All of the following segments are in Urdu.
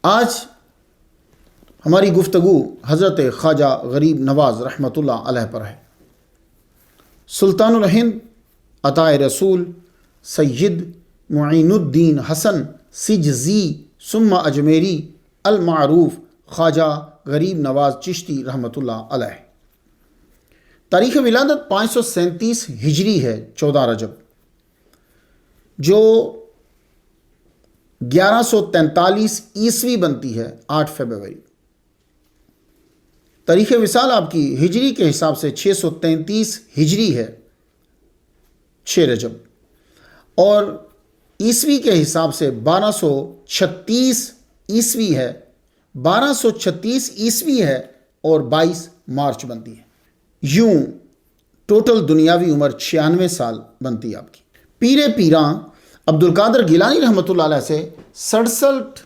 آج ہماری گفتگو حضرت خواجہ غریب نواز رحمۃ اللہ علیہ پر ہے۔ سلطان الہند عطائے رسول سید معین الدین حسن سجزی ثم اجمیری المعروف خواجہ غریب نواز چشتی رحمۃ اللہ علیہ۔ تاریخ ولادت 537 ہجری ہے، 14 رجب، جو 1143 عیسوی بنتی ہے 8 فروری۔ تاریخ وصال آپ کی ہجری کے حساب سے 633 ہجری ہے، 6 رجب، اور عیسوی کے حساب سے 1236 عیسوی ہے، 1236 عیسوی ہے اور 22 مارچ بنتی ہے۔ یوں ٹوٹل دنیاوی عمر 96 سال بنتی ہے آپ کی۔ پیر پیراں عبد القادر گیلانی رحمۃ اللہ علیہ سے 67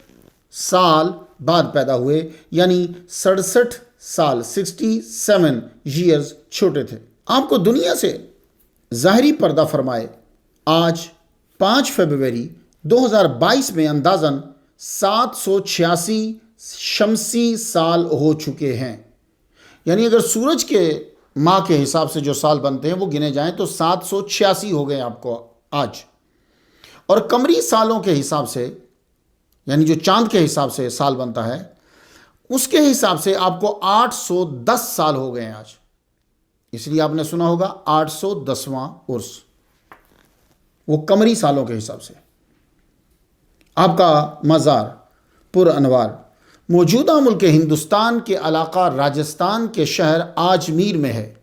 سال بعد پیدا ہوئے، یعنی 67 سال 67 ایئرز چھوٹے تھے۔ آپ کو دنیا سے ظاہری پردہ فرمائے آج 5 فروری 2022 میں اندازاً 786 شمسی سال ہو چکے ہیں۔ یعنی اگر سورج کے ماہ کے حساب سے جو سال بنتے ہیں وہ گنے جائیں تو 786 ہو گئے آپ کو آج، اور قمری سالوں کے حساب سے، یعنی جو چاند کے حساب سے سال بنتا ہے اس کے حساب سے آپ کو 810 سال ہو گئے ہیں آج۔ اس لیے آپ نے سنا ہوگا 810واں عرس، وہ قمری سالوں کے حساب سے۔ آپ کا مزار پر انوار موجودہ ملک ہندوستان کے علاقہ راجستھان کے شہر آجمیر میں ہے۔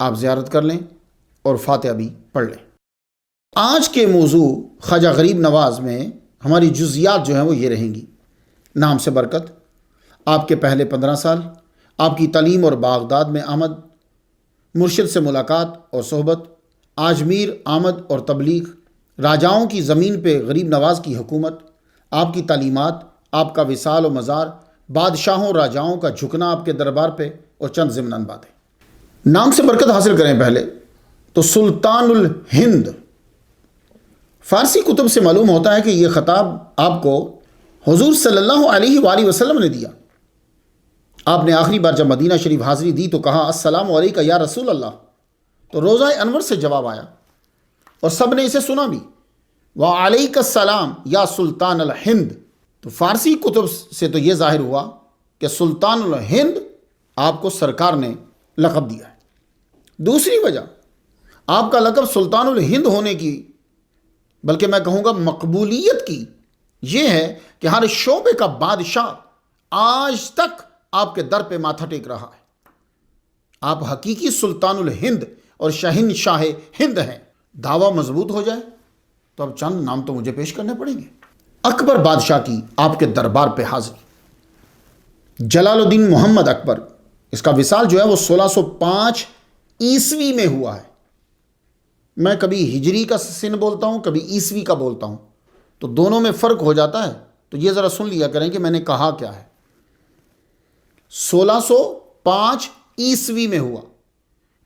آپ زیارت کر لیں اور فاتحہ بھی پڑھ لیں۔ آج کے موضوع خواجہ غریب نواز میں ہماری جزیات جو ہیں وہ یہ رہیں گی: نام سے برکت، آپ کے پہلے 15 سال، آپ کی تعلیم اور بغداد میں آمد، مرشد سے ملاقات اور صحبت، آجمیر آمد اور تبلیغ، راجاؤں کی زمین پہ غریب نواز کی حکومت، آپ کی تعلیمات، آپ کا وصال و مزار، بادشاہوں راجاؤں کا جھکنا آپ کے دربار پہ، اور چند ضمناً باتیں۔ نام سے برکت حاصل کریں پہلے تو سلطان الہند، فارسی کتب سے معلوم ہوتا ہے کہ یہ خطاب آپ کو حضور صلی اللہ علیہ وآلہ وسلم نے دیا۔ آپ نے آخری بار جب مدینہ شریف حاضری دی تو کہا السلام علیکہ یا رسول اللہ، تو روضہ انور سے جواب آیا اور سب نے اسے سنا بھی، وعلیک السلام یا سلطان الہند۔ تو فارسی کتب سے تو یہ ظاہر ہوا کہ سلطان الہند آپ کو سرکار نے لقب دیا ہے۔ دوسری وجہ آپ کا لقب سلطان الہند ہونے کی، بلکہ میں کہوں گا مقبولیت کی، یہ ہے کہ ہر شعبے کا بادشاہ آج تک آپ کے در پہ ماتھا ٹیک رہا ہے۔ آپ حقیقی سلطان الہند اور شہنشاہ ہند ہیں۔ دعویٰ مضبوط ہو جائے تو اب چند نام تو مجھے پیش کرنے پڑیں گے۔ اکبر بادشاہ کی آپ کے دربار پہ حاضری، جلال الدین محمد اکبر، اس کا وصال جو ہے وہ 1605 عیسوی میں ہوا ہے۔ میں کبھی ہجری کا سن بولتا ہوں، کبھی عیسوی کا بولتا ہوں، تو دونوں میں فرق ہو جاتا ہے، تو یہ ذرا سن لیا کریں کہ میں نے کہا کیا ہے۔ 1605 عیسوی میں ہوا۔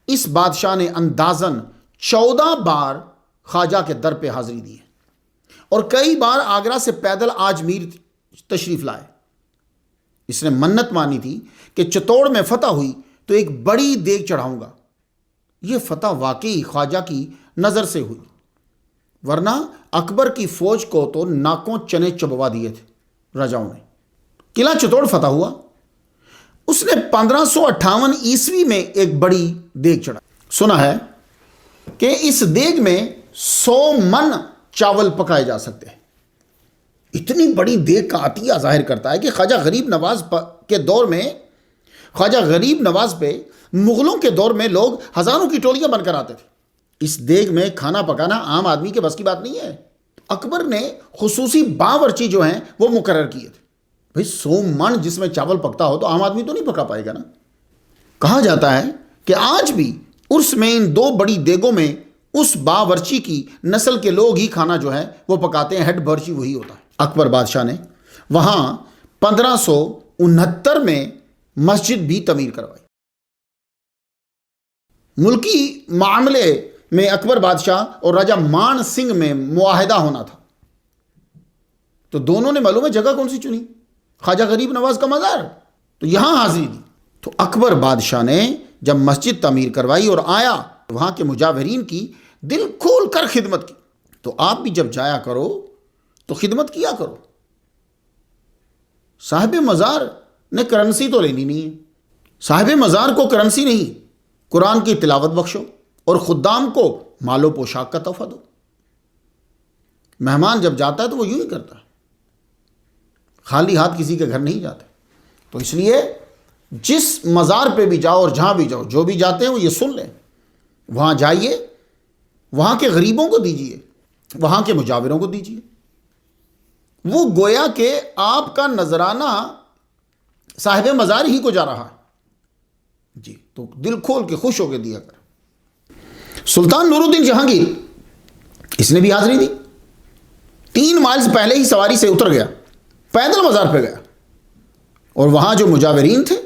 اس بادشاہ نے اندازاً 14 بار خواجہ کے در پہ حاضری دی ہے، اور کئی بار آگرہ سے پیدل آجمیر تشریف لائے۔ اس نے منت مانی تھی کہ چتوڑ میں فتح ہوئی تو ایک بڑی دیگ چڑھاؤں گا۔ یہ فتح واقعی خواجہ کی نظر سے ہوئی، ورنہ اکبر کی فوج کو تو ناکوں چنے چبوا دیے تھے راجاؤں نے۔ قلعہ چتوڑ فتح ہوا۔ اس نے 1558 عیسوی میں ایک بڑی دیگ چڑھا۔ سنا ہے کہ اس دیگ میں 100 من چاول پکائے جا سکتے ہیں۔ اتنی بڑی دیگ کا عطیہ ظاہر کرتا ہے کہ خواجہ غریب نواز کے دور میں، خواجہ غریب نواز پہ مغلوں کے دور میں لوگ ہزاروں کی ٹولیاں بن کر آتے تھے۔ اس دیگ میں کھانا پکانا عام آدمی کے بس کی بات نہیں ہے۔ اکبر نے خصوصی باورچی جو ہیں وہ مقرر کیے تھے۔ بھئی 100 من جس میں چاول پکتا ہو تو عام آدمی تو نہیں پکا پائے گا نا۔ کہا جاتا ہے کہ آج بھی عرس میں ان 2 بڑی دیگوں میں اس باورچی کی نسل کے لوگ ہی کھانا جو ہے وہ پکاتے ہیں، ہیڈ باورچی وہی ہوتا ہے۔ اکبر بادشاہ نے وہاں 1569 میں مسجد بھی تعمیر کروائی۔ ملکی معاملے میں اکبر بادشاہ اور راجہ مان سنگھ میں معاہدہ ہونا تھا، تو دونوں نے معلوم ہے جگہ کون سی چنی؟ خواجہ غریب نواز کا مزار، تو یہاں حاضری دی۔ تو اکبر بادشاہ نے جب مسجد تعمیر کروائی اور آیا، وہاں کے مجاورین کی دل کھول کر خدمت کی۔ تو آپ بھی جب جایا کرو تو خدمت کیا کرو۔ صاحب مزار نے کرنسی تو لینی نہیں ہے، صاحب مزار کو کرنسی نہیں، قرآن کی تلاوت بخشو اور خدام کو مال و پوشاک کا تحفہ دو۔ مہمان جب جاتا ہے تو وہ یوں ہی کرتا ہے، خالی ہاتھ کسی کے گھر نہیں جاتے۔ تو اس لیے جس مزار پہ بھی جاؤ اور جہاں بھی جاؤ، جو بھی جاتے ہیں وہ یہ سن لیں، وہاں جائیے، وہاں کے غریبوں کو دیجیے، وہاں کے مجاوروں کو دیجیے۔ وہ گویا کہ آپ کا نذرانہ صاحب مزار ہی کو جا رہا ہے جی، تو دل کھول کے خوش ہو کے دیا کر۔ سلطان نور الدین جہانگیر، اس نے بھی حاضری دی، 3 مائل پہلے ہی سواری سے اتر گیا، پیدل مزار پہ گیا، اور وہاں جو مجاورین تھے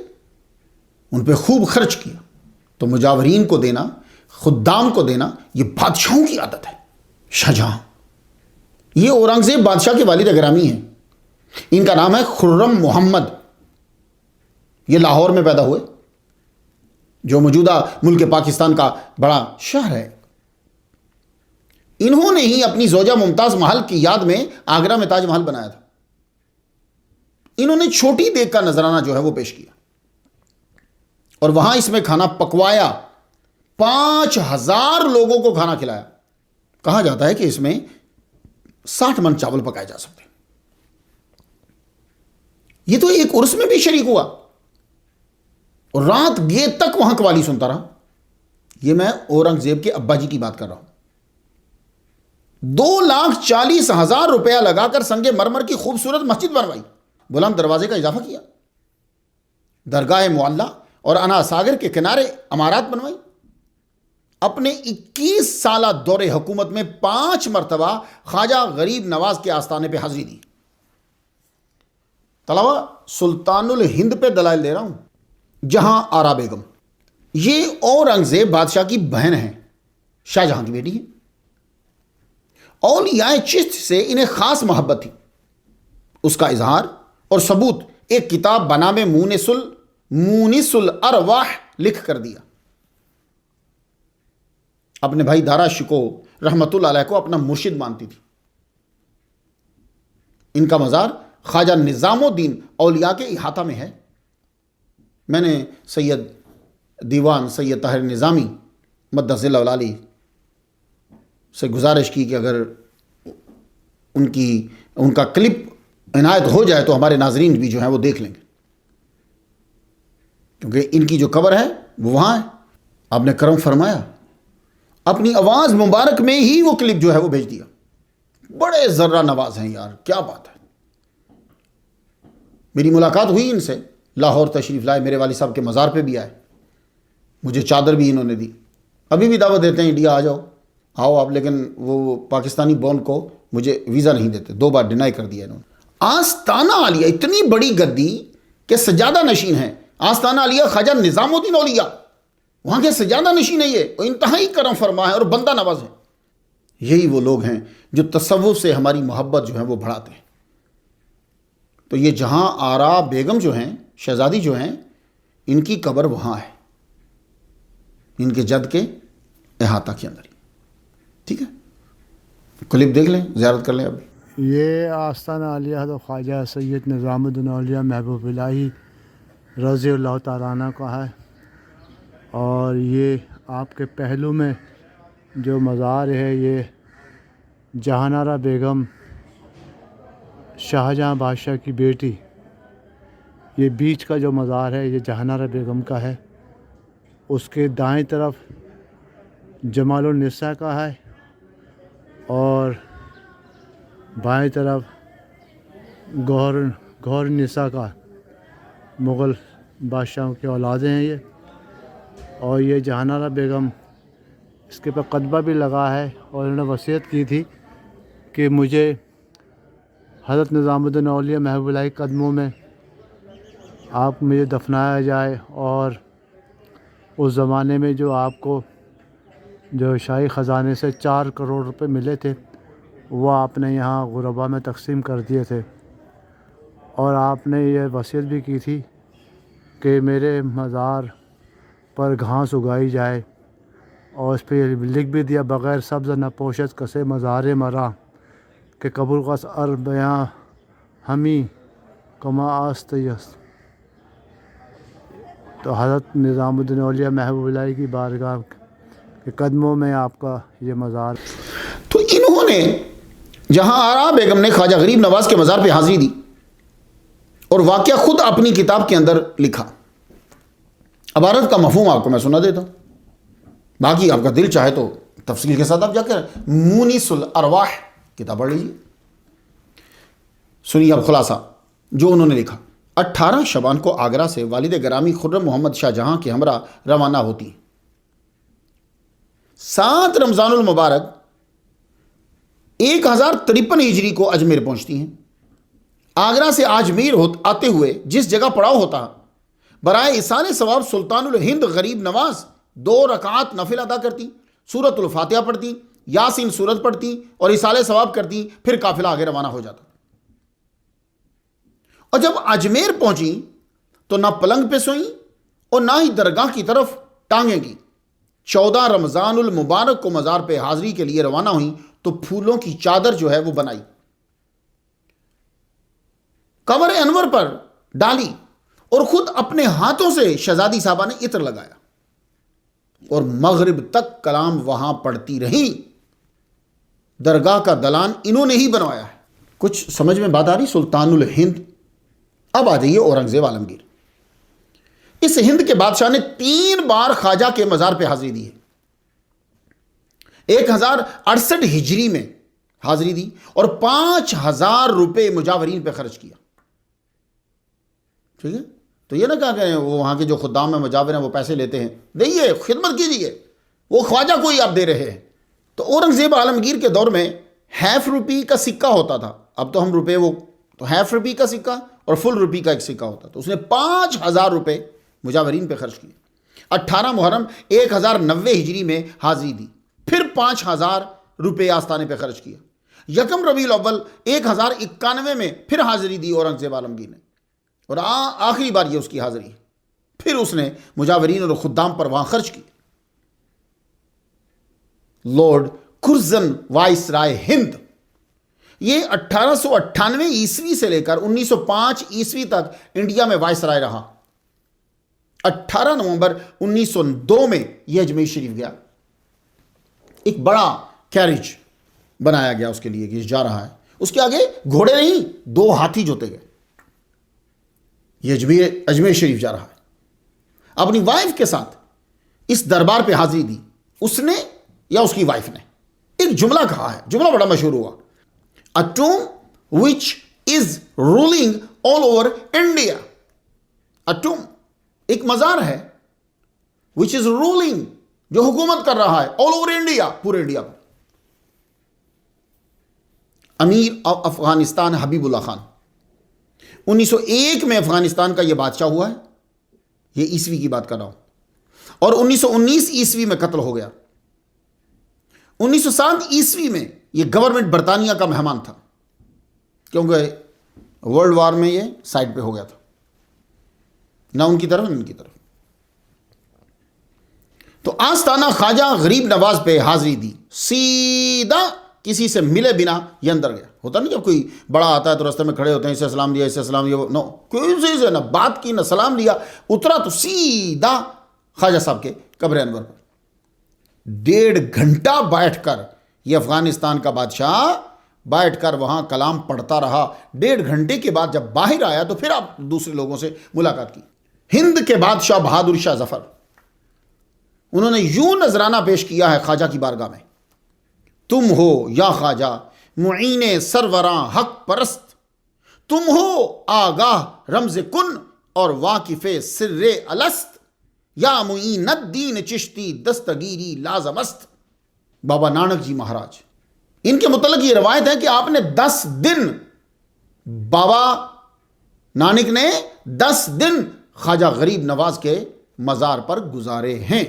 ان پہ خوب خرچ کیا۔ تو مجاورین کو دینا، خدام کو دینا، یہ بادشاہوں کی عادت ہے۔ شاہجہاں، یہ اورنگزیب بادشاہ کے والد گرامی ہیں، ان کا نام ہے خرم محمد، یہ لاہور میں پیدا ہوئے، جو موجودہ ملک پاکستان کا بڑا شہر ہے۔ انہوں نے ہی اپنی زوجہ ممتاز محل کی یاد میں آگرہ میں تاج محل بنایا تھا۔ انہوں نے چھوٹی دیگ کا نذرانہ جو ہے وہ پیش کیا، اور وہاں اس میں کھانا پکوایا، 5000 لوگوں کو کھانا کھلایا۔ کہا جاتا ہے کہ اس میں 60 من چاول پکائے جا سکتے ہیں۔ یہ تو ایک عرس میں بھی شریک ہوا، اور رات گیر تک وہاں قوالی سنتا رہا۔ یہ میں اورنگزیب کے ابا جی کی بات کر رہا ہوں۔ 2,40,000 روپیہ لگا کر سنگ مرمر کی خوبصورت مسجد بنوائی، بلند دروازے کا اضافہ کیا، درگاہ معلیٰ اور انا ساگر کے کنارے عمارات بنوائی۔ اپنے 21 سالہ دور حکومت میں 5 مرتبہ خواجہ غریب نواز کے آستانے پہ حاضری دی۔ طلبہ، سلطان الہند پہ دلائل دے رہا ہوں۔ جہاں آرا بیگم، یہ اورنگزیب بادشاہ کی بہن ہیں، شاہ جہاں کی بیٹی ہے۔ اولیاء چشت سے انہیں خاص محبت تھی۔ اس کا اظہار اور ثبوت ایک کتاب بنام مونس الارواح لکھ کر دیا۔ اپنے بھائی دارا شکو رحمت اللہ علیہ کو اپنا مرشد مانتی تھی۔ ان کا مزار خواجہ نظام الدین اولیاء کے احاطہ میں ہے۔ میں نے سید دیوان سید طاہر نظامی مدث ذلہ العالی سے گزارش کی کہ اگر ان کا کلپ عنایت ہو جائے تو ہمارے ناظرین بھی جو ہیں وہ دیکھ لیں گے، کیونکہ ان کی جو قبر ہے وہ وہاں ہے۔ آپ نے کرم فرمایا، اپنی آواز مبارک میں ہی وہ کلپ جو ہے وہ بھیج دیا۔ بڑے ذرہ نواز ہیں یار، کیا بات ہے۔ میری ملاقات ہوئی ان سے، لاہور تشریف لائے، میرے والد صاحب کے مزار پہ بھی آئے، مجھے چادر بھی انہوں نے دی۔ ابھی بھی دعوت دیتے ہیں انڈیا آ جاؤ، آؤ آپ، لیکن وہ پاکستانی بون کو مجھے ویزا نہیں دیتے، 2 بار ڈینائی کر دیا انہوں نے۔ آستانہ عالیہ اتنی بڑی گدی کہ سجادہ نشین ہے، آستانہ عالیہ خواجہ نظام الدین اولیاء، وہاں کے سجادہ نشین ہے، یہ انتہائی کرم فرما ہے اور بندہ نواز ہے۔ یہی وہ لوگ ہیں جو تصوف سے ہماری محبت جو ہے وہ بڑھاتے ہیں۔ تو یہ جہاں آرا بیگم جو ہیں، شہزادی جو ہیں، ان کی قبر وہاں ہے، ان کے جد کے احاطہ کے اندر ہی۔ ٹھیک ہے، کلپ دیکھ لیں، زیارت کر لیں ابھی۔ یہ آستانہ عالیہ حضرت خواجہ سید نظام الدین اولیاء محبوب الہی رضی اللہ تعالیٰ عنہ کا ہے، اور یہ آپ کے پہلو میں جو مزار ہے یہ جہانارا بیگم شاہجہاں بادشاہ کی بیٹی، یہ بیچ کا جو مزار ہے یہ جہانارا بیگم کا ہے۔ اس کے دائیں طرف جمال النساء کا ہے، اور بائیں طرف گوہر النساء کا۔ مغل بادشاہوں کے اولادیں ہیں یہ، اور یہ جہانارا بیگم، اس کے پر قطبہ بھی لگا ہے، اور انہوں نے وصیت کی تھی کہ مجھے حضرت نظام الدین اولیاء محبوب الہی قدموں میں آپ مجھے دفنایا جائے، اور اس زمانے میں جو آپ کو جو شاہی خزانے سے 4 کروڑ روپے ملے تھے وہ آپ نے یہاں غربا میں تقسیم کر دیے تھے، اور آپ نے یہ وصیت بھی کی تھی کہ میرے مزار پر گھاس اگائی جائے، اور اس پہ لکھ بھی دیا بغیر سبز نہ پوشت کسے مزار مرا کہ قبر قص ار بیاں ہمی کما آست یست۔ تو حضرت نظام الدین اولیاء محبوب اللہ کی بارگاہ کے قدموں میں آپ کا یہ مزار۔ تو انہوں نے جہاں آرا بیگم نے خواجہ غریب نواز کے مزار پہ حاضری دی اور واقعہ خود اپنی کتاب کے اندر لکھا۔ عبارت کا مفہوم آپ کو میں سنا دیتا ہوں، باقی آپ کا دل چاہے تو تفصیل کے ساتھ آپ جا کر مونس الارواح کتاب پڑھ لیجیے۔ سنیے اب خلاصہ جو انہوں نے لکھا۔ 18 شعبان کو آگرہ سے والد گرامی خرم محمد شاہ جہاں کے ہمراہ روانہ ہوتی ہیں۔ 7 رمضان المبارک 1053 ہجری کو اجمیر پہنچتی ہیں۔ آگرہ سے اجمیر آتے ہوئے جس جگہ پڑاؤ ہوتا برائے ایصال ثواب سلطان الہند غریب نواز 2 رکعات نفل ادا کرتی، سورۃ الفاتحہ پڑھتی، یاسین سورت پڑھتی اور ایصال ثواب کرتی، پھر قافلہ آگے روانہ ہو جاتا۔ اور جب اجمیر پہنچی تو نہ پلنگ پہ سوئیں اور نہ ہی درگاہ کی طرف ٹانگیں گی۔ 14 رمضان المبارک کو مزار پہ حاضری کے لیے روانہ ہوئیں تو پھولوں کی چادر جو ہے وہ بنائی، قبر انور پر ڈالی اور خود اپنے ہاتھوں سے شہزادی صاحبہ نے عطر لگایا اور مغرب تک کلام وہاں پڑھتی رہی۔ درگاہ کا دلان انہوں نے ہی بنوایا ہے۔ کچھ سمجھ میں بات آ رہی؟ سلطان الہند۔ اب آ جائیے اورنگزیب عالمگیر۔ اس ہند کے بادشاہ نے 3 بار خواجہ کے مزار پہ حاضری دی ہے۔ 1068 ہجری میں حاضری دی اور 5000 روپے مجاورین پہ خرچ کیا۔ ٹھیک ہے، تو یہ نہ کہا کہ وہ وہاں کے جو خدام ہیں مجاور ہیں وہ پیسے لیتے ہیں، دئیے، خدمت کیجیے، وہ خواجہ کو ہی آپ دے رہے ہیں۔ تو اورنگزیب عالمگیر کے دور میں ½ روپی کا سکہ ہوتا تھا، اب تو ہم روپے وہ تو ½ روپی کا سکہ اور فل روپی کا ایک سکہ ہوتا، تو اس نے 5000 روپے مجاورین پہ خرچ کیے۔ 18 محرم 1090 ہجری میں حاضری دی، پھر 5000 روپے آستانے پہ خرچ کیا۔ 1 ربیع الاول 1091 میں پھر حاضری دی اورنگزیب عالمگیر نے، اور آخری بار یہ اس کی حاضری ہے۔ پھر اس نے مجاورین اور خدام پر وہاں خرچ کی۔ لارڈ کرزن وائس رائے ہند، یہ 1898 عیسوی سے لے کر 1905 عیسوی تک انڈیا میں وائس رائے رہا۔ 18 نومبر 1902 میں یہ اجمیر شریف گیا۔ ایک بڑا کیریج بنایا گیا اس کے لیے کہ جا رہا ہے، اس کے آگے گھوڑے نہیں 2 ہاتھی جوتے گئے۔ یہ اجمیر شریف جا رہا ہے، اپنی وائف کے ساتھ اس دربار پہ حاضری دی۔ اس نے یا اس کی وائف نے ایک جملہ کہا ہے، جملہ بڑا مشہور ہوا، A tomb which is ruling all over India. A tomb ایک مزار ہے which is ruling جو حکومت کر رہا ہے all over India، پورے انڈیا پر۔ امیر افغانستان حبیب اللہ خان 1901 میں افغانستان کا یہ بادشاہ ہوا ہے، یہ عیسوی کی بات کر رہا ہوں، اور 1919 عیسوی میں قتل ہو گیا۔ 1907 عیسوی میں یہ گورنمنٹ برطانیہ کا مہمان تھا، کیونکہ ورلڈ وار میں یہ سائڈ پہ ہو گیا تھا، نہ ان کی طرف نہ ان کی طرف۔ تو آستانہ خواجہ غریب نواز پہ حاضری دی، سیدھا کسی سے ملے بنا یہ اندر گیا۔ ہوتا نہیں جب کوئی بڑا آتا ہے تو راستے میں کھڑے ہوتے ہیں، اسے سلام دیا، اسے سلام دیا، نو، کسی سے نہ بات کی نہ سلام دیا، اترا تو سیدھا خواجہ صاحب کے قبر انور پر 1.5 گھنٹہ بیٹھ کر یہ افغانستان کا بادشاہ بیٹھ کر وہاں کلام پڑھتا رہا۔ 1.5 گھنٹے کے بعد جب باہر آیا تو پھر آپ دوسرے لوگوں سے ملاقات کی۔ ہند کے بادشاہ بہادر شاہ ظفر، انہوں نے یوں نذرانہ پیش کیا ہے خواجہ کی بارگاہ میں، تم ہو یا خواجہ معین سروراں حق پرست، تم ہو آگاہ رمز کن اور واقف سر الست، یا معین الدین چشتی دستگیری لازمست۔ بابا نانک جی مہاراج، ان کے متعلق یہ روایت ہے کہ آپ نے 10 دن، بابا نانک نے 10 دن خواجہ غریب نواز کے مزار پر گزارے ہیں۔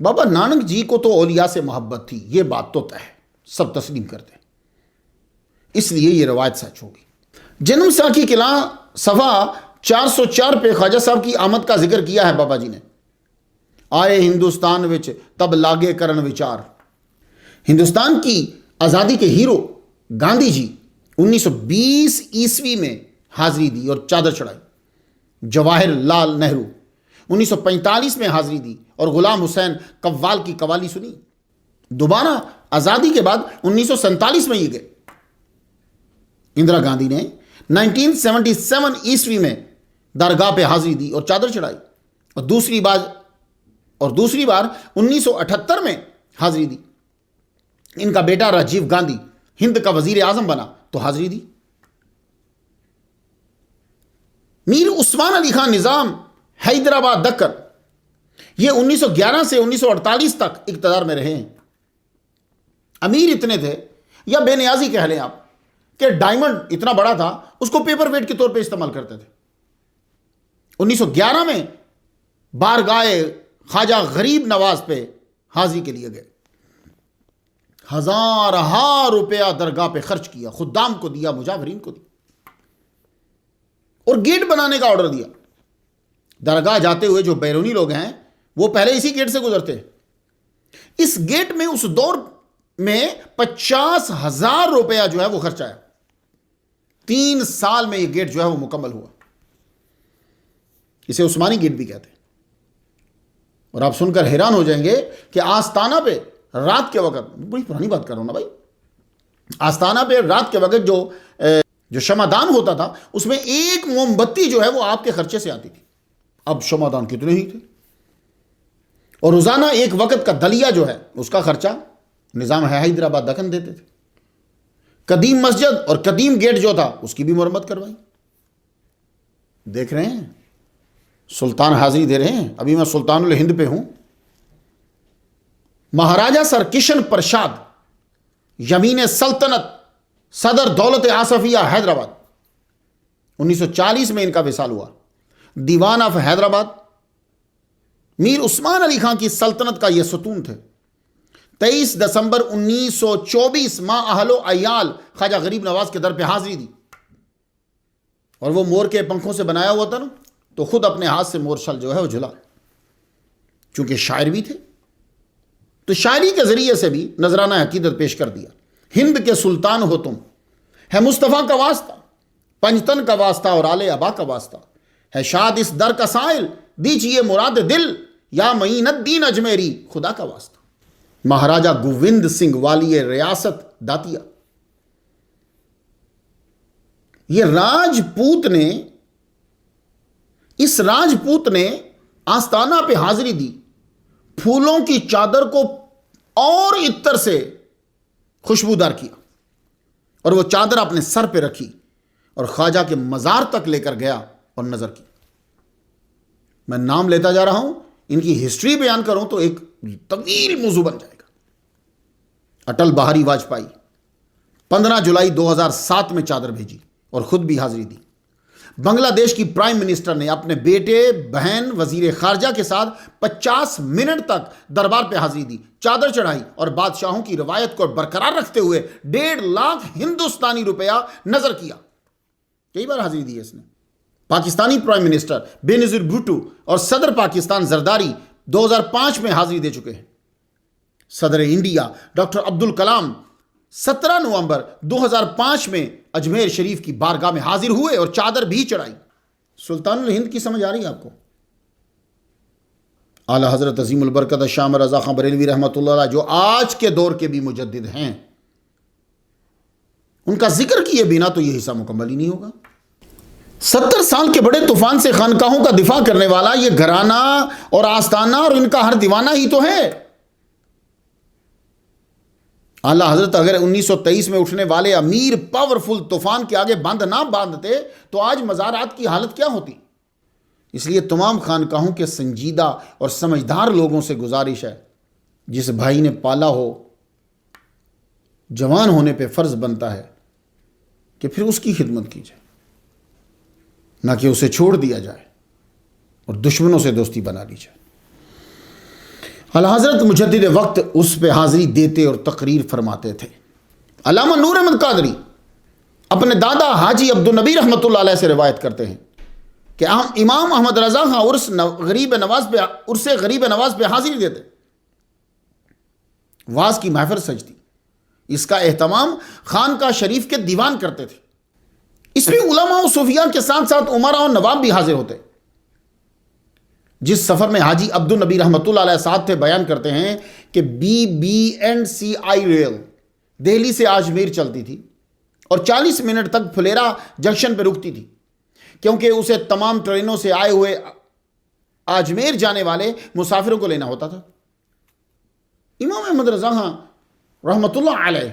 بابا نانک جی کو تو اولیاء سے محبت تھی، یہ بات تو طے ہے۔ سب تسلیم کرتے ہیں، اس لیے یہ روایت سچ ہوگی۔ جنم ساکھی قلعہ صفحہ 404 پہ خواجہ صاحب کی آمد کا ذکر کیا ہے بابا جی نے۔ آئے ہندوستان وچ تب لاگے کرن وچار۔ ہندوستان کی آزادی کے ہیرو گاندھی جی 1920 عیسوی میں حاضری دی اور چادر چڑھائی۔ جواہر لال نہرو 1945 میں حاضری دی اور غلام حسین قوال کی قوالی سنی۔ دوبارہ آزادی کے بعد 1947 میں یہ گئے۔ اندرا گاندھی نے 1977 عیسوی میں درگاہ پہ حاضری دی اور چادر چڑھائی، اور دوسری بار 1978 میں حاضری دی۔ ان کا بیٹا راجیو گاندھی ہند کا وزیر اعظم بنا تو حاضری دی۔ میر عثمان علی خان نظام حیدرآباد دکن، یہ 1911 سے 1948 تک اقتدار میں رہے ہیں۔ امیر اتنے تھے، یا بے نیازی کہہ لیں آپ، کہ ڈائمنڈ اتنا بڑا تھا اس کو پیپر ویٹ کے طور پہ استعمال کرتے تھے۔ 1911 میں بارگاہ خواجہ غریب نواز پہ حاضری کے لیے گئے۔ ہزارہا روپیہ درگاہ پہ خرچ کیا، خدام کو دیا، مجاورین کو دیا، اور گیٹ بنانے کا آرڈر دیا۔ درگاہ جاتے ہوئے جو بیرونی لوگ ہیں وہ پہلے اسی گیٹ سے گزرتے ہیں۔ اس گیٹ میں اس دور میں 50,000 روپیہ جو ہے وہ خرچ آیا۔ 3 سال میں یہ گیٹ جو ہے وہ مکمل ہوا۔ اسے عثمانی گیٹ بھی کہتے ہیں۔ اور آپ سن کر حیران ہو جائیں گے کہ آستانہ پہ رات کے وقت، بڑی پرانی بات کر رہا ہوں نا بھائی، آستانہ پہ رات کے وقت جو شمعدان ہوتا تھا اس میں ایک موم بتی جو ہے وہ آپ کے خرچے سے آتی تھی۔ اب شمعدان کتنے ہی تھے، اور روزانہ ایک وقت کا دلیہ جو ہے اس کا خرچہ نظام حیدرآباد دکن دیتے تھے۔ قدیم مسجد اور قدیم گیٹ جو تھا اس کی بھی مرمت کروائی۔ دیکھ رہے ہیں سلطان حاضری دے رہے ہیں۔ ابھی میں سلطان الہند پہ ہوں۔ مہاراجہ سر کشن پرشاد یمین سلطنت صدر دولت آصفیہ حیدرآباد، 1940 میں ان کا وصال ہوا۔ دیوان آف حیدرآباد میر عثمان علی خان کی سلطنت کا یہ ستون تھے۔ 23 دسمبر 1924 ماں اہل و عیال خواجہ غریب نواز کے در پہ حاضری دی، اور وہ مور کے پنکھوں سے بنایا ہوا تھا نا، تو خود اپنے ہاتھ سے مور شل جو ہے وہ جھلا۔ چونکہ شاعر بھی تھے تو شاعری کے ذریعے سے بھی نذرانہ عقیدت پیش کر دیا۔ ہند کے سلطان ہو تم، ہے مصطفیٰ کا واسطہ، پنجتن کا واسطہ اور آل ابا کا واسطہ، ہے شاد اس در کا سائل، دیجئے مراد دل، یا معین الدین اجمیری، خدا کا واسطہ۔ مہاراجہ گووند سنگھ والی ریاست داتیا، یہ اس راجپوت نے آستانہ پہ حاضری دی، پھولوں کی چادر کو اور عطر سے خوشبودار کیا، اور وہ چادر اپنے سر پہ رکھی اور خواجہ کے مزار تک لے کر گیا اور نظر کی۔ میں نام لیتا جا رہا ہوں، ان کی ہسٹری بیان کروں تو ایک طویل موضوع بن جائے گا۔ اٹل بہاری واجپئی 15 جولائی 2007 میں چادر بھیجی اور خود بھی حاضری دی۔ بنگلہ دیش کی پرائم منسٹر نے اپنے بیٹے، بہن، وزیر خارجہ کے ساتھ 50 منٹ تک دربار پہ حاضری دی، چادر چڑھائی، اور بادشاہوں کی روایت کو برقرار رکھتے ہوئے 1.5 لاکھ ہندوستانی روپیہ نظر کیا۔ کئی بار حاضری دی ہے اس نے۔ پاکستانی پرائم منسٹر بے نظیر بھٹو اور صدر پاکستان زرداری 2005 میں حاضری دے چکے ہیں۔ صدر انڈیا ڈاکٹر عبدالکلام 17 نومبر 2005 میں اجمیر شریف کی بارگاہ میں حاضر ہوئے اور چادر بھی چڑھائی۔ سلطان الہند کی سمجھ آ رہی ہے آپ کو؟ اعلی حضرت عظیم البرکت شام رضا خان بریلوی رحمۃ اللہ علیہ، جو آج کے دور کے بھی مجدد ہیں، ان کا ذکر کیے بنا تو یہ حصہ مکمل ہی نہیں ہوگا۔ 70 سال کے بڑے طوفان سے خانقاہوں کا دفاع کرنے والا یہ گھرانہ اور آستانہ اور ان کا ہر دیوانہ ہی تو ہے۔ اعلیٰ حضرت اگر 1923 میں اٹھنے والے امیر پاورفل طوفان کے آگے بند نہ باندھتے تو آج مزارات کی حالت کیا ہوتی؟ اس لیے تمام خانقاہوں کے سنجیدہ اور سمجھدار لوگوں سے گزارش ہے، جس بھائی نے پالا ہو، جوان ہونے پہ فرض بنتا ہے کہ پھر اس کی خدمت کی جائے، نہ کہ اسے چھوڑ دیا جائے اور دشمنوں سے دوستی بنا لی جائے۔ اعلیٰ حضرت مجدد وقت اس پہ حاضری دیتے اور تقریر فرماتے تھے۔ علامہ نور احمد قادری اپنے دادا حاجی عبدالنبی رحمۃ اللہ علیہ سے روایت کرتے ہیں کہ امام احمد رضا خان عرس غریب نواز پہ حاضری دیتے، واز کی محفل سجتی، اس کا اہتمام خانقاہ شریف کے دیوان کرتے تھے، اس میں علماء و صوفیاء کے ساتھ ساتھ عمرا اور نواب بھی حاضر ہوتے۔ جس سفر میں حاجی عبدالنبی رحمۃ اللہ علیہ ساتھ تھے، بیان کرتے ہیں کہ BB&CI ریل دہلی سے اجمیر چلتی تھی اور 40 منٹ تک پھلیرا جنکشن پہ رکتی تھی، کیونکہ اسے تمام ٹرینوں سے آئے ہوئے اجمیر جانے والے مسافروں کو لینا ہوتا تھا۔ امام احمد رضا خان رحمۃ اللہ علیہ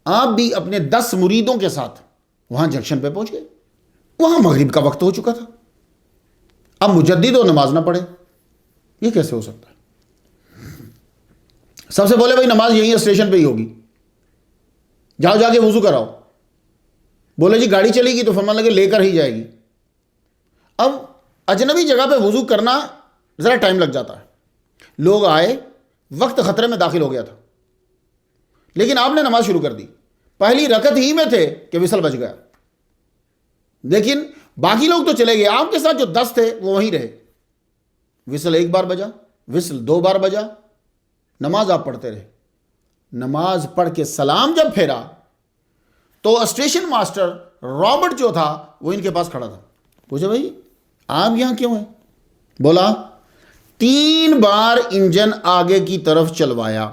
آپ بھی اپنے 10 مریدوں کے ساتھ وہاں جنکشن پہ پہنچ گئے۔ وہاں مغرب کا وقت ہو چکا تھا، اب مجدد و نماز نہ پڑھے، یہ کیسے ہو سکتا ہے؟ سب سے بولے بھائی نماز یہی اسٹیشن پہ ہی ہوگی، جاؤ جا کے وضو کراؤ۔ بولے جی گاڑی چلے گی تو فرمان لگے لے کر ہی جائے گی۔ اب اجنبی جگہ پہ وضو کرنا ذرا ٹائم لگ جاتا ہے، لوگ آئے، وقت خطرے میں داخل ہو گیا تھا، لیکن آپ نے نماز شروع کر دی، پہلی رکعت ہی میں تھے کہ وصل بج گیا، لیکن باقی لوگ تو چلے گئے، آپ کے ساتھ جو 10 تھے وہ وہیں رہے۔ وصل 1 بار بجا، وصل 2 بار بجا، نماز آپ پڑھتے رہے۔ نماز پڑھ کے سلام جب پھیرا تو اسٹیشن ماسٹر رابرٹ جو تھا وہ ان کے پاس کھڑا تھا، پوچھا بھائی آپ یہاں کیوں ہیں؟ بولا 3 بار انجن آگے کی طرف چلوایا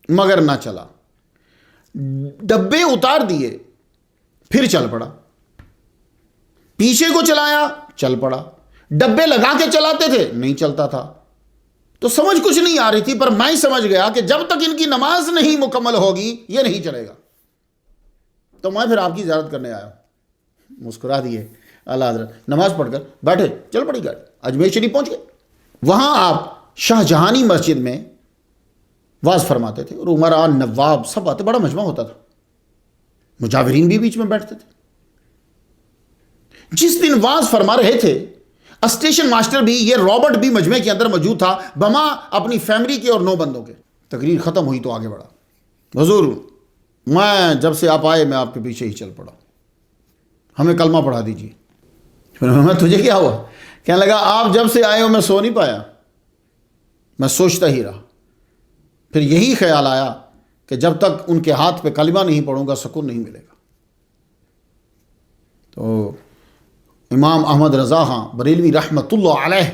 مگر نہ چلا، ڈبے اتار دیے پھر چل پڑا، پیچھے کو چلایا چل پڑا، ڈبے لگا کے چلاتے تھے نہیں چلتا تھا، تو سمجھ کچھ نہیں آ رہی تھی، پر میں سمجھ گیا کہ جب تک ان کی نماز نہیں مکمل ہوگی یہ نہیں چلے گا، تو میں پھر آپ کی زیارت کرنے آیا۔ مسکرا دیے اعلیٰ حضرت، نماز پڑھ کر بیٹھے، چل پڑی گاڑی، اجمیر شریف پہنچ گئے۔ وہاں آپ شاہ جہانی مسجد میں واز فرماتے تھے اور عمراء نواب سب آتے، بڑا مجمع ہوتا تھا، مجاورین بھی بیچ میں بیٹھتے تھے۔ جس دن واز فرما رہے تھے اسٹیشن ماسٹر بھی، یہ رابرٹ بھی مجمع کے اندر موجود تھا، بما اپنی فیملی کے اور 9 بندوں کے۔ تقریر ختم ہوئی تو آگے بڑھا، حضور میں جب سے آپ آئے میں آپ کے پیچھے ہی چل پڑا، ہمیں کلمہ پڑھا دیجیے۔ میں تجھے کیا ہوا؟ کہنے لگا آپ جب سے آئے ہو میں سو نہیں پایا، میں سوچتا ہی رہا، پھر یہی خیال آیا کہ جب تک ان کے ہاتھ پہ کلمہ نہیں پڑھوں گا سکون نہیں ملے گا۔ تو امام احمد رضا خان بریلوی رحمۃ اللہ علیہ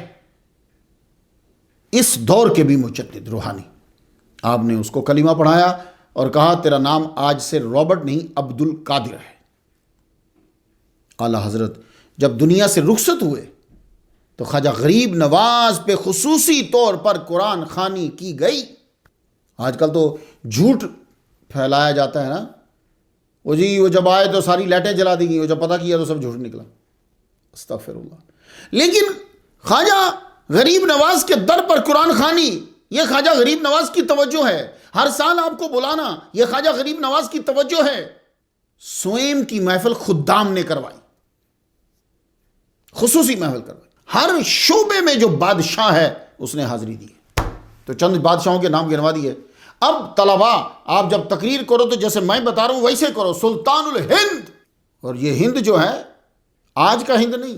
اس دور کے بھی مجدد روحانی، آپ نے اس کو کلمہ پڑھایا اور کہا تیرا نام آج سے رابرٹ نہیں عبد القادر ہے۔ اعلیٰ حضرت جب دنیا سے رخصت ہوئے تو خواجہ غریب نواز پہ خصوصی طور پر قرآن خوانی کی گئی۔ آج کل تو جھوٹ پھیلایا جاتا ہے نا، وہ جی وہ جب آئے تو ساری لائٹیں جلا دی گئی، وہ جب پتہ کیا تو سب جھوٹ نکلا، استغفر اللہ۔ لیکن خواجہ غریب نواز کے در پر قرآن خوانی، یہ خواجہ غریب نواز کی توجہ ہے، ہر سال آپ کو بلانا یہ خواجہ غریب نواز کی توجہ ہے۔ سوئم کی محفل خدام نے کروائی، خصوصی محفل کروائی، ہر شعبے میں جو بادشاہ ہے اس نے حاضری دی ہے۔ تو چند بادشاہوں کے نام گنوا دیے۔ اب طلباء آپ جب تقریر کرو تو جیسے میں بتا رہا ہوں ویسے کرو، سلطان الہند، اور یہ ہند جو ہے آج کا ہند نہیں،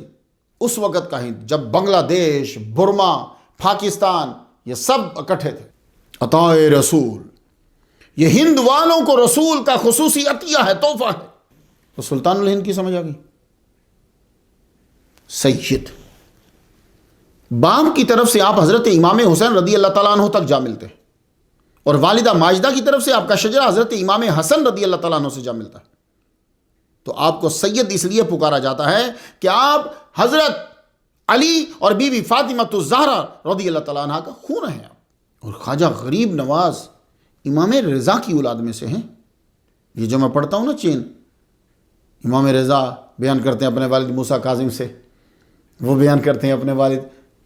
اس وقت کا ہند جب بنگلہ دیش، برما، پاکستان یہ سب اکٹھے تھے۔ عطائے رسول، یہ ہند والوں کو رسول کا خصوصی عطیہ ہے، تحفہ ہے، تو سلطان الہند کی سمجھ آ گئی۔ سید باپ کی طرف سے آپ حضرت امام حسین رضی اللہ تعالیٰ عنہ تک جا ملتے ہیں، اور والدہ ماجدہ کی طرف سے آپ کا شجرہ حضرت امام حسن رضی اللہ تعالیٰ عنہ سے جا ملتا ہے۔ تو آپ کو سید اس لیے پکارا جاتا ہے کہ آپ حضرت علی اور بی بی فاطمہ الزہرا رضی اللہ تعالیٰ عنہ کا خون ہے۔ اور خواجہ غریب نواز امام رضا کی اولاد میں سے ہیں۔ یہ جو میں پڑھتا ہوں نا چین، امام رضا بیان کرتے ہیں اپنے والد موسیٰ کاظم سے، وہ بیان کرتے ہیں اپنے والد،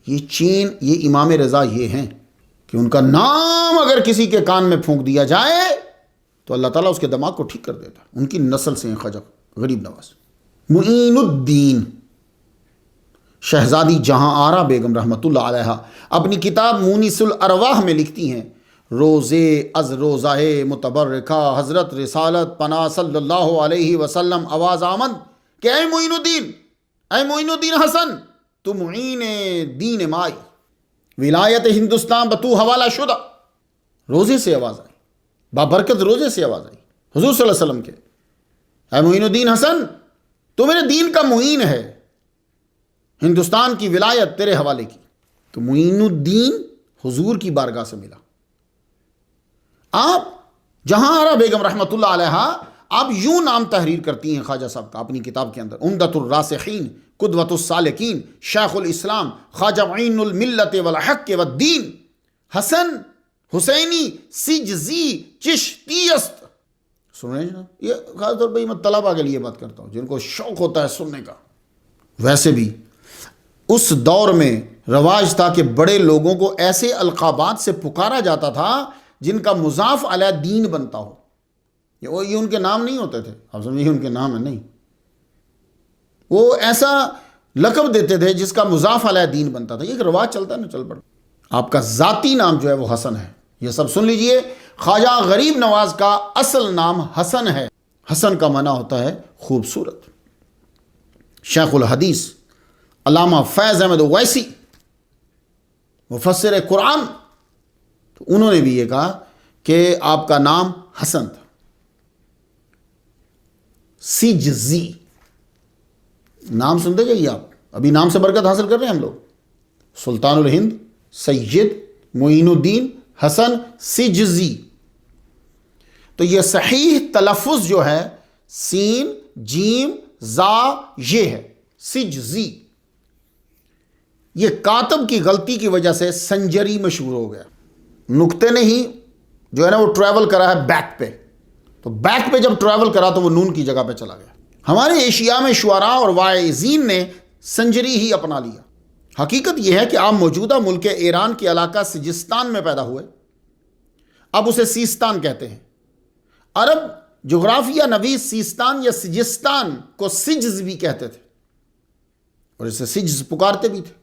یہ چین، یہ امام رضا یہ ہیں کہ ان کا نام اگر کسی کے کان میں پھونک دیا جائے تو اللہ تعالیٰ اس کے دماغ کو ٹھیک کر دیتا ہے۔ ان کی نسل سے ہیں خواجہ غریب نواز۔ معین الدین شہزادی جہاں آرا بیگم رحمۃ اللہ علیہ اپنی کتاب مونس الارواح میں لکھتی ہیں، روزے از روزہ متبرکہ حضرت رسالت پناہ صلی اللہ علیہ وسلم آواز آمد کہ اے معین الدین حسن تو معین دین مائی ولایت ہندوستان بتو حوالہ شدہ. روزے سے آواز آئی، بابرکت روزے سے آواز آئی حضور صلی اللہ علیہ وسلم کے، اے معین الدین حسن تو میرے دین کا معین ہے، ہندوستان کی ولایت تیرے حوالے کی. تو معین الدین حضور کی بارگاہ سے ملا. آپ جہاں آرا بیگم رحمۃ اللہ علیہ آپ یوں نام تحریر کرتی ہیں خواجہ صاحب کا اپنی کتاب کے اندر، عمدۃ الراسخین، قدوۃ السالکین، شیخ الاسلام، خواجہ معین الملت والحق والدین، حسن حسینی سجزی چشتی است. سن رہے ہیں جناب؟ یہ خاص طور پہ میں طلباء کے لیے بات کرتا ہوں جن کو شوق ہوتا ہے سننے کا. ویسے بھی اس دور میں رواج تھا کہ بڑے لوگوں کو ایسے القابات سے پکارا جاتا تھا جن کا مضاف علیہ دین بنتا ہو. یہ ان کے نام نہیں ہوتے تھے، آپ سمجھیں یہ ان کے نام ہے نہیں، وہ ایسا لقب دیتے تھے جس کا مضاف علیہ دین بنتا تھا. یہ ایک رواج چلتا ہے نا، چل پڑ. آپ کا ذاتی نام جو ہے وہ حسن ہے، یہ سب سن لیجئے. خواجہ غریب نواز کا اصل نام حسن ہے. حسن کا معنی ہوتا ہے خوبصورت. شیخ الحدیث علامہ فیض احمد اویسی مفسر قرآن، تو انہوں نے بھی یہ کہا کہ آپ کا نام حسن تھا. سجزی نام سنتے جائیے آپ، ابھی نام سے برکت حاصل کر رہے ہیں ہم لوگ. سلطان الہند سید معین الدین حسن سجزی. تو یہ صحیح تلفظ جو ہے سین جیم زا یہ ہے سجزی. یہ کاتب کی غلطی کی وجہ سے سنجری مشہور ہو گیا. نقطے نے ہی جو ہے نا وہ ٹریول کرا ہے بیک پہ، تو بیک پہ جب ٹریول کرا تو وہ نون کی جگہ پہ چلا گیا. ہمارے ایشیا میں شعراء اور واعظین نے سنجری ہی اپنا لیا. حقیقت یہ ہے کہ آپ موجودہ ملک ایران کے علاقہ سجستان میں پیدا ہوئے، اب اسے سیستان کہتے ہیں. عرب جغرافیہ نویس سیستان یا سجستان کو سجز بھی کہتے تھے اور اسے سجز پکارتے بھی تھے.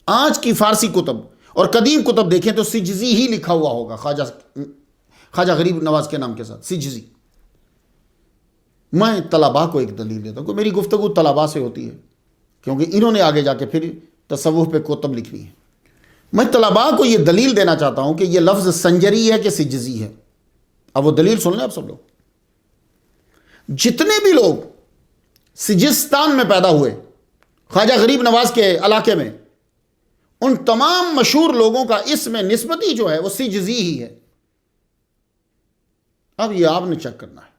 آج کی فارسی کتب اور قدیم کتب دیکھیں تو سجزی ہی لکھا ہوا ہوگا خواجہ غریب نواز کے نام کے ساتھ سجزی. میں طلباء کو ایک دلیل دیتا ہوں کہ میری گفتگو طلباء سے ہوتی ہے کیونکہ انہوں نے آگے جا کے پھر تصوف پہ کتب لکھنی ہے. میں طلباء کو یہ دلیل دینا چاہتا ہوں کہ یہ لفظ سنجری ہے کہ سجزی ہے. اب وہ دلیل سن لیں آپ سب لوگ. جتنے بھی لوگ سجستان میں پیدا ہوئے خواجہ غریب نواز کے علاقے میں، ان تمام مشہور لوگوں کا اس میں نسبتی جو ہے وہ سجزی ہی ہے. اب یہ آپ نے چیک کرنا ہے.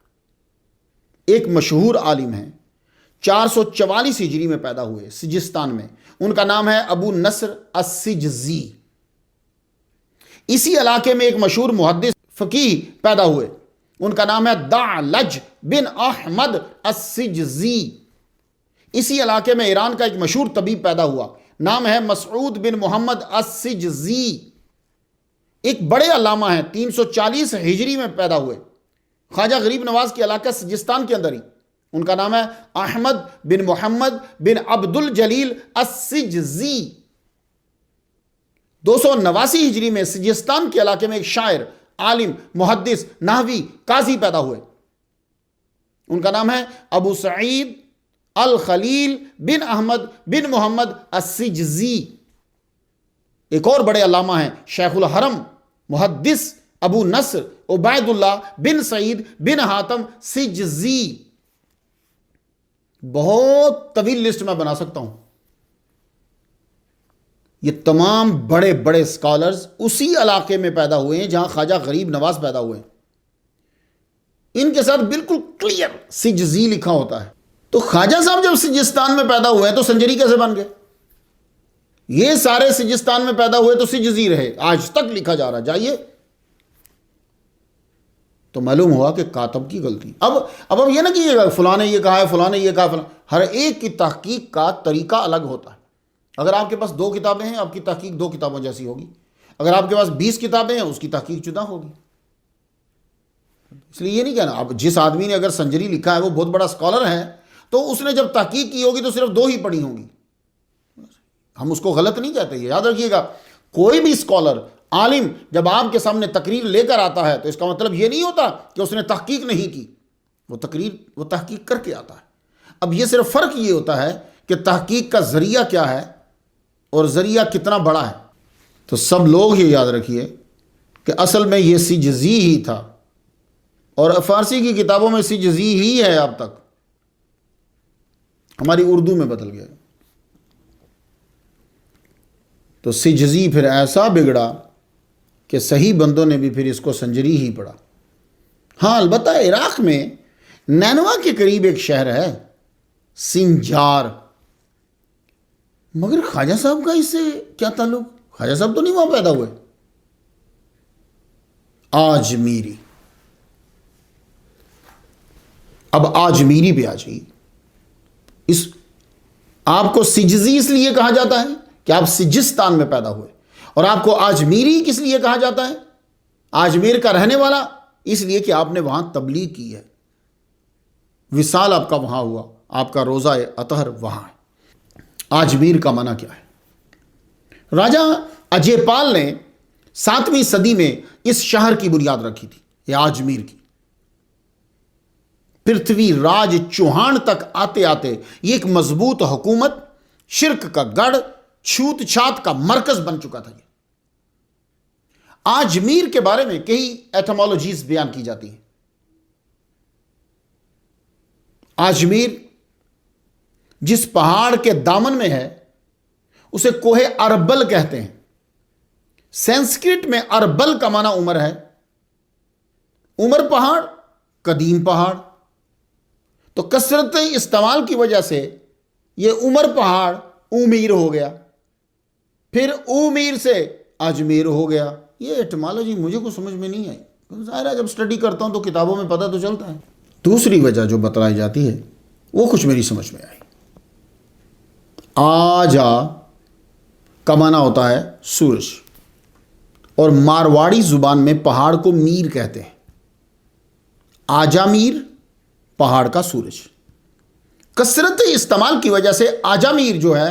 ایک مشہور عالم ہیں 444 ہجری میں پیدا ہوئے سجستان میں، ان کا نام ہے ابو نصر السجزی. اسی علاقے میں ایک مشہور محدث فقیہ پیدا ہوئے، ان کا نام ہے دعلج بن احمد السجزی. اسی علاقے میں ایران کا ایک مشہور طبیب پیدا ہوا، نام ہے مسعود بن محمد السجزی. ایک بڑے علامہ ہیں 340 ہجری میں پیدا ہوئے خواجہ غریب نواز کے علاقہ سجستان کے اندر ہی، ان کا نام ہے احمد بن محمد بن عبد الجلیل السجزی. 289 ہجری میں سجستان کے علاقے میں ایک شاعر، عالم، محدث، نحوی، قاضی پیدا ہوئے، ان کا نام ہے ابو سعید الخلیل بن احمد بن محمد السجزی. ایک اور بڑے علامہ ہیں شیخ الحرم محدث ابو نصر عبید اللہ بن سعید بن حاتم سجزی. بہت طویل لسٹ میں بنا سکتا ہوں. یہ تمام بڑے بڑے سکالرز اسی علاقے میں پیدا ہوئے ہیں جہاں خواجہ غریب نواز پیدا ہوئے ہیں. ان کے ساتھ بالکل کلیئر سجزی لکھا ہوتا ہے. تو خواجہ صاحب جب سجستان میں پیدا ہوئے تو سنجری کیسے بن گئے؟ یہ سارے سجستان میں پیدا ہوئے تو سجزی رہے، آج تک لکھا جا رہا. جائیے تو معلوم ہوا کہ کاتب کی غلطی. اب یہ نہ کیجیے گا فلاں نے یہ کہا ہے، فلاں نے یہ کہا، فلاں. ہر ایک کی تحقیق کا طریقہ الگ ہوتا ہے. اگر آپ کے پاس 2 کتابیں ہیں آپ کی تحقیق 2 کتابوں جیسی ہوگی. اگر آپ کے پاس 20 کتابیں ہیں اس کی تحقیق جدا ہوگی. اس لیے یہ نہیں کہنا اب جس آدمی نے اگر سنجری لکھا ہے وہ بہت بڑا اسکالر ہے تو اس نے جب تحقیق کی ہوگی تو صرف 2 ہی پڑھی ہوں گی. ہم اس کو غلط نہیں کہتے. یاد رکھیے گا کوئی بھی اسکالر عالم جب آپ کے سامنے تقریر لے کر آتا ہے تو اس کا مطلب یہ نہیں ہوتا کہ اس نے تحقیق نہیں کی، وہ تحقیق کر کے آتا ہے۔ اب یہ صرف فرق یہ ہوتا ہے کہ تحقیق کا ذریعہ کیا ہے اور ذریعہ کتنا بڑا ہے۔ تو سب لوگ یہ یاد رکھیے کہ اصل میں یہ سجزی ہی تھا، اور فارسی کی کتابوں میں سجزی ہی ہے، اب تک ہماری اردو میں بدل گیا۔ تو سجزی پھر ایسا بگڑا کہ صحیح بندوں نے بھی پھر اس کو سنجری ہی پڑھا۔ ہاں البتہ عراق میں نینوا کے قریب ایک شہر ہے سنجار، مگر خواجہ صاحب کا اس سے کیا تعلق؟ خواجہ صاحب تو نہیں وہاں پیدا ہوئے۔ آجمیری، اب آجمیری پہ آ جائیے۔ آپ کو سجزی اس لیے کہا جاتا ہے کہ آپ سجستان میں پیدا ہوئے، اور آپ کو آجمیری کس لیے کہا جاتا ہے؟ آجمیر کا رہنے والا اس لیے کہ آپ نے وہاں تبلیغ کی ہے، وصال آپ کا وہاں ہوا، آپ کا روزہ اطہر وہاں ہے۔ آجمیر کا معنی کیا ہے؟ راجہ اجے پال نے 7ویں صدی میں اس شہر کی بنیاد رکھی تھی، یہ آجمیر کی۔ پرتھوی راج چوہان تک آتے آتے یہ ایک مضبوط حکومت، شرک کا گڑھ، چھوت چھات کا مرکز بن چکا تھا۔ یہ آجمیر کے بارے میں کئی ایٹمالوجیز بیان کی جاتی ہیں۔ آجمیر جس پہاڑ کے دامن میں ہے اسے کوہ اربل کہتے ہیں۔ سنسکرت میں اربل کا معنی عمر ہے، عمر پہاڑ، قدیم پہاڑ، تو کثرت استعمال کی وجہ سے یہ عمر پہاڑ اومیر ہو گیا، پھر اومیر سے اجمیر ہو گیا۔ یہ ایٹمالوجی مجھے کو سمجھ میں نہیں آئی، ظاہر ہے جب سٹڈی کرتا ہوں تو کتابوں میں پتہ تو چلتا ہے۔ دوسری وجہ جو بتلائی جاتی ہے وہ کچھ میری سمجھ میں آئی۔ آجا کا معنی ہوتا ہے سورج، اور مارواڑی زبان میں پہاڑ کو میر کہتے ہیں۔ آجا میر، پہاڑ کا سورج۔ کثرت استعمال کی وجہ سے آجا میر جو ہے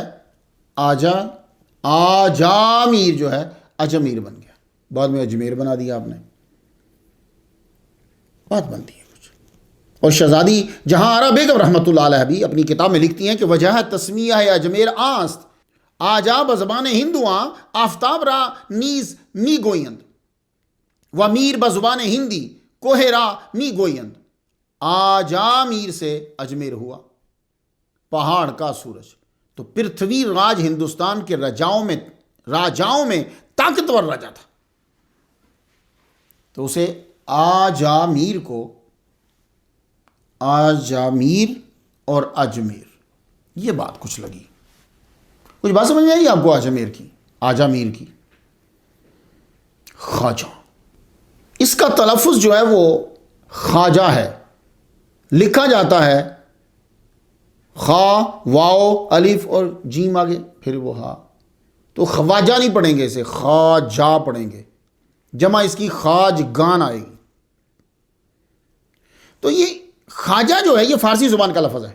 آجا میر جو ہے اجمیر بن گیا، بعد میں اجمیر بنا دیا آپ نے، بات بنتی ہے کچھ۔ اور شہزادی جہاں آرا بیگم رحمۃ اللہ علیہ بھی اپنی کتاب میں لکھتی ہیں کہ وجہ تسمیہ ہے اجمیر آست، آجا بزبان ہندواں آفتاب را نیز می گویند، و میر بزبان ہندی کوہ را می گویند۔ آجا میر سے اجمیر ہوا، پہاڑ کا سورج۔ تو پرتھوی راج ہندوستان کے راجاؤں میں طاقتور راجا تھا، تو اسے آجامیر کو آجامیر اور اجمیر، یہ بات کچھ لگی، کچھ بات سمجھ میں آئی آپ کو؟ آجامیر کی خواجہ، اس کا تلفظ جو ہے وہ خواجہ ہے، لکھا جاتا ہے خا واو الف اور جیم آگے پھر وہ ہا، تو خواجہ نہیں پڑھیں گے، اسے خواجہ پڑھیں گے، جمع اس کی خواج گان آئے گی۔ تو یہ خواجہ جو ہے یہ فارسی زبان کا لفظ ہے،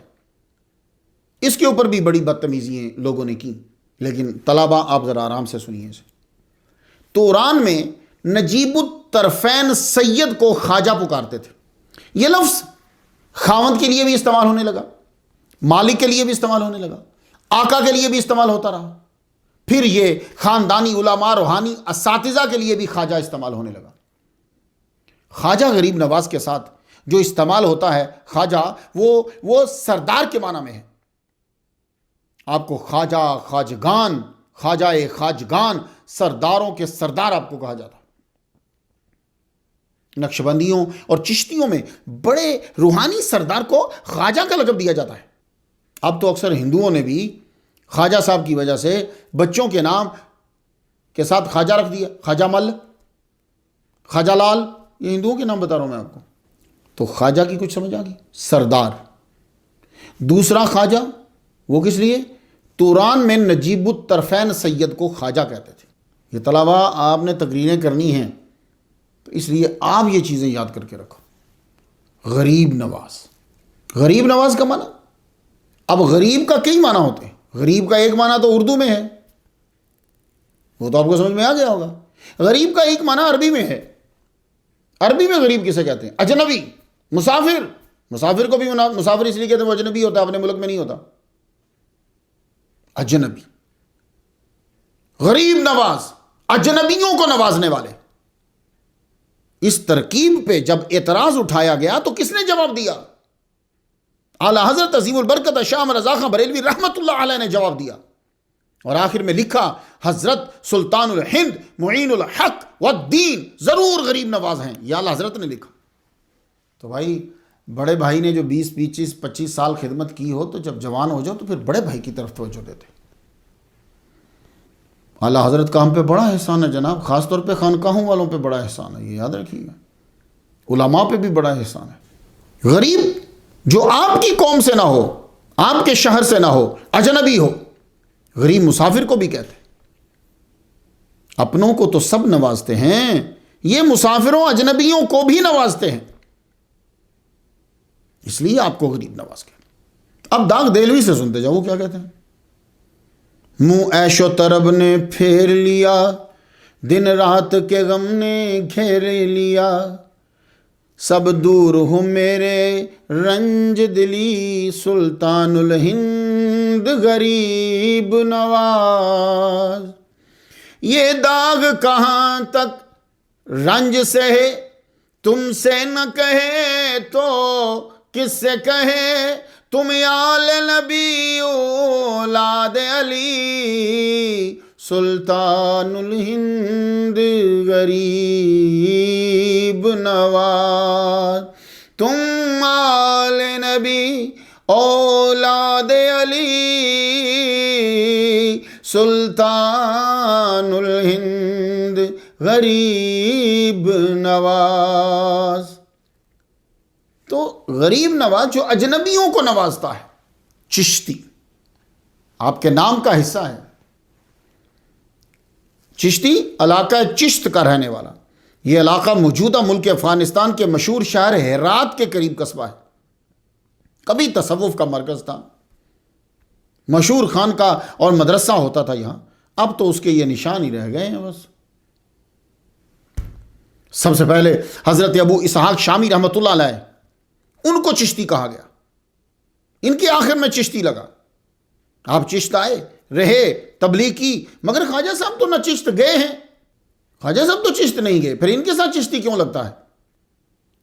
اس کے اوپر بھی بڑی بدتمیزیاں لوگوں نے کی، لیکن طلبہ آپ ذرا آرام سے سنیے اسے۔ توران میں نجیب الطرفین سید کو خواجہ پکارتے تھے۔ یہ لفظ خاوند کے لیے بھی استعمال ہونے لگا، مالک کے لیے بھی استعمال ہونے لگا، آقا کے لیے بھی استعمال ہوتا رہا، پھر یہ خاندانی علماء روحانی اساتذہ کے لیے بھی خواجہ استعمال ہونے لگا۔ خواجہ غریب نواز کے ساتھ جو استعمال ہوتا ہے خواجہ، وہ سردار کے معنی میں ہے۔ آپ کو خواجہ، خواجگان، خواجہ خواجگان، سرداروں کے سردار آپ کو کہا جاتا ہے۔ نقشبندیوں اور چشتیوں میں بڑے روحانی سردار کو خواجہ کا لقب دیا جاتا ہے۔ اب تو اکثر ہندوؤں نے بھی خواجہ صاحب کی وجہ سے بچوں کے نام کے ساتھ خواجہ رکھ دیا، خواجہ مل، خواجہ لال، یہ ہندوؤں کے نام بتا رہا ہوں میں آپ کو۔ تو خواجہ کی کچھ سمجھ آ گئی، سردار۔ دوسرا خواجہ وہ کس لیے؟ توران میں نجیب الطرفین سید کو خواجہ کہتے تھے۔ یہ طلبہ آپ نے تقریریں کرنی ہیں تو اس لیے آپ یہ چیزیں یاد کر کے رکھو۔ غریب نواز، غریب نواز کا معنی، اب غریب کا کئی معنی ہوتے ہیں۔ غریب کا ایک معنی تو اردو میں ہے، وہ تو آپ کو سمجھ میں آ گیا ہوگا۔ غریب کا ایک معنی عربی میں ہے. عربی میں غریب کسے کہتے ہیں؟ اجنبی، مسافر. مسافر کو بھی مسافر اس لیے کہتے ہیں وہ اجنبی ہوتا ہے، اپنے ملک میں نہیں ہوتا. اجنبی. غریب نواز، اجنبیوں کو نوازنے والے. اس ترکیب پہ جب اعتراض اٹھایا گیا تو کس نے جواب دیا؟ اعلیٰ حضرت عظیم البرکت شاہ رضا خان بریلوی رحمت اللہ علیہ نے جواب دیا. اور آخر میں لکھا حضرت سلطان الہند معین الحق والدین ضرور غریب نواز ہیں. یہ اعلیٰ حضرت نے لکھا. تو بھائی بڑے بھائی نے جو 20 25 سال خدمت کی ہو تو جب جوان ہو جاؤ تو پھر بڑے بھائی کی طرف توجہ دیتے. اعلیٰ حضرت کا ہم پہ بڑا احسان ہے جناب، خاص طور پہ خانقاہوں والوں پہ بڑا احسان ہے، یہ یاد رکھیے گا. علماء پہ بھی بڑا احسان ہے. غریب جو آپ کی قوم سے نہ ہو، آپ کے شہر سے نہ ہو، اجنبی ہو. غریب مسافر کو بھی کہتے ہیں. اپنوں کو تو سب نوازتے ہیں، یہ مسافروں اجنبیوں کو بھی نوازتے ہیں، اس لیے آپ کو غریب نواز کہتے ہیں. اب داغ دہلوی سے سنتے جاؤ وہ کیا کہتے ہیں. منہ عیش و طرب نے پھیر لیا، دن رات کے غم نے گھیر لیا، سب دور ہو میرے رنج دلی، سلطان الہند غریب نواز. یہ داغ کہاں تک رنج سے تم سے نہ کہے تو کس سے کہے، تم آل نبی اولاد علی، سلطان الہند غریب نواز. تم آل نبی اولاد علی، سلطان الہند غریب نواز. تو غریب نواز جو اجنبیوں کو نوازتا ہے، چشتی آپ کے نام کا حصہ ہے. چشتی علاقہ چشت کا رہنے والا. یہ علاقہ موجودہ ملک افغانستان کے مشہور شہر ہرات کے قریب قصبہ ہے. کبھی تصوف کا مرکز تھا، مشہور خانقاہ اور مدرسہ ہوتا تھا یہاں. اب تو اس کے یہ نشان ہی رہ گئے ہیں بس. سب سے پہلے حضرت ابو اسحاق شامی رحمۃ اللہ علیہ، ان کو چشتی کہا گیا. ان کے آخر میں چشتی لگا. آپ چشت آئے، رہے، تبلیغ کی، مگر خواجہ صاحب تو نہ چشت گئے ہیں، خواجہ صاحب تو چشت نہیں گئے، پھر ان کے ساتھ چشتی کیوں لگتا ہے؟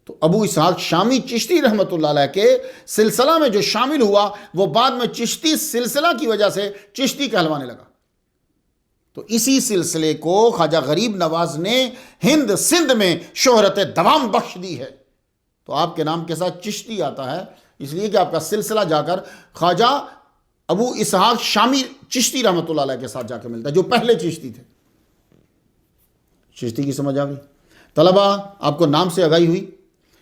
تو ابو اسحاق شامی چشتی رحمۃ اللہ علیہ کے سلسلہ میں جو شامل ہوا وہ بعد میں چشتی سلسلہ کی وجہ سے چشتی کہلوانے لگا. تو اسی سلسلے کو خواجہ غریب نواز نے ہند سندھ میں شہرت دوام بخش دی ہے. تو آپ کے نام کے ساتھ چشتی آتا ہے اس لیے کہ آپ کا سلسلہ جا کر خواجہ ابو اسحاق شامی چشتی رحمۃ اللہ علیہ کے ساتھ جا کے ملتا ہے، جو پہلے چشتی تھے. چشتی کی سمجھ آ گئی؟ طلبہ آپ کو نام سے آگاہی ہوئی،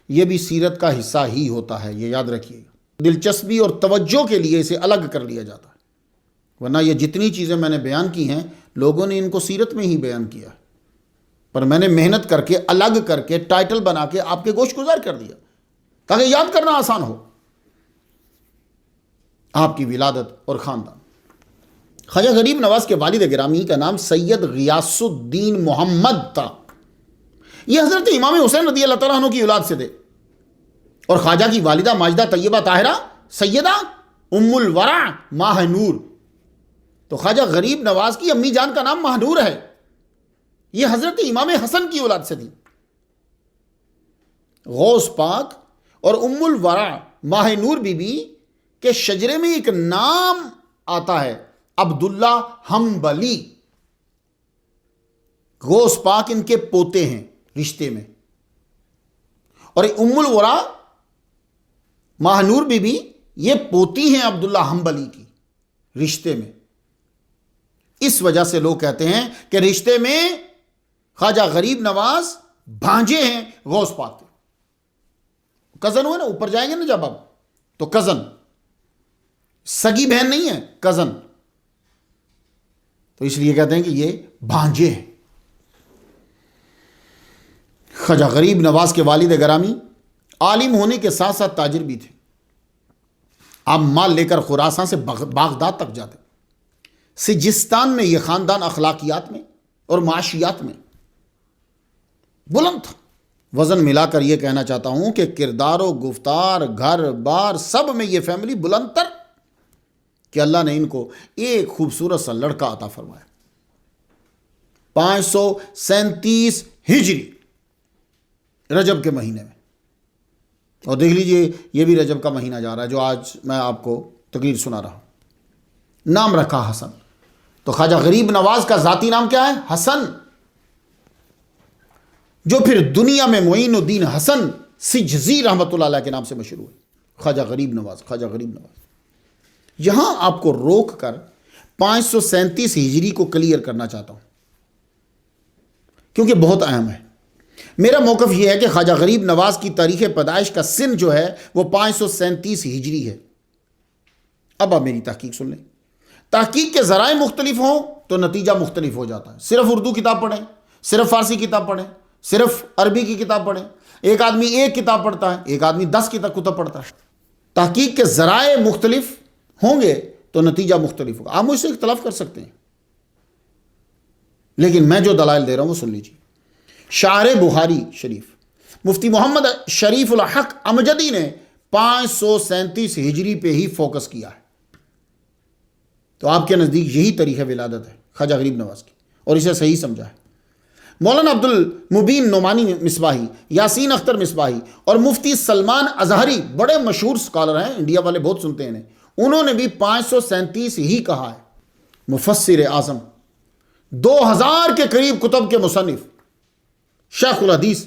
یہ بھی سیرت کا حصہ ہی ہوتا ہے، یہ یاد رکھیے گا. دلچسپی اور توجہ کے لیے اسے الگ کر لیا جاتا ہے، ورنہ یہ جتنی چیزیں میں نے بیان کی ہیں لوگوں نے ان کو سیرت میں ہی بیان کیا ہے، پر میں نے محنت کر کے الگ کر کے ٹائٹل بنا کے آپ کے گوش گزار کر دیا تاکہ یاد کرنا آسان ہو. آپ کی ولادت اور خاندان. خواجہ غریب نواز کے والد گرامی کا نام سید غیاث الدین محمد تھا. یہ حضرت امام حسین رضی اللہ تعالیٰ عنہ کی اولاد سے تھے، اور خواجہ کی والدہ ماجدہ طیبہ طاہرہ سیدہ ام الورع ماہ نور. تو خواجہ غریب نواز کی امی جان کا نام ماہ نور ہے. یہ حضرت امام حسن کی اولاد سے تھی. غوث پاک اور ام الورع ماہ نور بی بی کے شجرے میں ایک نام آتا ہے، عبداللہ حنبلی. غوث پاک ان کے پوتے ہیں رشتے میں، اور ام الورع ماہ نور بی بی یہ پوتی ہیں عبداللہ حنبلی کی رشتے میں. اس وجہ سے لوگ کہتے ہیں کہ رشتے میں خواجہ غریب نواز بھانجے ہیں غوث پاک کے. کزن ہوئے نا، اوپر جائیں گے نا جب اب تو کزن، سگی بہن نہیں ہے، کزن. تو اس لیے کہتے ہیں کہ یہ بھانجے ہیں. خواجہ غریب نواز کے والد گرامی عالم ہونے کے ساتھ ساتھ تاجر بھی تھے. آپ مال لے کر خراسان سے بغداد تک جاتے. سجستان میں یہ خاندان اخلاقیات میں اور معاشیات میں بلند تھا. وزن ملا کر یہ کہنا چاہتا ہوں کہ کردار و گفتار، گھر بار سب میں یہ فیملی بلند تر کہ اللہ نے ان کو ایک خوبصورت سا لڑکا عطا فرمایا. 537 ہجری رجب کے مہینے میں. اور دیکھ لیجئے یہ بھی رجب کا مہینہ جا رہا ہے جو آج میں آپ کو تقریر سنا رہا ہوں. نام رکھا حسن. تو خواجہ غریب نواز کا ذاتی نام کیا ہے؟ حسن، جو پھر دنیا میں معین الدین حسن سجزی رحمۃ اللہ علیہ کے نام سے مشہور ہوئے. خواجہ غریب نواز، خواجہ غریب نواز. یہاں آپ کو روک کر 537 ہجری کو کلیئر کرنا چاہتا ہوں کیونکہ بہت اہم ہے. میرا موقف یہ ہے کہ خواجہ غریب نواز کی تاریخ پیدائش کا سن جو ہے وہ 537 ہجری ہے. اب آپ میری تحقیق سن لیں. تحقیق کے ذرائع مختلف ہوں تو نتیجہ مختلف ہو جاتا ہے. صرف اردو کتاب پڑھیں، صرف فارسی کتاب پڑھیں، صرف عربی کی کتاب پڑھیں. ایک آدمی ایک کتاب پڑھتا ہے، ایک آدمی 10 کتاب پڑھتا ہے. تحقیق کے ذرائع مختلف ہوں گے تو نتیجہ مختلف ہوگا. آپ مجھ سے اختلاف کر سکتے ہیں لیکن میں جو دلائل دے رہا ہوں وہ سن لیجیے. شارح بخاری شریف مفتی محمد شریف الحق امجدی نے 537 ہجری پہ ہی فوکس کیا ہے. تو آپ کے نزدیک یہی طریقہ ولادت ہے خواجہ غریب نواز کی اور اسے صحیح سمجھا ہے. مولانا عبد المبین نعمانی مصباحی، یاسین اختر مصباحی اور مفتی سلمان ازہری بڑے مشہور سکالر ہیں، انڈیا والے بہت سنتے ہیں انہیں. انہوں نے بھی 537 ہی کہا ہے. مفسر اعظم 2000 کے قریب کتب کے مصنف شیخ الحدیث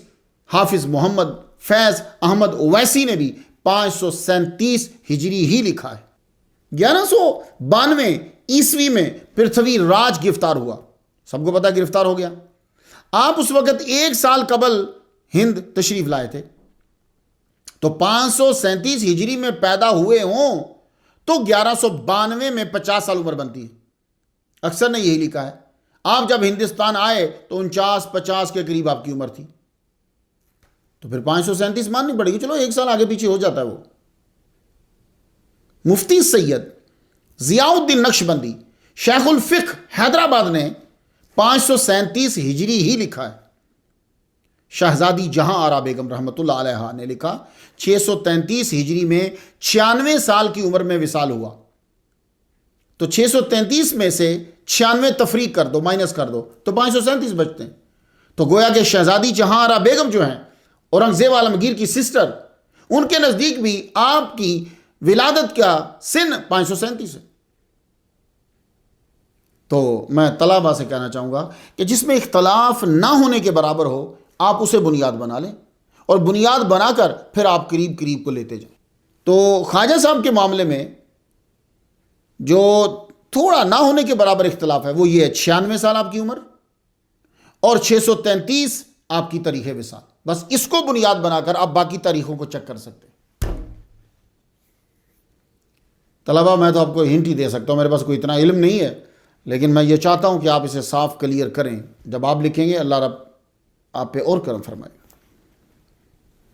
حافظ محمد فیض احمد اویسی نے بھی 537 ہجری ہی لکھا ہے. 1192 عیسوی میں پرتھوی راج گرفتار ہوا. سب کو پتا گرفتار ہو گیا. آپ اس وقت 1 سال قبل ہند تشریف لائے تھے. تو 537 ہجری میں پیدا ہوئے ہوں تو 1192 میں 50 سال عمر بنتی ہے. اکثر نے یہی لکھا ہے. آپ جب ہندوستان آئے تو 49-50 کے قریب آپ کی عمر تھی. تو پھر 537 ماننی پڑے گی. چلو 1 سال آگے پیچھے ہو جاتا ہے وہ. مفتی سید ضیاء الدین نقشبندی شیخ الفقہ حیدرآباد نے 537 ہجری ہی لکھا ہے. شہزادی جہاں آرا بیگم رحمۃ اللہ علیہ نے لکھا 633 ہجری میں 96 سال کی عمر میں وصال ہوا. تو 633 میں سے 96 تفریق کر دو، مائنس کر دو تو 537 بچتے ہیں. تو گویا کہ شہزادی جہاں آرا بیگم جو ہیں اورنگزیب عالمگیر کی سسٹر، ان کے نزدیک بھی آپ کی ولادت کا سن 537 ہے. تو میں طلبہ سے کہنا چاہوں گا کہ جس میں اختلاف نہ ہونے کے برابر ہو آپ اسے بنیاد بنا لیں اور بنیاد بنا کر پھر آپ قریب قریب کو لیتے جائیں. تو خواجہ صاحب کے معاملے میں جو تھوڑا نہ ہونے کے برابر اختلاف ہے وہ یہ ہے 96 سال آپ کی عمر اور 633 آپ کی تاریخ وصال. بس اس کو بنیاد بنا کر آپ باقی تاریخوں کو چیک کر سکتے ہیں. طلبہ میں تو آپ کو ہنٹ ہی دے سکتا ہوں، میرے پاس کوئی اتنا علم نہیں ہے، لیکن میں یہ چاہتا ہوں کہ آپ اسے صاف کلیئر کریں. جب آپ لکھیں گے اللہ رب آپ پہ اور کرم فرمائے گا.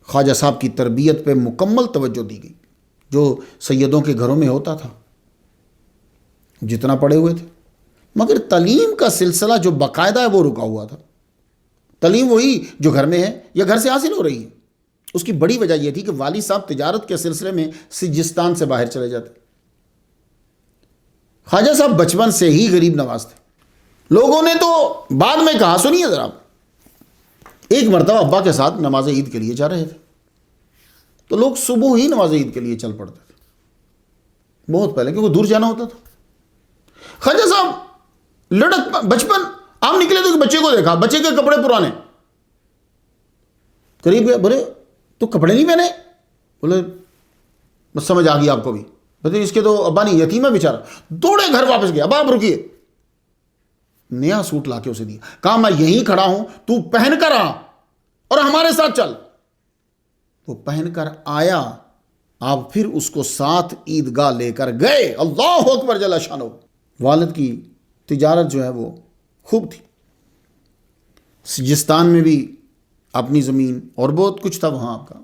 خواجہ صاحب کی تربیت پہ مکمل توجہ دی گئی جو سیدوں کے گھروں میں ہوتا تھا. جتنا پڑھے ہوئے تھے مگر تعلیم کا سلسلہ جو باقاعدہ ہے وہ رکا ہوا تھا. تعلیم وہی جو گھر میں ہے یا گھر سے حاصل ہو رہی ہے. اس کی بڑی وجہ یہ تھی کہ والد صاحب تجارت کے سلسلے میں سجستان سے باہر چلے جاتے. خواجہ صاحب بچپن سے ہی غریب نواز تھے. لوگوں نے تو بعد میں کہا، سنیے ذرا، ایک مرتبہ ابا کے ساتھ نماز عید کے لیے جا رہے تھے تو لوگ صبح ہی نماز عید کے لیے چل پڑتے تھے، بہت پہلے، کیونکہ دور جانا ہوتا تھا. خواجہ صاحب لڑک بچپن آپ نکلے تو بچے کو دیکھا، بچے کے کپڑے پرانے، قریب گئے، بولے تو کپڑے نہیں پہنے؟ بولے بس سمجھ آ گئی آپ کو بھی، بولے اس کے تو ابا نہیں، یتیم ہے بیچارہ. دوڑے گھر واپس گیا. ابا آپ رکیے، نیا سوٹ لا کے اسے دیا، کہا میں یہیں کھڑا ہوں، تو پہن کر آ اور ہمارے ساتھ چل. وہ پہن کر آیا، آپ پھر اس کو ساتھ عیدگاہ لے کر گئے. اللہ اکبر جل شانہ. والد کی تجارت جو ہے وہ خوب تھی. سجستان میں بھی اپنی زمین اور بہت کچھ تھا وہاں آپ کا.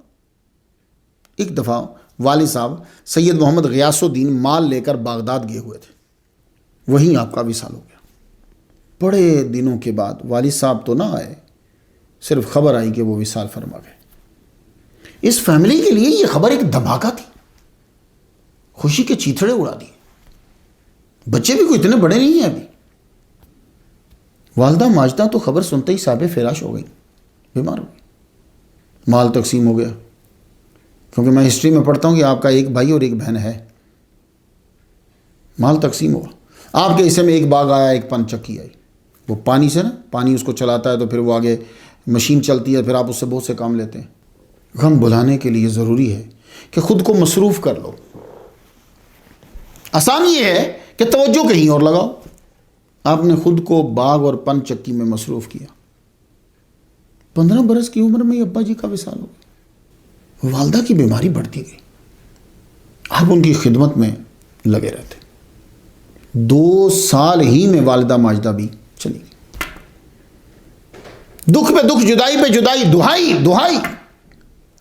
ایک دفعہ والد صاحب سید محمد غیاث الدین مال لے کر بغداد گئے ہوئے تھے، وہیں آپ کا وصال ہو گیا. بڑے دنوں کے بعد والد صاحب تو نہ آئے، صرف خبر آئی کہ وہ وصال فرما گئے. اس فیملی کے لیے یہ خبر ایک دھماکہ تھی. خوشی کے چیتھڑے اڑا دیے. بچے بھی کوئی اتنے بڑے نہیں ہیں ابھی. والدہ ماجدہ تو خبر سنتے ہی صاحب فراش ہو گئی, بیمار ہو گئی. مال تقسیم ہو گیا, کیونکہ میں ہسٹری میں پڑھتا ہوں کہ آپ کا ایک بھائی اور ایک بہن ہے. مال تقسیم ہوا. آپ کے حصے میں ایک باغ آیا, ایک پن چکی آئی. وہ پانی سے نا, پانی اس کو چلاتا ہے تو پھر وہ آگے مشین چلتی ہے, پھر آپ اس سے بہت سے کام لیتے ہیں. غم بھلانے کے لیے ضروری ہے کہ خود کو مصروف کر لو. آسان یہ ہے کہ توجہ کہیں اور لگاؤ. آپ نے خود کو باغ اور پن چکی میں مصروف کیا. 15 برس کی عمر میں ابا جی کا وصال ہو گیا. والدہ کی بیماری بڑھتی گئی. آپ ان کی خدمت میں لگے رہتے. 2 سال ہی میں والدہ ماجدہ بھی چلی گئی. دکھ پہ دکھ, جدائی پہ جدائی, دہائی.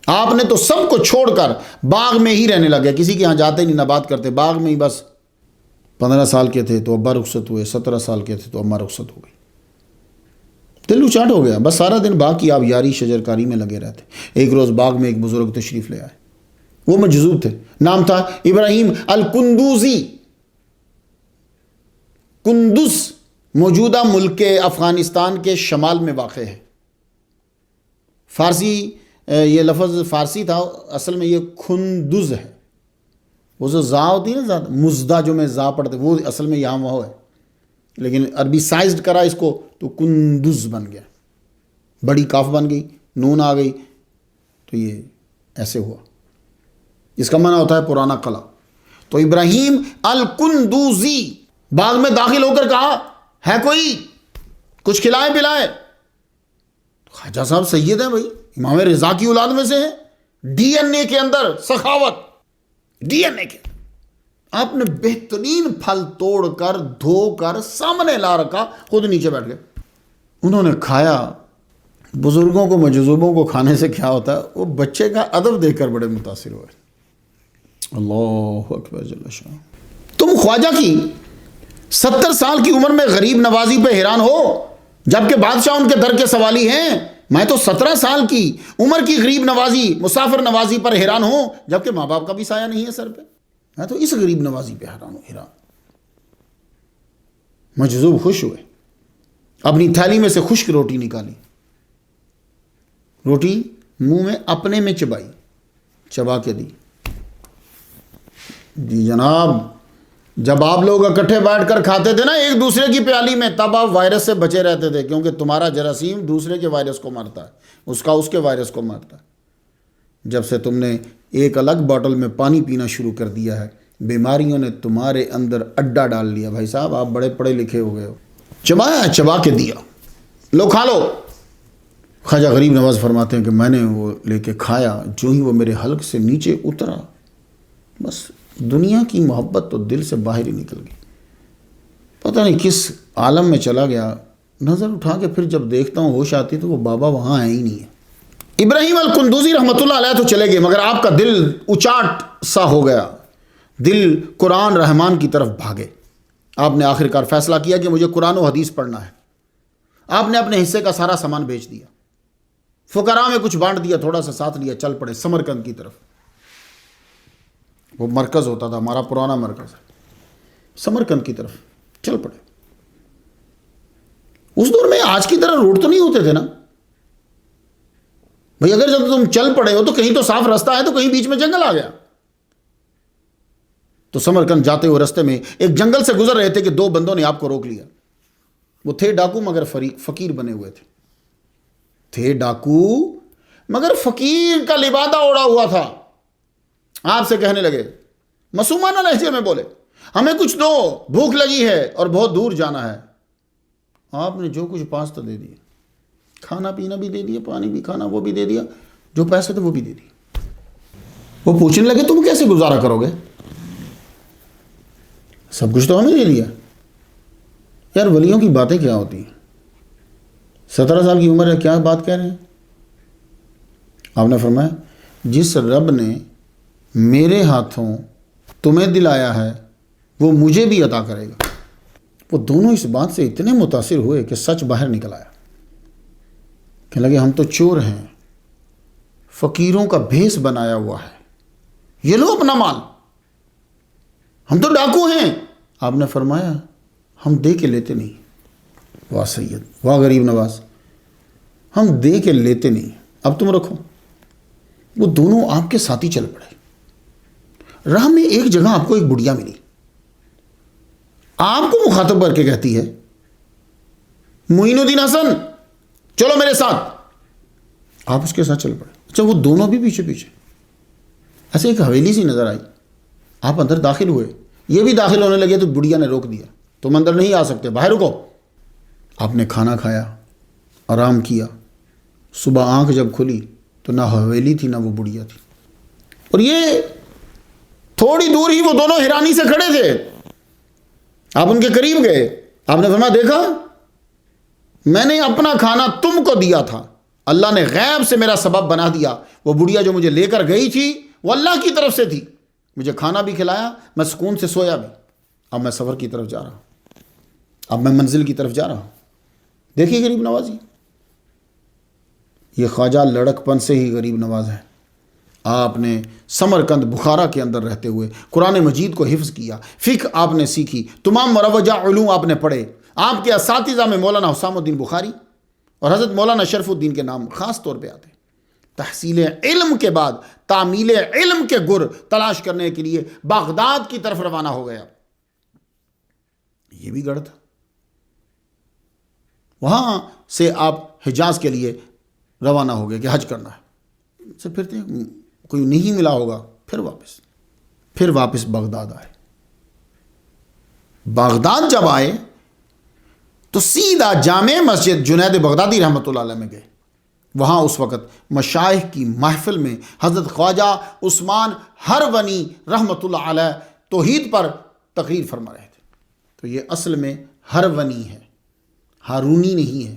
آپ نے تو سب کو چھوڑ کر باغ میں ہی رہنے لگے. کسی کے ہاں جاتے نہیں, نہ بات کرتے, باغ میں ہی بس. 15 سال کے تھے تو ابا رخصت ہوئے, 17 سال کے تھے تو اماں رخصت ہو گئی. دل اچاٹ ہو گیا. بس سارا دن باغ کی آپ یاری شجرکاری میں لگے رہتے. ایک روز باغ میں ایک بزرگ تشریف لے آئے. وہ مجذوب تھے. نام تھا ابراہیم القندوزی. کندز موجودہ ملک افغانستان کے شمال میں واقع ہے. فارسی, یہ لفظ فارسی تھا, اصل میں یہ کھندز ہے. وہ جو زا ہوتی ہے نا, مزدہ جو میں زا پڑھتے, وہ اصل میں یہاں وہ ہے, لیکن عربی سائزڈ کرا اس کو تو کندز بن گیا. بڑی کاف بن گئی, نون آ گئی, تو یہ ایسے ہوا. اس کا معنی ہوتا ہے پرانا قلعہ. تو ابراہیم الکندوزی باغ میں داخل ہو کر کہا, ہے کوئی کچھ کھلائے پلائے. خواجہ صاحب سید ہیں بھائی, امام رضا کی اولاد میں سے ہیں. ڈی این اے کے اندر سخاوت, ڈی این اے کے. آپ نے بہترین پھل توڑ کر دھو کر سامنے لا رکھا, خود نیچے بیٹھ گئے. انہوں نے کھایا. بزرگوں کو, مجذوبوں کو کھانے سے کیا ہوتا ہے, وہ بچے کا ادب دیکھ کر بڑے متاثر ہوئے. اللہ اکبر جل شان. تم خواجہ کی 70 سال کی عمر میں غریب نوازی پہ حیران ہو, جبکہ بادشاہ ان کے در کے سوالی ہیں. میں تو 17 سال کی عمر کی غریب نوازی, مسافر نوازی پر حیران ہوں, جبکہ ماں باپ کا بھی سایہ نہیں ہے سر پہ. میں تو اس غریب نوازی پہ حیران ہوں. مجذوب خوش ہوئے. اپنی تھیلی میں سے خشک روٹی نکالی. روٹی منہ میں اپنے میں چبائی, چبا کے دی. جی جناب, جب آپ لوگ اکٹھے بیٹھ کر کھاتے تھے نا ایک دوسرے کی پیالی میں, تب آپ وائرس سے بچے رہتے تھے, کیونکہ تمہارا جراثیم دوسرے کے وائرس کو مارتا ہے, اس کا اس کے وائرس کو مارتا ہے. جب سے تم نے ایک الگ باٹل میں پانی پینا شروع کر دیا ہے, بیماریوں نے تمہارے اندر اڈا ڈال لیا. بھائی صاحب آپ بڑے پڑھے لکھے ہو گئے ہو. چبایا, چبا کے دیا, لو کھا لو. خواجہ غریب نواز فرماتے ہیں کہ میں نے وہ لے کے کھایا, جو ہی وہ میرے حلق سے نیچے اترا, بس دنیا کی محبت تو دل سے باہر ہی نکل گئی. پتہ نہیں کس عالم میں چلا گیا. نظر اٹھا کے پھر جب دیکھتا ہوں ہوش آتی تو وہ بابا وہاں ہے ہی نہیں ہے. ابراہیم القندوزی رحمۃ اللہ علیہ تو چلے گئے, مگر آپ کا دل اچاٹ سا ہو گیا. دل قرآن رحمان کی طرف بھاگے. آپ نے آخرکار فیصلہ کیا کہ مجھے قرآن و حدیث پڑھنا ہے. آپ نے اپنے حصے کا سارا سامان بیچ دیا, فقراء میں کچھ بانٹ دیا, تھوڑا سا ساتھ لیا, چل پڑے سمرقند کی طرف. وہ مرکز ہوتا تھا, ہمارا پرانا مرکز ہے, سمرقند کی طرف چل پڑے. اس دور میں آج کی طرح روڈ تو نہیں ہوتے تھے نا بھئی. اگر جب تم چل پڑے ہو تو کہیں تو صاف راستہ ہے, تو کہیں بیچ میں جنگل آ گیا. تو سمرقند جاتے ہوئے رستے میں ایک جنگل سے گزر رہے تھے کہ 2 بندوں نے آپ کو روک لیا. وہ تھے ڈاکو مگر فقیر بنے ہوئے تھے. تھے ڈاکو مگر فقیر کا لبادہ اوڑا ہوا تھا. آپ سے کہنے لگے, معصومانہ لہجے میں بولے, ہمیں کچھ دو, بھوک لگی ہے اور بہت دور جانا ہے. آپ نے جو کچھ پاس تو دے دیا, کھانا پینا بھی دے دیا, پانی بھی کھانا وہ بھی دے دیا, جو پیسے تھے وہ بھی دے دیے. وہ پوچھنے لگے تم کیسے گزارا کرو گے, سب کچھ تو ہمیں دے دیا. یار ولیوں کی باتیں کیا ہوتی ہیں, 17 سال کی عمر ہے, کیا بات کہہ رہے ہیں. آپ نے فرمایا جس رب نے میرے ہاتھوں تمہیں دلایا ہے وہ مجھے بھی عطا کرے گا. وہ دونوں اس بات سے اتنے متاثر ہوئے کہ سچ باہر نکل آیا. کہنے لگے ہم تو چور ہیں، فقیروں کا بھیس بنایا ہوا ہے، یہ لو اپنا مال، ہم تو ڈاکو ہیں۔ آپ نے فرمایا ہم دے کے لیتے نہیں۔ واہ سید، واہ غریب نواز، ہم دے کے لیتے نہیں، اب تم رکھو۔ وہ دونوں آپ کے ساتھ ہی چل پڑے۔ راہ میں ایک جگہ آپ کو ایک بڑھیا ملی، آپ کو مخاطب کر کے کہتی ہے معین الدین حسن چلو میرے ساتھ۔ آپ اس کے ساتھ چل پڑے۔ اچھا وہ دونوں بھی پیچھے پیچھے، ایسے ایک حویلی سی نظر آئی، آپ اندر داخل ہوئے، یہ بھی داخل ہونے لگے تو بڑھیا نے روک دیا، تم اندر نہیں آ سکتے، باہر رکو۔ آپ نے کھانا کھایا، آرام کیا، صبح آنکھ جب کھلی تو نہ حویلی تھی نہ وہ بڑھیا تھی، اور یہ تھوڑی دور ہی وہ دونوں حیرانی سے کھڑے تھے۔ آپ ان کے قریب گئے، آپ نے فرمایا دیکھا میں نے اپنا کھانا تم کو دیا تھا، اللہ نے غیب سے میرا سبب بنا دیا، وہ بڑھیا جو مجھے لے کر گئی تھی وہ اللہ کی طرف سے تھی، مجھے کھانا بھی کھلایا، میں سکون سے سویا بھی۔ اب میں سفر کی طرف جا رہا ہوں، اب میں منزل کی طرف جا رہا ہوں۔ دیکھیے غریب نوازی، یہ خواجہ لڑک پن سے ہی غریب نواز ہے۔ آپ نے سمرقند بخارا کے اندر رہتے ہوئے قرآن مجید کو حفظ کیا، فقہ آپ نے سیکھی، تمام مروجہ علوم آپ نے پڑھے۔ آپ کے اساتذہ میں مولانا حسام الدین بخاری اور حضرت مولانا شرف الدین کے نام خاص طور پہ آتے ہیں۔ تحصیل علم کے بعد تعمیل علم کے گر تلاش کرنے کے لیے بغداد کی طرف روانہ ہو گیا۔ یہ بھی گڑھ تھا۔ وہاں سے آپ حجاز کے لیے روانہ ہو گئے کہ حج کرنا ہے، سے پھرتے کوئی نہیں ملا ہوگا، پھر واپس بغداد آئے۔ بغداد جب آئے تو سیدھا جامع مسجد جنید بغدادی رحمۃ اللہ علیہ میں گئے۔ وہاں اس وقت مشائخ کی محفل میں حضرت خواجہ عثمان ہرونی رحمۃ اللہ علیہ توحید پر تقریر فرما رہے تھے۔ تو یہ اصل میں ہرونی ہے، ہارونی نہیں ہے،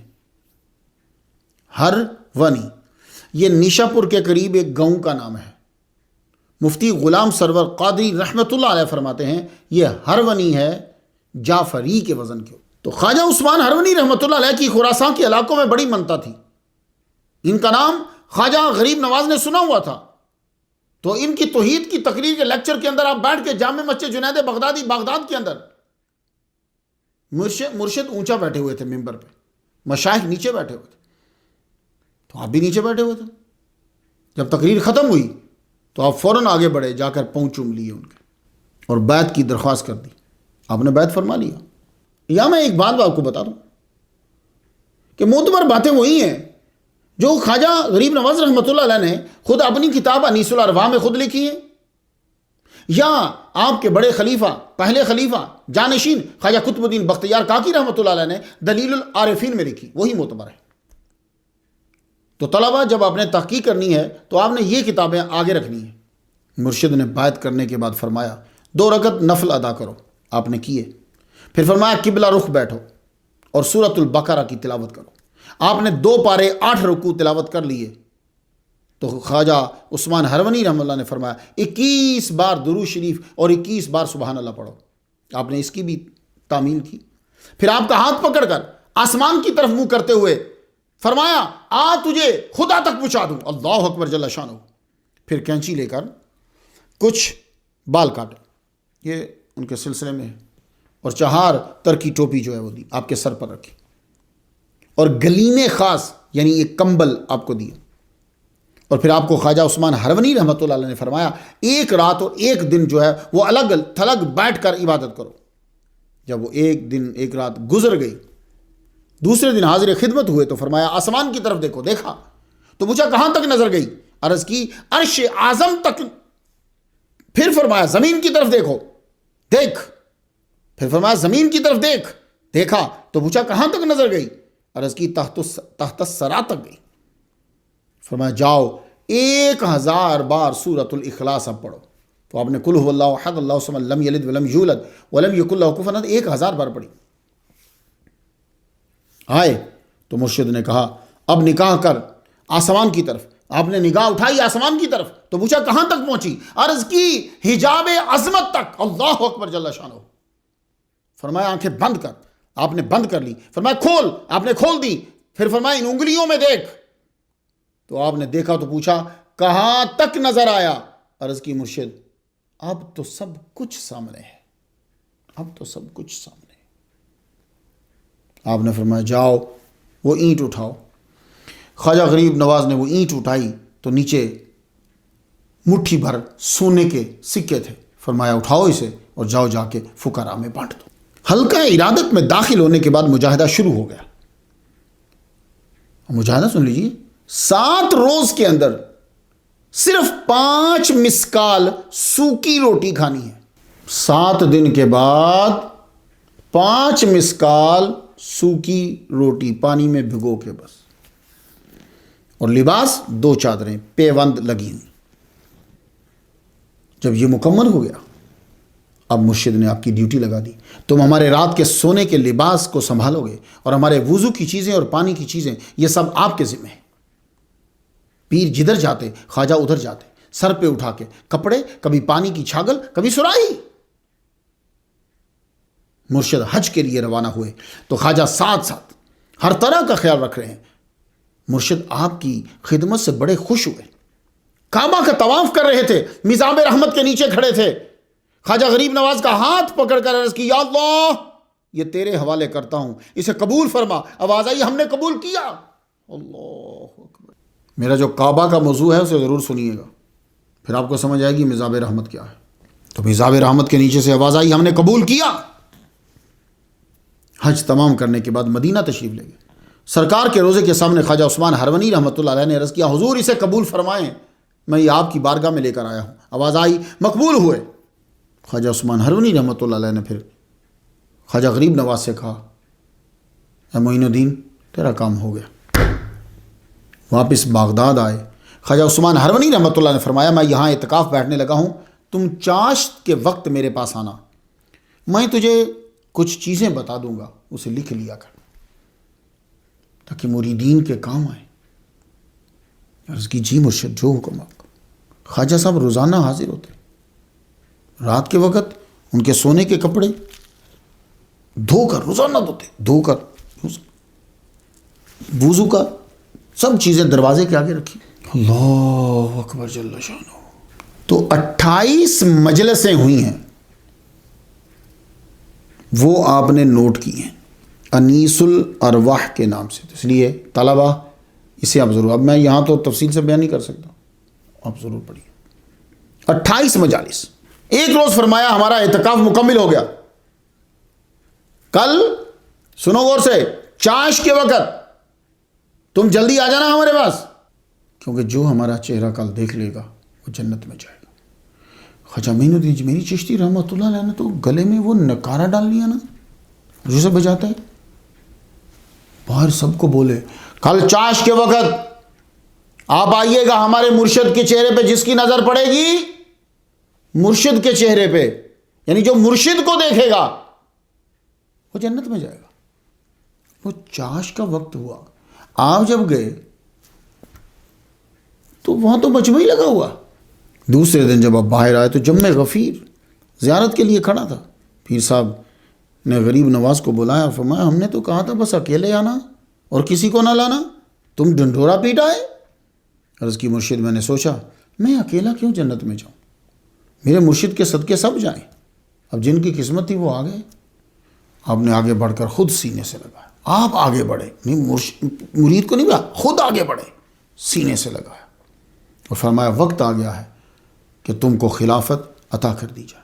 ہرونی۔ یہ نیشا پور کے قریب ایک گاؤں کا نام ہے۔ مفتی غلام سرور قادری رحمۃ اللہ علیہ فرماتے ہیں یہ ہرونی ہے جعفری کے وزن کے۔ تو خواجہ عثمان ہرونی رحمۃ اللہ علیہ کی خراسان کے علاقوں میں بڑی منتا تھی۔ ان کا نام خواجہ غریب نواز نے سنا ہوا تھا، تو ان کی توحید کی تقریر کے لیکچر کے اندر آپ بیٹھ کے جامع مسجد جنید بغدادی بغداد کے اندر مرشد اونچا بیٹھے ہوئے تھے ممبر پہ، مشائخ نیچے بیٹھے ہوئے تھے، تو آپ بھی نیچے بیٹھے ہوئے تھے۔ جب تقریر ختم ہوئی تو آپ فوراً آگے بڑھے، جا کر پاؤں چوم لیے ان کے اور بیعت کی درخواست کر دی۔ آپ نے بیعت فرما لیا۔ یا میں ایک بات آپ کو بتا دوں کہ معتبر باتیں وہی ہیں جو خواجہ غریب نواز رحمۃ اللہ علیہ نے خود اپنی کتاب انیس الارواح میں خود لکھی ہیں، یا آپ کے بڑے خلیفہ پہلے خلیفہ جانشین خواجہ قطب الدین بختیار کاکی رحمۃ اللہ علیہ نے دلیل العارفین میں لکھی، وہی معتبر ہے۔ تو طلبہ جب آپ نے تحقیق کرنی ہے تو آپ نے یہ کتابیں آگے رکھنی ہیں۔ مرشد نے بیعت کرنے کے بعد فرمایا 2 رکعت نفل ادا کرو، آپ نے کیے۔ پھر فرمایا قبلہ رخ بیٹھو اور سورۃ البقرہ کی تلاوت کرو۔ آپ نے 2 پارے 8 رکوع تلاوت کر لیے۔ تو خواجہ عثمان ہرونی رحمۃ اللہ نے فرمایا 21 بار درود شریف اور 21 بار سبحان اللہ پڑھو۔ آپ نے اس کی بھی تعمیل کی۔ پھر آپ کا ہاتھ پکڑ کر آسمان کی طرف منہ کرتے ہوئے فرمایا آ تجھے خدا تک پہنچا دوں، اللہ اکبر جل شانہ۔ پھر کینچی لے کر کچھ بال کاٹے، یہ ان کے سلسلے میں، اور 4 تر کی ٹوپی جو ہے وہ دی، آپ کے سر پر رکھی، اور گلیمے خاص یعنی ایک کمبل آپ کو دیا۔ اور پھر آپ کو خواجہ عثمان ہرونی رحمۃ اللہ علیہ نے فرمایا 1 رات اور 1 دن جو ہے وہ الگ تھلگ بیٹھ کر عبادت کرو۔ جب وہ 1 دن 1 رات گزر گئی، دوسرے دن حاضر خدمت ہوئے تو فرمایا آسمان کی طرف دیکھو، دیکھا تو پوچھا کہاں تک نظر گئی؟ عرض کی عرش اعظم تک۔ پھر فرمایا زمین کی طرف دیکھو، دیکھ۔ پھر فرمایا زمین کی طرف دیکھ، دیکھا تو پوچھا کہاں تک نظر گئی؟ عرض کی تحت الثری تک گئی۔ فرمایا جاؤ 1000 بار سورۃ الاخلاص اب پڑھو۔ تو آپ نے قل هو اللہ احد اللہ الصمد لم یلد ولم یولد ولم یکن لہ کفوا احد 1000 بار پڑھی۔ آئے تو مرشد نے کہا اب نگاہ کر آسمان کی طرف۔ آپ نے نگاہ اٹھائی آسمان کی طرف تو پوچھا کہاں تک پہنچی؟ عرض کی حجاب عظمت تک، اللہ اکبر جل شانہ۔ فرمایا آنکھیں بند کر، آپ نے بند کر لی۔ فرمایا کھول، آپ نے کھول دی۔ پھر فرمایا ان انگلیوں میں دیکھ، تو آپ نے دیکھا تو پوچھا کہاں تک نظر آیا؟ عرض کی مرشد اب تو سب کچھ سامنے ہے، اب تو سب کچھ سامنے ہے۔ آپ نے فرمایا جاؤ وہ اینٹ اٹھاؤ۔ خواجہ غریب نواز نے وہ اینٹ اٹھائی تو نیچے مٹھی بھر سونے کے سکے تھے۔ فرمایا اٹھاؤ اسے اور جاؤ جا کے فقراء میں بانٹ دو۔ حلقہ ارادت میں داخل ہونے کے بعد مجاہدہ شروع ہو گیا۔ مجاہدہ سن لیجیے، 7 روز کے اندر صرف 5 مسکال سوکی روٹی کھانی ہے۔ 7 دن کے بعد 5 مسکال سوکی روٹی پانی میں بھگو کے بس، اور لباس 2 چادریں پیوند لگی ہوئی۔ جب یہ مکمل ہو گیا، اب مرشد نے آپ کی ڈیوٹی لگا دی، تم ہمارے رات کے سونے کے لباس کو سنبھالو گے اور ہمارے وضو کی چیزیں اور پانی کی چیزیں یہ سب آپ کے ذمہ ہیں۔ پیر جدھر جاتے خواجہ ادھر جاتے، سر پہ اٹھا کے کپڑے، کبھی پانی کی چھاگل، کبھی سراہی۔ مرشد حج کے لیے روانہ ہوئے تو خواجہ ساتھ ساتھ ہر طرح کا خیال رکھ رہے ہیں۔ مرشد آپ کی خدمت سے بڑے خوش ہوئے، کعبہ کا طواف کر رہے تھے، میزاب رحمت کے نیچے کھڑے تھے۔ خواجہ غریب نواز کا ہاتھ پکڑ کر عرض کی یا اللہ یہ تیرے حوالے کرتا ہوں، اسے قبول فرما۔ آواز آئی ہم نے قبول کیا۔ اللہ اکبر۔ میرا جو کعبہ کا موضوع ہے اسے ضرور سنیے گا، پھر آپ کو سمجھ آئے گی میزاب رحمت کیا ہے۔ تو میزاب رحمت کے نیچے سے آواز آئی ہم نے قبول کیا۔ حج تمام کرنے کے بعد مدینہ تشریف لے گئے۔ سرکار کے روزے کے سامنے خواجہ عثمان ہرونی رحمۃ اللہ علیہ نے عرض کیا حضور اسے قبول فرمائیں، میں یہ آپ کی بارگاہ میں لے کر آیا ہوں۔ آواز آئی مقبول ہوئے۔ خواجہ عثمان ہرونی رحمۃ اللہ علیہ نے پھر خواجہ غریب نواز سے کہا اے معین الدین تیرا کام ہو گیا۔ واپس بغداد آئے۔ خواجہ عثمان ہرونی رحمۃ اللہ نے فرمایا میں یہاں اعتکاف بیٹھنے لگا ہوں، تم چاشت کے وقت میرے پاس آنا، میں تجھے کچھ چیزیں بتا دوں گا، اسے لکھ لیا کر تاکہ مریدین کے کام آئے۔ عرض کی جی مرشد جو حکم آپ کا۔ خواجہ صاحب روزانہ حاضر ہوتے، رات کے وقت ان کے سونے کے کپڑے دھو کر روزانہ دھوتے، دھو کر وضو کا سب چیزیں دروازے کے آگے رکھی۔ اللہ اکبر جل شانہ۔ تو 28 مجلسیں ہوئی ہیں، وہ آپ نے نوٹ کی ہیں انیس الارواح کے نام سے، اس لیے طلبہ اسے آپ ضرور، اب میں یہاں تو تفصیل سے بیان نہیں کر سکتا، آپ ضرور پڑھیے۔ 28 مجالس۔ ایک روز فرمایا ہمارا اعتکاف مکمل ہو گیا، کل سنو غور سے چاش کے وقت تم جلدی آ جانا ہمارے پاس، کیونکہ جو ہمارا چہرہ کل دیکھ لے گا وہ جنت میں جائے گا۔ خواجہ معین الدین میری چشتی رحمۃ اللہ علیہ نے تو گلے میں وہ نکارہ ڈال لیا نا جو سے بجاتا ہے، باہر سب کو بولے کل چاش کے وقت آپ آئیے گا، ہمارے مرشد کے چہرے پہ جس کی نظر پڑے گی، مرشد کے چہرے پہ، یعنی جو مرشد کو دیکھے گا وہ جنت میں جائے گا۔ وہ چاش کا وقت ہوا، آپ جب گئے تو وہاں تو مجمع ہی لگا ہوا۔ دوسرے دن جب آپ باہر آئے تو جمع غفیر زیارت کے لیے کھڑا تھا۔ پیر صاحب نے غریب نواز کو بلایا، فرمایا ہم نے تو کہا تھا بس اکیلے آنا اور کسی کو نہ لانا، تم ڈنڈورا پیٹ آئے۔ عرض کی مرشد میں نے سوچا میں اکیلا کیوں جنت میں جاؤں، میرے مرشد کے صدقے سب جائیں۔ اب جن کی قسمت تھی وہ آ گئے۔ آپ نے آگے بڑھ کر خود سینے سے لگایا، آپ آگے بڑھے، نہیں مرید کو نہیں بڑھا، خود آگے بڑھے، سینے سے لگایا اور فرمایا وقت آ گیا ہے کہ تم کو خلافت عطا کر دی جائے۔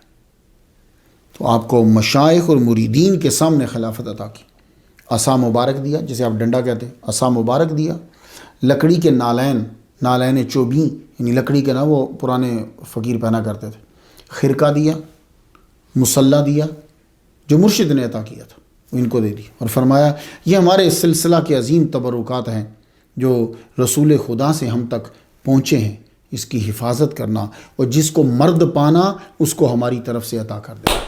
تو آپ کو مشائخ اور مریدین کے سامنے خلافت عطا کی، عصا مبارک دیا، جسے آپ ڈنڈا کہتے ہیں، عصا مبارک دیا، لکڑی کے نالین چوبیں، یعنی لکڑی کے نا وہ پرانے فقیر پہنا کرتے تھے، خرقہ دیا، مصلہ دیا جو مرشد نے عطا کیا تھا، وہ ان کو دے دی اور فرمایا یہ ہمارے سلسلہ کے عظیم تبرکات ہیں جو رسول خدا سے ہم تک پہنچے ہیں، اس کی حفاظت کرنا، اور جس کو مرد پانا اس کو ہماری طرف سے عطا کر دینا۔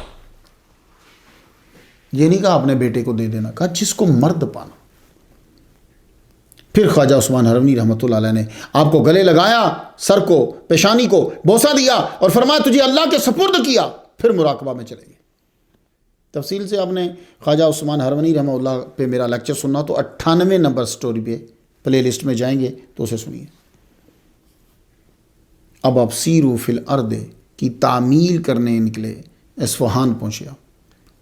یہ نہیں کہا اپنے بیٹے کو دے دینا، کہا جس کو مرد پانا۔ پھر خواجہ عثمان ہرونی رحمۃ اللہ علیہ نے آپ کو گلے لگایا، سر کو، پیشانی کو بوسہ دیا اور فرمایا تجھے اللہ کے سپرد کیا، پھر مراقبہ میں چلے گئے۔ تفصیل سے آپ نے خواجہ عثمان ہرونی رحمہ اللہ پہ میرا لیکچر سننا تو 98 نمبر سٹوری پہ پلے لسٹ میں جائیں گے تو اسے سنیے۔ اب آپ سیرو فی الارض کی تعمیل کرنے نکلے، اصفہان پہنچے آپ۔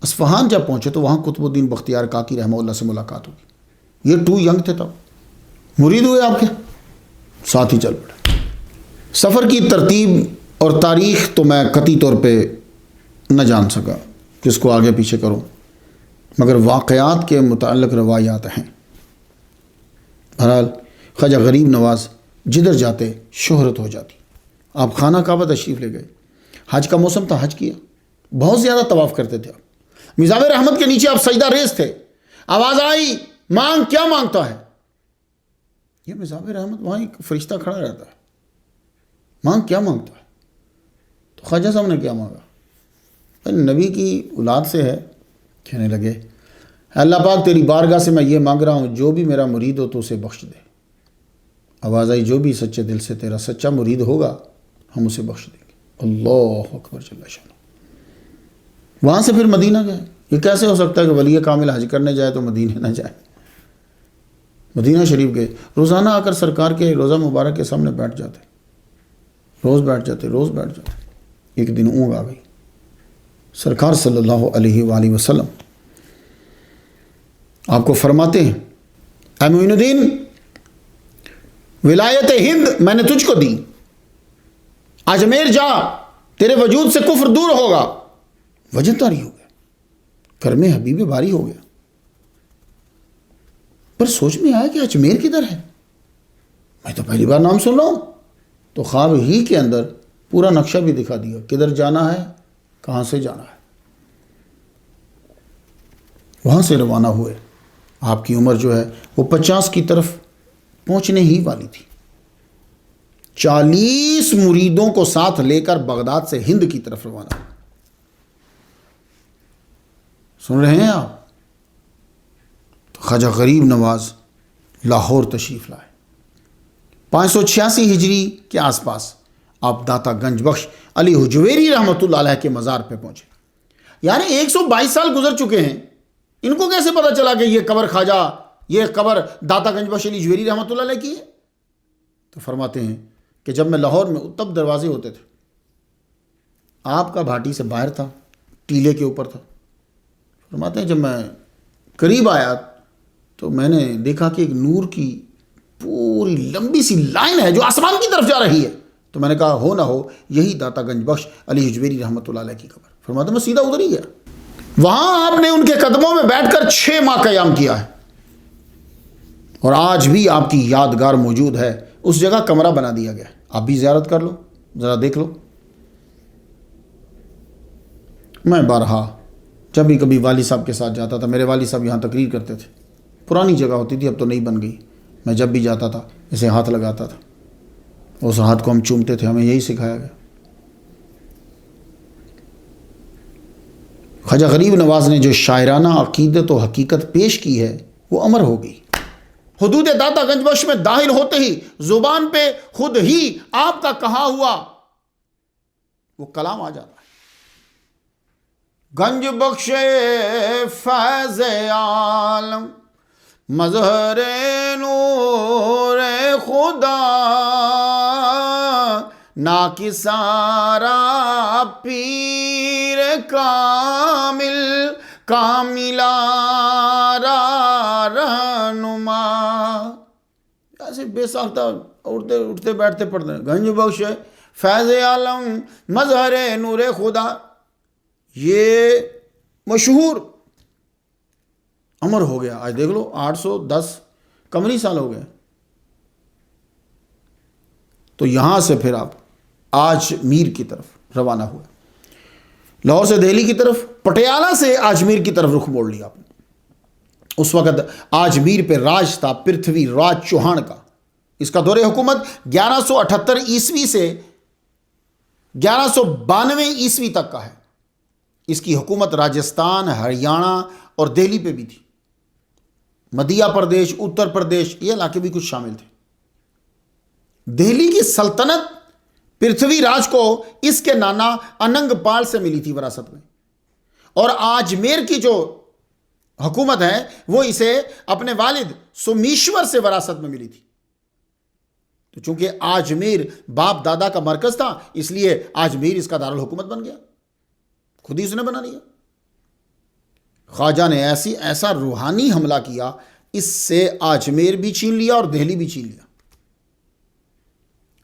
اصفہان جب پہنچے تو وہاں قطب الدین بختیار کاکی رحمہ اللہ سے ملاقات ہوگی، یہ ٹو ینگ تھے تب، مرید ہوئے آپ کے، ساتھ ہی چل پڑے۔ سفر کی ترتیب اور تاریخ تو میں قطعی طور پہ نہ جان سکا کہ اس کو آگے پیچھے کروں، مگر واقعات کے متعلق روایات ہیں۔ بہرحال خواجہ غریب نواز جدھر جاتے شہرت ہو جاتی۔ آپ خانہ کعبہ تشریف لے گئے، حج کا موسم تھا، حج کیا، بہت زیادہ طواف کرتے تھے آپ۔ میزاب رحمت کے نیچے آپ سجدہ ریز تھے، آواز آئی مانگ، کیا مانگتا ہے؟ یہ میزاب رحمت وہاں ایک فرشتہ کھڑا رہتا ہے، مانگ کیا مانگتا ہے؟ تو خواجہ صاحب نے کیا مانگا؟ نبی کی اولاد سے ہے، کہنے لگے اللہ پاک تیری بارگاہ سے میں یہ مانگ رہا ہوں، جو بھی میرا مرید ہو تو اسے بخش دے۔ آواز آئی جو بھی سچے دل سے تیرا سچا مرید ہوگا ہم اسے بخش دیں گے۔ اللہ اکبر جل شانہ۔ وہاں سے پھر مدینہ گئے۔ یہ کیسے ہو سکتا ہے کہ ولی کامل حج کرنے جائے تو مدینہ نہ جائے؟ مدینہ شریف گئے، روزانہ آ کر سرکار کے روضہ مبارک کے سامنے بیٹھ جاتے، روز بیٹھ جاتے۔ ایک دن اونگ آ گئی، سرکار صلی اللہ علیہ وآلہ وسلم آپ کو فرماتے ہیں اے معین الدین، ولایت ہند میں نے تجھ کو دی، اجمیر جا، تیرے وجود سے کفر دور ہوگا۔ وجہ طاری ہو گیا، کرم حبیب باری ہو گیا، پر سوچ میں آیا کہ اجمیر کدھر ہے؟ میں تو پہلی بار نام سن رہا ہوں۔ تو خواب ہی کے اندر پورا نقشہ بھی دکھا دیا، کدھر جانا ہے، کہاں سے جانا ہے۔ وہاں سے روانہ ہوئے۔ آپ کی عمر جو ہے وہ 50 کی طرف پہنچنے ہی والی تھی۔ 40 مریدوں کو ساتھ لے کر بغداد سے ہند کی طرف روانہ ہوئے۔ سن رہے ہیں آپ؟ تو خواجہ غریب نواز لاہور تشریف لائے۔ 586 ہجری کے آس پاس آپ داتا گنج بخش علی حجویری رحمۃ اللہ علیہ کے مزار پہ پہنچے۔ یعنی 122 سال گزر چکے ہیں، ان کو کیسے پتا چلا کہ یہ قبر خواجہ، یہ قبر داتا گنج بخش علی حجویری رحمۃ اللہ علیہ کی ہے؟ تو فرماتے ہیں کہ جب میں لاہور میں تب دروازے ہوتے تھے، آپ کا بھاٹی سے باہر تھا، ٹیلے کے اوپر تھا۔ فرماتے ہیں جب میں قریب آیا تو میں نے دیکھا کہ ایک نور کی پوری لمبی سی لائن ہے جو آسمان کی طرف جا رہی ہے۔ تو میں نے کہا ہو نہ ہو یہی داتا گنج بخش علی حجویری رحمۃ اللہ علیہ کی قبر۔ فرماتے ہیں میں سیدھا ادھر ہی گیا، وہاں آپ نے ان کے قدموں میں بیٹھ کر 6 ماہ قیام کیا ہے، اور آج بھی آپ کی یادگار موجود ہے۔ اس جگہ کمرہ بنا دیا گیا ہے، آپ بھی زیارت کر لو، ذرا دیکھ لو۔ میں بارہا جب بھی کبھی والد صاحب کے ساتھ جاتا تھا، میرے والد صاحب یہاں تقریر کرتے تھے، پرانی جگہ ہوتی تھی، اب تو نئی بن گئی۔ میں جب بھی جاتا تھا اسے ہاتھ لگاتا تھا، اس ہاتھ کو ہم چومتے تھے، ہمیں یہی سکھایا گیا۔ خواجہ غریب نواز نے جو شاعرانہ عقیدت و حقیقت پیش کی ہے وہ امر ہو گئی۔ حدود داتا گنج بخش میں داخل ہوتے ہی زبان پہ خود ہی آپ کا کہا ہوا وہ کلام آ جاتا ہے۔ گنج بخش فیض عالم، مظہر نور خدا، ناکسارا پیر کامل، کاملارا رہنما۔ ایسے بے ساختہ اٹھتے بیٹھتے پڑھتے ہیں، گنج بخش فیض عالم، مظہر نور خدا، یہ مشہور امر ہو گیا۔ آج دیکھ لو 810 قمری سال ہو گئے۔ تو یہاں سے پھر آپ آج میر کی طرف روانہ ہوئے، لاہور سے دہلی کی طرف، پٹیالہ سے آجمیر کی طرف رخ موڑ لیا آپ نے۔ اس وقت آجمیر پہ راج تھا پرتھوی راج چوہان کا۔ اس کا دور حکومت 1178 عیسوی سے 1192 عیسوی تک کا ہے۔ اس کی حکومت راجستھان، ہریانہ اور دہلی پہ بھی تھی۔ مدھیہ پردیش، اتر پردیش، یہ علاقے بھی کچھ شامل تھے۔ دہلی کی سلطنت پرتھوی راج کو اس کے نانا اننگ پال سے ملی تھی وراثت میں، اور آجمیر کی جو حکومت ہے وہ اسے اپنے والد سومیشور سے وراثت میں ملی تھی۔ تو چونکہ آجمیر باپ دادا کا مرکز تھا اس لیے آجمیر اس کا دارالحکومت بن گیا، خود ہی اس نے بنا لیا۔ خواجہ نے ایسا روحانی حملہ کیا، اس سے آجمیر بھی چھین لیا اور دہلی بھی چھین لیا۔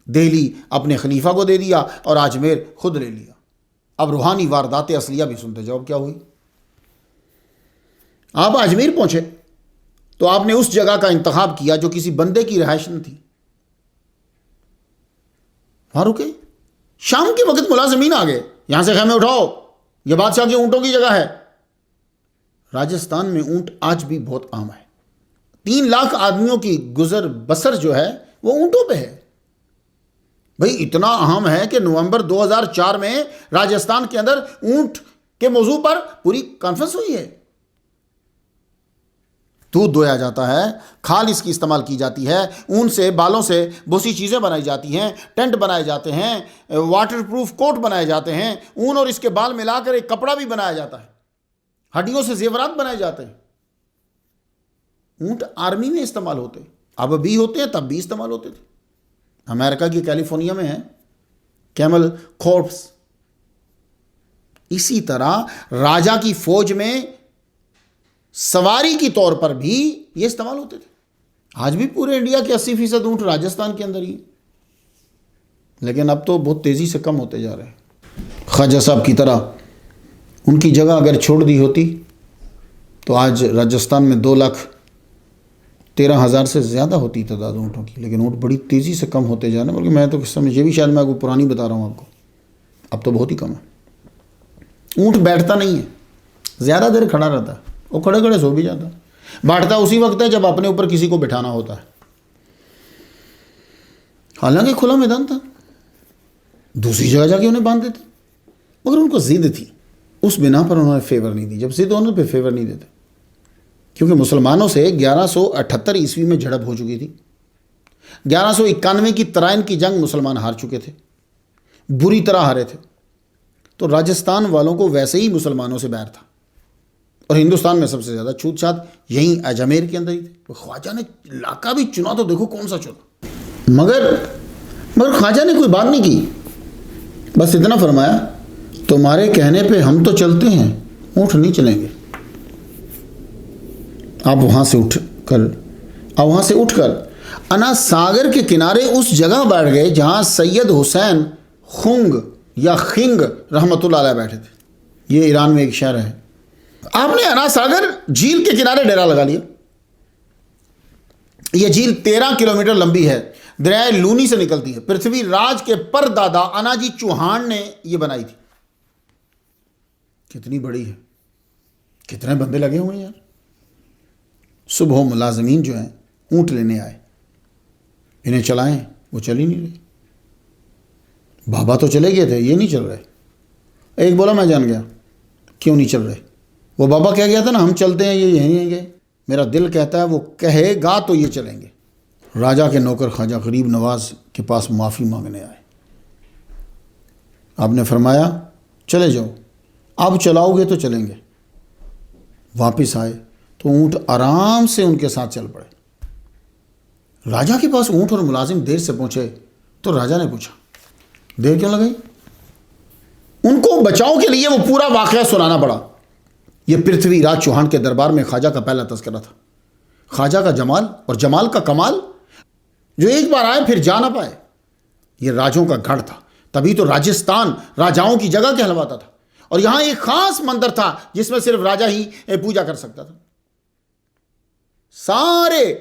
دہلی اپنے خلیفہ کو دے دیا اور آجمیر خود لے لیا۔ اب روحانی واردات اصلیہ بھی سنتے جاؤ کیا ہوئی۔ آپ آجمیر پہنچے تو آپ نے اس جگہ کا انتخاب کیا جو کسی بندے کی رہائش نہ تھی، وہاں رکے۔ شام کے وقت ملازمین آ گئے، یہاں سے خیمے اٹھاؤ، یہ بادشاہ کے اونٹوں کی جگہ ہے۔ راجستھان میں اونٹ آج بھی بہت عام ہے، 3 لاکھ آدمیوں کی گزر بسر جو ہے وہ اونٹوں پہ ہے۔ بھئی اتنا اہم ہے کہ نومبر 2004 میں راجستھان کے اندر اونٹ کے موضوع پر پوری کانفرنس ہوئی ہے۔ دودھ دویا جاتا ہے، کھال اس کی استعمال کی جاتی ہے، اون سے بالوں سے بہت سی چیزیں بنائی جاتی ہیں، ٹینٹ بنائے جاتے ہیں، واٹر پروف کوٹ بنائے جاتے ہیں، اون اور اس کے بال ملا کر ایک کپڑا بھی بنایا جاتا ہے، ہڈیوں سے زیورات بنائے جاتے ہیں۔ اونٹ آرمی میں استعمال ہوتے، اب بھی ہوتے ہیں، تب بھی استعمال ہوتے تھے۔ امریکہ کی کیلیفورنیا میں ہے کیمل کورپس۔ اسی طرح راجا کی فوج میں سواری کی طور پر بھی یہ استعمال ہوتے تھے۔ آج بھی پورے انڈیا کے 80% اونٹ راجستھان کے اندر ہی ہیں، لیکن اب تو بہت تیزی سے کم ہوتے جا رہے ہیں۔ خواجہ صاحب کی طرح ان کی جگہ اگر چھوڑ دی ہوتی تو آج راجستھان میں 2,13,000 سے زیادہ ہوتی تعداد اونٹوں کی، لیکن اونٹ بڑی تیزی سے کم ہوتے جا رہے ہیں۔ بلکہ میں تو سمجھ یہ بھی شاید میں آپ کو پرانی بتا رہا ہوں آپ کو، اب تو بہت ہی کم ہے۔ اونٹ بیٹھتا نہیں ہے، زیادہ دیر کھڑا رہتا ہے، وہ کھڑے کھڑے سو بھی جاتا ہے۔ بیٹھتا اسی وقت ہے جب اپنے اوپر کسی کو بٹھانا ہوتا ہے۔ حالانکہ کھلا میدان تھا، دوسری جگہ جا کے انہیں باندھ دیتے، مگر ان کو ضد تھی، اس بنا پر انہوں نے فیور نہیں دی۔ جب ضد ہونے پہ فیور نہیں دیتے، کیونکہ مسلمانوں سے 1178 عیسوی میں جھڑپ ہو چکی تھی، 1191 کی ترائن کی جنگ مسلمان ہار چکے تھے، بری طرح ہارے تھے، تو راجستھان والوں کو ویسے ہی مسلمانوں سے بیر تھا، اور ہندوستان میں سب سے زیادہ چھوت چھات یہیں اجمیر کے اندر ہی تھے۔ خواجہ نے علاقہ بھی چنا تو دیکھو کون سا چنا، مگر خواجہ نے کوئی بات نہیں کی، بس اتنا فرمایا تمہارے کہنے پہ ہم تو چلتے ہیں، اونٹ نہیں چلیں گے۔ آپ وہاں سے اٹھ کر انا ساگر کے کنارے اس جگہ بیٹھ گئے جہاں سید حسین خنگ یا خنگ رحمۃ اللہ علیہ بیٹھے تھے۔ یہ ایران میں ایک شہر ہے۔ آپ نے انا ساگر جھیل کے کنارے ڈیرا لگا لیا۔ یہ جھیل 13 کلومیٹر لمبی ہے، دریائے لونی سے نکلتی ہے۔ پرتھوی راج کے پر دادا اناجی چوہان نے یہ بنائی تھی۔ کتنی بڑی ہے، کتنے بندے لگے ہوئے ہیں یار۔ صبح ملازمین جو ہیں اونٹ لینے آئے، انہیں چلائیں، وہ چل ہی نہیں رہے۔ بابا تو چلے گئے تھے، یہ نہیں چل رہے۔ ایک بولا میں جان گیا کیوں نہیں چل رہے، وہ بابا کہہ گیا تھا نا ہم چلتے ہیں، یہ یہیں ہیں گے، میرا دل کہتا ہے وہ کہے گا تو یہ چلیں گے۔ راجا کے نوکر خواجہ غریب نواز کے پاس معافی مانگنے آئے۔ آپ نے فرمایا چلے جاؤ، اب چلاؤ گے تو چلیں گے۔ واپس آئے تو اونٹ آرام سے ان کے ساتھ چل پڑے۔ راجا کے پاس اونٹ اور ملازم دیر سے پہنچے تو راجا نے پوچھا دیر کیوں لگئی؟ ان کو بچاؤ کے لیے وہ پورا واقعہ سنانا پڑا۔ یہ پرتھوی راج چوہان کے دربار میں خواجہ کا پہلا تذکرہ تھا۔ خواجہ کا جمال اور جمال کا کمال، جو ایک بار آئے پھر جا نہ پائے۔ یہ راجوں کا گھر تھا، تبھی تو راجستھان راجاؤں کی جگہ کہلواتا تھا، اور یہاں ایک خاص مندر تھا جس میں صرف راجا ہی پوجا کر سکتا تھا۔ سارے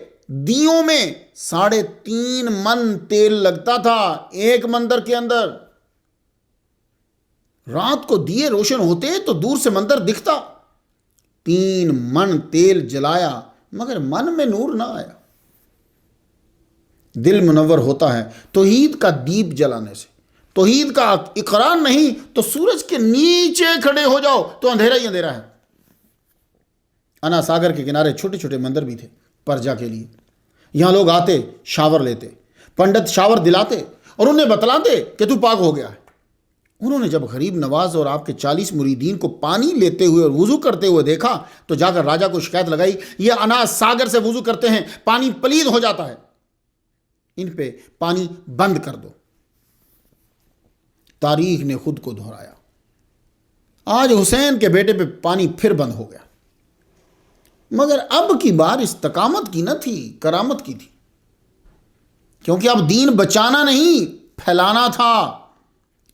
دیوں میں 3.5 من تیل لگتا تھا ایک مندر کے اندر۔ رات کو دیے روشن ہوتے تو دور سے مندر دکھتا۔ 3 من تیل جلایا مگر من میں نور نہ آیا۔ دل منور ہوتا ہے توحید کا دیپ جلانے سے۔ توحید کا اقرار نہیں تو سورج کے نیچے کھڑے ہو جاؤ تو اندھیرا ہی اندھیرا ہے۔ انا ساگر کے کنارے چھوٹے چھوٹے مندر بھی تھے پرجا کے لیے۔ یہاں لوگ آتے، شاور لیتے، پنڈت شاور دلاتے اور انہیں بتلاتے کہ تو پاک ہو گیا ہے۔ انہوں نے جب غریب نواز اور آپ کے 40 مریدین کو پانی لیتے ہوئے اور وضو کرتے ہوئے دیکھا تو جا کر راجا کو شکایت لگائی، یہ انا ساگر سے وضو کرتے ہیں، پانی پلید ہو جاتا ہے۔ ان پہ پانی بند کر دو۔ تاریخ نے خود کو دہرایا، آج حسین کے بیٹے پہ پانی پھر بند ہو گیا، مگر اب کی بار استقامت کی نہ تھی، کرامت کی تھی، کیونکہ اب دین بچانا نہیں پھیلانا تھا۔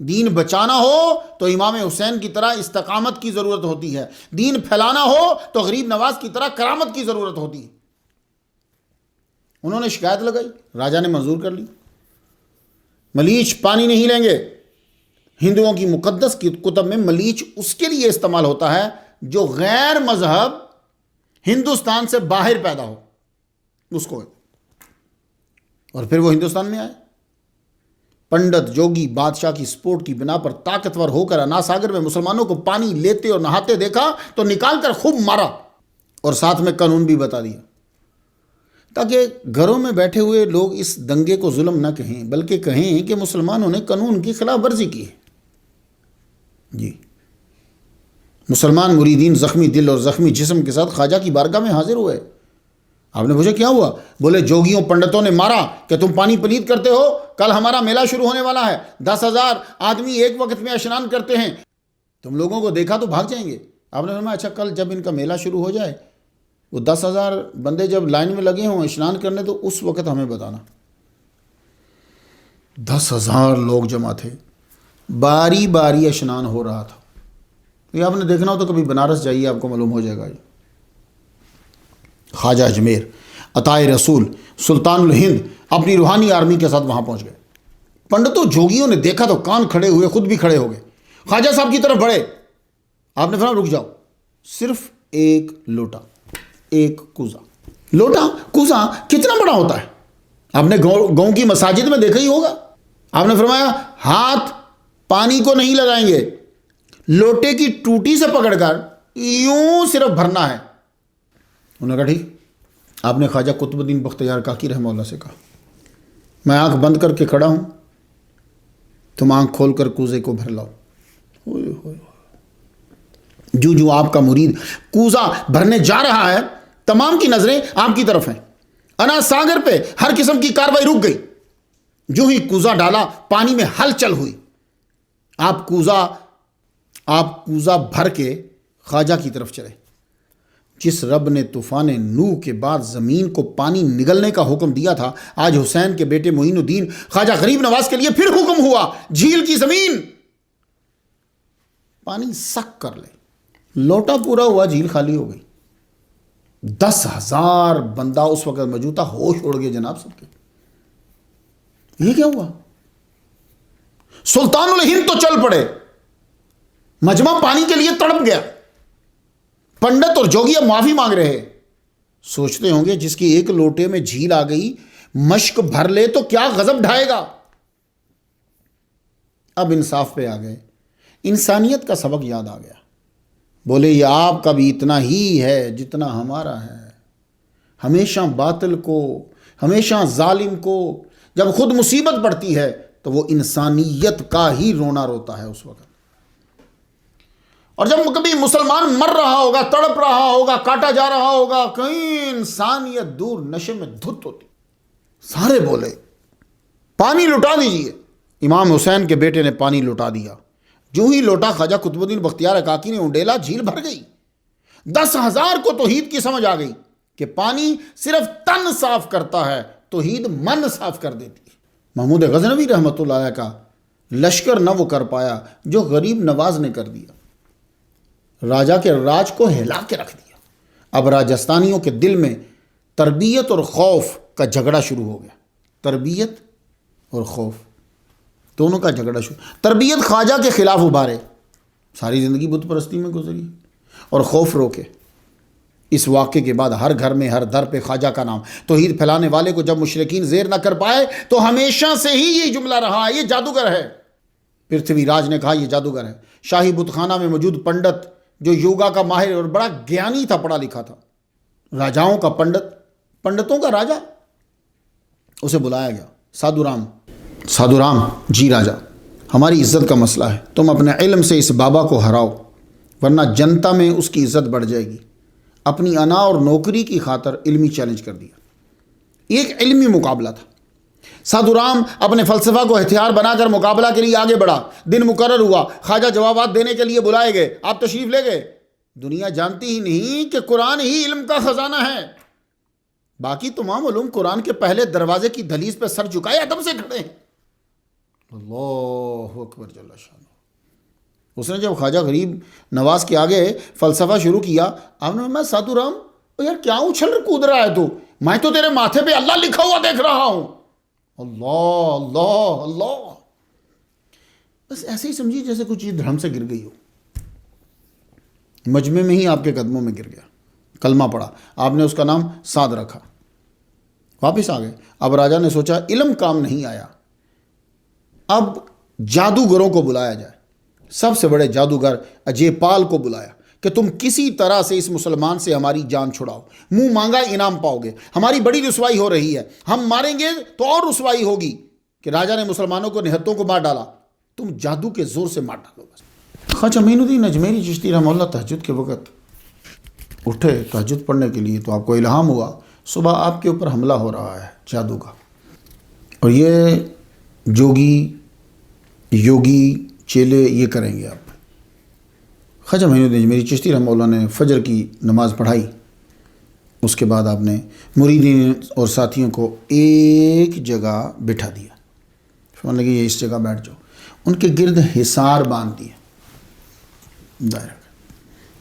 دین بچانا ہو تو امام حسین کی طرح استقامت کی ضرورت ہوتی ہے، دین پھیلانا ہو تو غریب نواز کی طرح کرامت کی ضرورت ہوتی ہے۔ انہوں نے شکایت لگائی، راجا نے منظور کر لی، ملیچ پانی نہیں لیں گے۔ ہندوؤں کی مقدس کتب میں ملیچ اس کے لیے استعمال ہوتا ہے جو غیر مذہب ہندوستان سے باہر پیدا ہو، اس کو، اور پھر وہ ہندوستان میں آئے۔ پنڈت جوگی بادشاہ کی سپورٹ کی بنا پر طاقتور ہو کر انا ساگر میں مسلمانوں کو پانی لیتے اور نہاتے دیکھا تو نکال کر خوب مارا، اور ساتھ میں قانون بھی بتا دیا، تاکہ گھروں میں بیٹھے ہوئے لوگ اس دنگے کو ظلم نہ کہیں، بلکہ کہیں کہ مسلمانوں نے قانون کی خلاف ورزی کی ہے۔ جی، مسلمان مریدین زخمی دل اور زخمی جسم کے ساتھ خواجہ کی بارگاہ میں حاضر ہوئے۔ آپ نے پوچھا کیا ہوا؟ بولے جوگیوں پنڈتوں نے مارا کہ تم پانی پلید کرتے ہو، کل ہمارا میلہ شروع ہونے والا ہے، 10,000 آدمی ایک وقت میں اشنان کرتے ہیں، تم لوگوں کو دیکھا تو بھاگ جائیں گے۔ آپ نے فرمایا اچھا کل جب ان کا میلہ شروع ہو جائے، وہ 10,000 بندے جب لائن میں لگے ہوں اشنان کرنے، تو اس وقت ہمیں بتانا۔ 10,000 لوگ جمع تھے، باری باری اشنان ہو رہا تھا۔ یہ آپ نے دیکھنا ہو تو کبھی بنارس جائیے، آپ کو معلوم ہو جائے گا۔ خواجہ اجمیر، عطائے رسول، سلطان الہند اپنی روحانی آرمی کے ساتھ وہاں پہنچ گئے۔ پنڈتوں جوگیوں نے دیکھا تو کان کھڑے ہوئے، خود بھی کھڑے ہو گئے، خواجہ صاحب کی طرف بڑھے۔ آپ نے فرمایا رک جاؤ، صرف ایک لوٹا، ایک کوزہ۔ لوٹا کوزہ کتنا بڑا ہوتا ہے؟ آپ نے گاؤں کی مساجد میں دیکھا ہی ہوگا۔ آپ نے فرمایا ہاتھ پانی کو نہیں لگائیں گے، لوٹے کی ٹوٹی سے پکڑ کر یوں صرف بھرنا ہے۔ انہوں نے کہا ٹھیک۔ آپ نے خواجہ قطب الدین بختیار کاکی رحمہ اللہ سے کہا میں آنکھ بند کر کے کھڑا ہوں، تم آنکھ کھول کر کوزے کو بھر لاؤ۔ جو آپ کا مرید کوزہ بھرنے جا رہا ہے، تمام کی نظریں آپ کی طرف ہیں۔ انا ساگر پہ ہر قسم کی کاروائی رک گئی۔ جو ہی کوزہ ڈالا پانی میں ہلچل ہوئی۔ آپ کوزہ بھر کے خواجہ کی طرف چلے۔ جس رب نے طوفان نوح کے بعد زمین کو پانی نگلنے کا حکم دیا تھا، آج حسین کے بیٹے معین الدین خواجہ غریب نواز کے لیے پھر حکم ہوا، جھیل کی زمین پانی سک کر لے۔ لوٹا پورا ہوا، جھیل خالی ہو گئی۔ 10,000 بندہ اس وقت موجود تھا، ہوش اڑ گئے جناب سب کے۔ یہ کیا ہوا؟ سلطان الہند تو چل پڑے، مجمع پانی کے لیے تڑپ گیا۔ پنڈت اور جوگی اب معافی مانگ رہے، سوچتے ہوں گے جس کی ایک لوٹے میں جھیل آ گئی، مشک بھر لے تو کیا غضب ڈھائے گا۔ اب انصاف پہ آ گئے، انسانیت کا سبق یاد آ گیا۔ بولے یہ آپ کا بھی اتنا ہی ہے جتنا ہمارا ہے۔ ہمیشہ باطل کو، ہمیشہ ظالم کو جب خود مصیبت پڑتی ہے تو وہ انسانیت کا ہی رونا روتا ہے اس وقت۔ اور جب کبھی مسلمان مر رہا ہوگا، تڑپ رہا ہوگا، کاٹا جا رہا ہوگا، کہیں انسانیت دور نشے میں دھت ہوتی، سارے بولے پانی لٹا دیجئے۔ امام حسین کے بیٹے نے پانی لٹا دیا۔ جو ہی لوٹا خواجہ قطب الدین بختیار کاکی نے انڈیلا، جھیل بھر گئی۔ 10,000 کو توحید کی سمجھ آ گئی کہ پانی صرف تن صاف کرتا ہے، توحید من صاف کر دیتی ہے۔ محمود غزنوی رحمۃ اللہ علیہ کا لشکر نہ وہ کر پایا جو غریب نواز نے کر دیا، راجا کے راج کو ہلا کے رکھ دیا۔ اب راجستانیوں کے دل میں تربیت اور خوف کا جھگڑا شروع ہو گیا۔ تربیت اور خوف دونوں کا جھگڑا شروع۔ تربیت خواجہ کے خلاف ابھارے، ساری زندگی بت پرستی میں گزری، اور خوف روکے۔ اس واقعے کے بعد ہر گھر میں، ہر در پہ خواجہ کا نام۔ توحید پھیلانے والے کو جب مشرکین زیر نہ کر پائے تو ہمیشہ سے ہی یہ جملہ رہا، یہ جادوگر ہے۔ پرتھوی راج نے کہا یہ جادوگر ہے۔ شاہی بت خانہ میں موجود پنڈت جو یوگا کا ماہر اور بڑا گیانی تھا، پڑھا لکھا تھا، راجاؤں کا پنڈت، پنڈتوں کا راجا، اسے بلایا گیا۔ سادھو رام جی راجا، ہماری عزت کا مسئلہ ہے، تم اپنے علم سے اس بابا کو ہراؤ ورنہ جنتا میں اس کی عزت بڑھ جائے گی۔ اپنی انا اور نوکری کی خاطر علمی چیلنج کر دیا۔ ایک علمی مقابلہ تھا۔ سادھو رام اپنے فلسفہ کو ہتھیار بنا کر مقابلہ کے لیے آگے بڑھا. دن مقرر ہوا, خواجہ جوابات دینے کے لیے بلائے گئے. آپ تشریف لے گئے. دنیا جانتی ہی نہیں کہ قرآن ہی علم کا خزانہ ہے. باقی تمام علوم قرآن کے پہلے دروازے کی دہلیز پہ سر جھکائے ادب سے کھڑے ہیں. اللہ اکبر جل شانہ. اس نے جب خواجہ غریب نواز کے آگے فلسفہ شروع کیا, آپ نے فرمایا سادھو رام یار کیا اچھل کود رہا ہے تو, میں تو تیرے ماتھے پہ اللہ لکھا ہوا دیکھ رہا ہوں. اللہ اللہ اللہ. بس ایسے ہی سمجھیے جیسے کچھ چیز دھڑم سے گر گئی ہو. مجمع میں ہی آپ کے قدموں میں گر گیا. کلمہ پڑھا, آپ نے اس کا نام سعد رکھا, واپس آ گئے. اب راجا نے سوچا علم کام نہیں آیا, اب جادوگروں کو بلایا جائے. سب سے بڑے جادوگر اجے پال کو بلایا کہ تم کسی طرح سے اس مسلمان سے ہماری جان چھڑاؤ, منہ مانگا انعام پاؤ گے. ہماری بڑی رسوائی ہو رہی ہے, ہم ماریں گے تو اور رسوائی ہوگی کہ راجا نے مسلمانوں کو نہتوں کو مار ڈالا, تم جادو کے زور سے مار ڈالو بس. خواجہ معین الدین اجمیری چشتی رحمہ اللہ تہجد کے وقت اٹھے تہجد پڑھنے کے لیے, تو آپ کو الہام ہوا صبح آپ کے اوپر حملہ ہو رہا ہے جادو کا, اور یہ یوگی چیلے یہ کریں گے آپ. خواجہ معین الدین اجمیری چشتی رحمہ اللہ نے فجر کی نماز پڑھائی. اس کے بعد آپ نے مریدین اور ساتھیوں کو ایک جگہ بٹھا دیا. فرمان لگے یہ اس جگہ بیٹھ جاؤ. ان کے گرد حصار باندھ دیے دائرہ.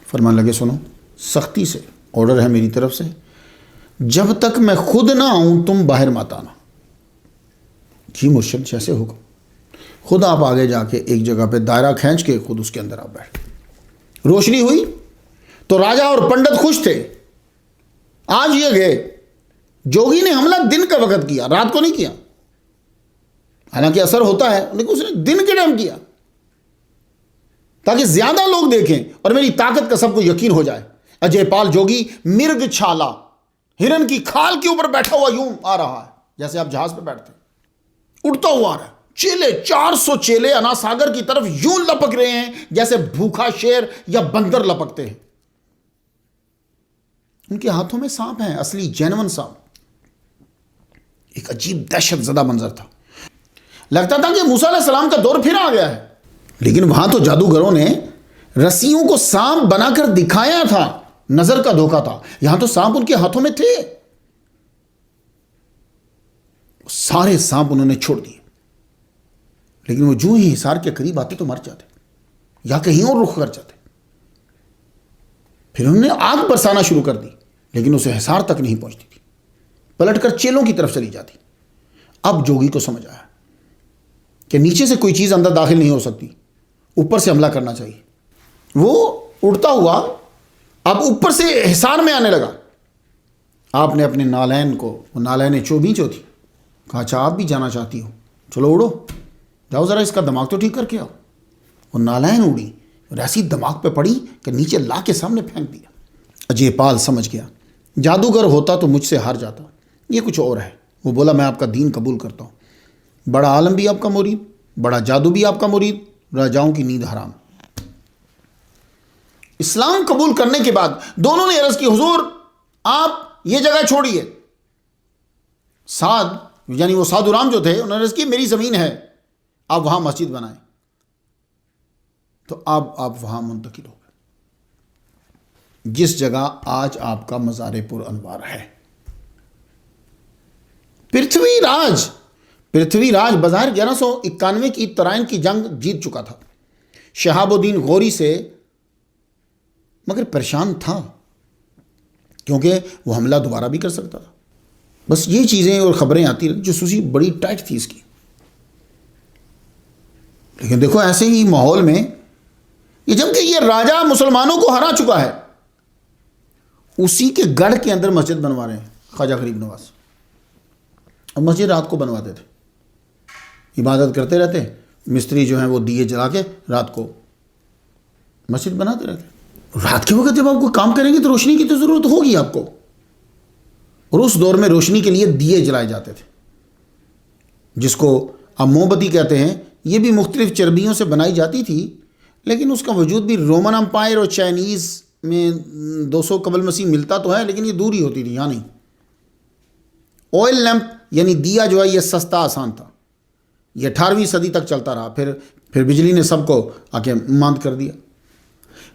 فرمان لگے سنو, سختی سے آرڈر ہے میری طرف سے, جب تک میں خود نہ آؤں تم باہر مت آنا. جی مرشد جیسے حکم. خود آپ آگے جا کے ایک جگہ پہ دائرہ کھینچ کے خود اس کے اندر آپ بیٹھ گئے. روشنی ہوئی تو راجا اور پنڈت خوش تھے. آج یہ گئے, جوگی نے حملہ دن کا وقت کیا, رات کو نہیں کیا. حالانکہ اثر ہوتا ہے لیکن اس نے دن کے ٹائم کیا تاکہ زیادہ لوگ دیکھیں اور میری طاقت کا سب کو یقین ہو جائے. اجے پال جوگی مرگ چھالا ہرن کی کھال کے اوپر بیٹھا ہوا یوں آ رہا ہے جیسے آپ جہاز پہ بیٹھتے ہیں, اڑتا ہوا آ رہا ہے. چیلے 400 چیلے انا ساگر کی طرف یوں لپک رہے ہیں جیسے بھوکا شیر یا بندر لپکتے ہیں. ان کے ہاتھوں میں سانپ ہیں, اصلی جینون سانپ. ایک عجیب دہشت زدہ منظر تھا. لگتا تھا کہ موسیٰ علیہ السلام کا دور پھر آ گیا ہے. لیکن وہاں تو جادوگروں نے رسیوں کو سانپ بنا کر دکھایا تھا, نظر کا دھوکہ تھا. یہاں تو سانپ ان کے ہاتھوں میں تھے. سارے سانپ انہوں نے چھوڑ دیے, لیکن وہ جو ہی حصار کے قریب آتے تو مر جاتے یا کہیں اور رخ کر جاتے. پھر انہوں نے آگ برسانا شروع کر دی, لیکن اسے حصار تک نہیں پہنچتی تھی, پلٹ کر چیلوں کی طرف چلی جاتی. اب جوگی کو سمجھ آیا کہ نیچے سے کوئی چیز اندر داخل نہیں ہو سکتی, اوپر سے حملہ کرنا چاہیے. وہ اڑتا ہوا اب اوپر سے حصار میں آنے لگا. آپ نے اپنے نالین کو, وہ نالین چوبیں جو تھی, کہا اچھا آپ بھی جانا چاہتی ہو, چلو اڑو, جاؤ ذرا اس کا دماغ تو ٹھیک کر کے آؤ. وہ نالین اڑی اور ایسی دماغ پہ پڑی کہ نیچے لا کے سامنے پھینک دیا. اجے پال سمجھ گیا جادوگر ہوتا تو مجھ سے ہار جاتا, یہ کچھ اور ہے. وہ بولا میں آپ کا دین قبول کرتا ہوں, بڑا عالم بھی آپ کا مرید, بڑا جادو بھی آپ کا مرید, راجاؤں کی نیند حرام. اسلام قبول کرنے کے بعد دونوں نے عرض کی حضور آپ یہ جگہ چھوڑیے. سعد یعنی وہ سادھو رام جو تھے انہوں نے عرض کی میری زمین ہے, آپ وہاں مسجد بنائیں. تو اب آپ وہاں منتقل ہو گئے جس جگہ آج آپ کا مزار پر انوار ہے. پرتھوی راج بظاہر 1191 کی ترائن کی جنگ جیت چکا تھا. شہاب الدین غوری سے مگر پریشان تھا کیونکہ وہ حملہ دوبارہ بھی کر سکتا تھا. بس یہ چیزیں اور خبریں آتی رہتی, جاسوسی بڑی ٹائٹ تھی اس کی. لیکن دیکھو ایسے ہی ماحول میں یہ جب کہ یہ راجہ مسلمانوں کو ہرا چکا ہے, اسی کے گڑھ کے اندر مسجد بنوا رہے ہیں خواجہ غریب نواز. اور مسجد رات کو بنواتے تھے, عبادت کرتے رہتے, مستری جو ہیں وہ دیے جلا کے رات کو مسجد بناتے رہتے. رات کے وقت جب آپ کو کام کریں گے تو روشنی کی تو ضرورت ہوگی آپ کو, اور اس دور میں روشنی کے لیے دیے جلائے جاتے تھے جس کو آپ موم بتی کہتے ہیں. یہ بھی مختلف چربیوں سے بنائی جاتی تھی, لیکن اس کا وجود بھی رومن امپائر اور چائنیز میں 200 قبل مسیح ملتا تو ہے, لیکن یہ دور ہی ہوتی تھی, یہاں نہیں. آئل لیمپ یعنی دیا جو ہے یہ سستا آسان تھا. یہ 18ویں صدی تک چلتا رہا. پھر بجلی نے سب کو آ کے ماند کر دیا.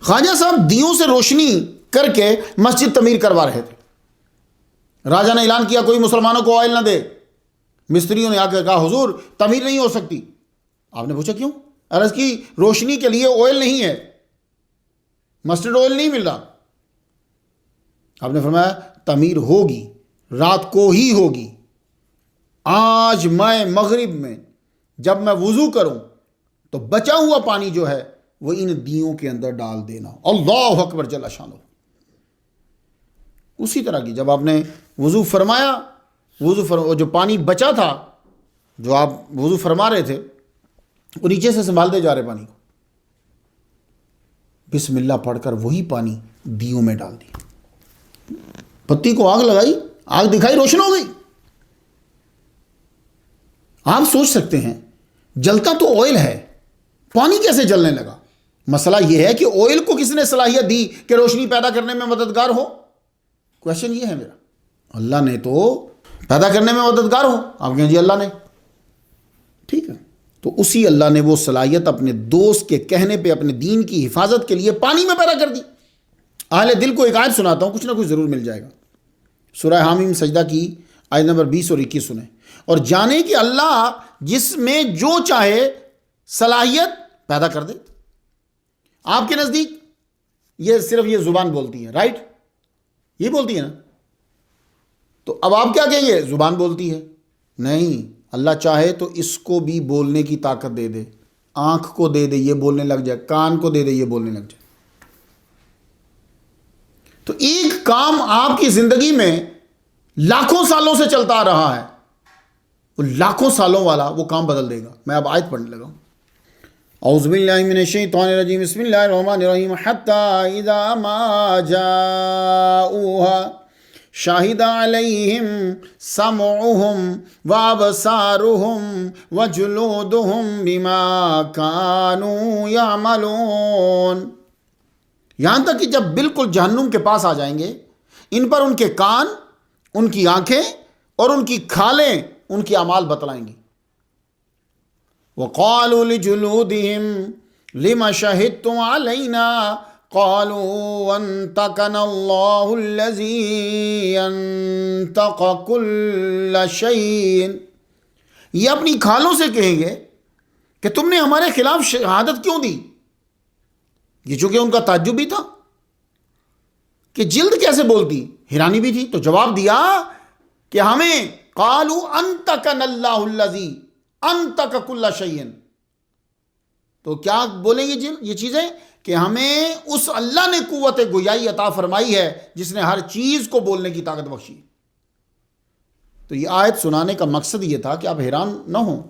خواجہ صاحب دیوں سے روشنی کر کے مسجد تعمیر کروا رہے تھے. راجہ نے اعلان کیا کوئی مسلمانوں کو آئل نہ دے. مستریوں نے آ کے کہا حضور تعمیر نہیں ہو سکتی. آپ نے پوچھا کیوں؟ عرض کی روشنی کے لیے آئل نہیں ہے, مسٹرڈ آئل نہیں مل رہا. آپ نے فرمایا تعمیر ہوگی, رات کو ہی ہوگی. آج میں مغرب میں جب میں وضو کروں تو بچا ہوا پانی جو ہے وہ ان دیوں کے اندر ڈال دینا. اللہ اکبر جل شانہ. اسی طرح کی جب آپ نے وضو فرمایا, جو پانی بچا تھا, جو آپ وضو فرما رہے تھے, وہ نیچے سے سنبھالتے جا رہے پانی کو, بسم اللہ پڑھ کر وہی پانی دیوں میں ڈال دی. پتی کو آگ لگائی, آگ دکھائی, روشن ہو گئی. آپ سوچ سکتے ہیں جلتا تو آئل ہے, پانی کیسے جلنے لگا؟ مسئلہ یہ ہے کہ آئل کو کس نے صلاحیت دی کہ روشنی پیدا کرنے میں مددگار ہو؟ کوشچن یہ ہے میرا. اللہ نے تو پیدا کرنے میں مددگار ہو. آپ کہیں جی اللہ نے, ٹھیک ہے, تو اسی اللہ نے وہ صلاحیت اپنے دوست کے کہنے پہ اپنے دین کی حفاظت کے لیے پانی میں پیدا کر دی. اہل دل کو ایک آیت سناتا ہوں, کچھ نہ کچھ ضرور مل جائے گا. سورہ حامیم سجدہ کی آیت نمبر 20 اور 21 سنیں اور جانیں کہ اللہ جس میں جو چاہے صلاحیت پیدا کر دے. آپ کے نزدیک یہ صرف یہ زبان بولتی ہے, رائٹ؟ یہ بولتی ہے نا, تو اب آپ کیا کہیں گے زبان بولتی ہے؟ نہیں, اللہ چاہے تو اس کو بھی بولنے کی طاقت دے دے, آنکھ کو دے دے یہ بولنے لگ جائے, کان کو دے دے یہ بولنے لگ جائے. تو ایک کام آپ کی زندگی میں لاکھوں سالوں سے چلتا آ رہا ہے, وہ لاکھوں سالوں والا وہ کام بدل دے گا. میں اب آیت پڑھنے لگا ہوں. اعوذ باللہ من الشیطان الرجیم بسم اللہ الرحمن الرحیم حتی اذا ما جاؤوها شاہد علیہم سمعہم وابصارہم وجلودہم بما کانوا یعملون. یہاں تک کہ جب بالکل جہنم کے پاس آ جائیں گے, ان پر ان کے کان, ان کی آنکھیں اور ان کی کھالیں ان کے اعمال بتلائیں گی. وَقَالُوا لِجُلُودِهِمْ لِمَ شَهِدْتُمْ عَلَيْنَا قَالُوا أَنْطَقَنَا اللَّهُ الَّذِي أَنْطَقَ كُلَّ شَيْءٍ. یہ اپنی کھالوں سے کہیں گے کہ تم نے ہمارے خلاف شہادت کیوں دی. یہ چونکہ ان کا تعجب بھی تھا کہ جلد کیسے بولتی, حیرانی بھی تھی, تو جواب دیا کہ ہمیں قَالُوا أَنْطَقَنَا اللَّهُ الَّذِي أَنْطَقَ كُلَّ شَيْءٍ. تو کیا بولیں گے یہ چیزیں کہ ہمیں اس اللہ نے قوت گویائی عطا فرمائی ہے جس نے ہر چیز کو بولنے کی طاقت بخشی. تو یہ آیت سنانے کا مقصد یہ تھا کہ آپ حیران نہ ہوں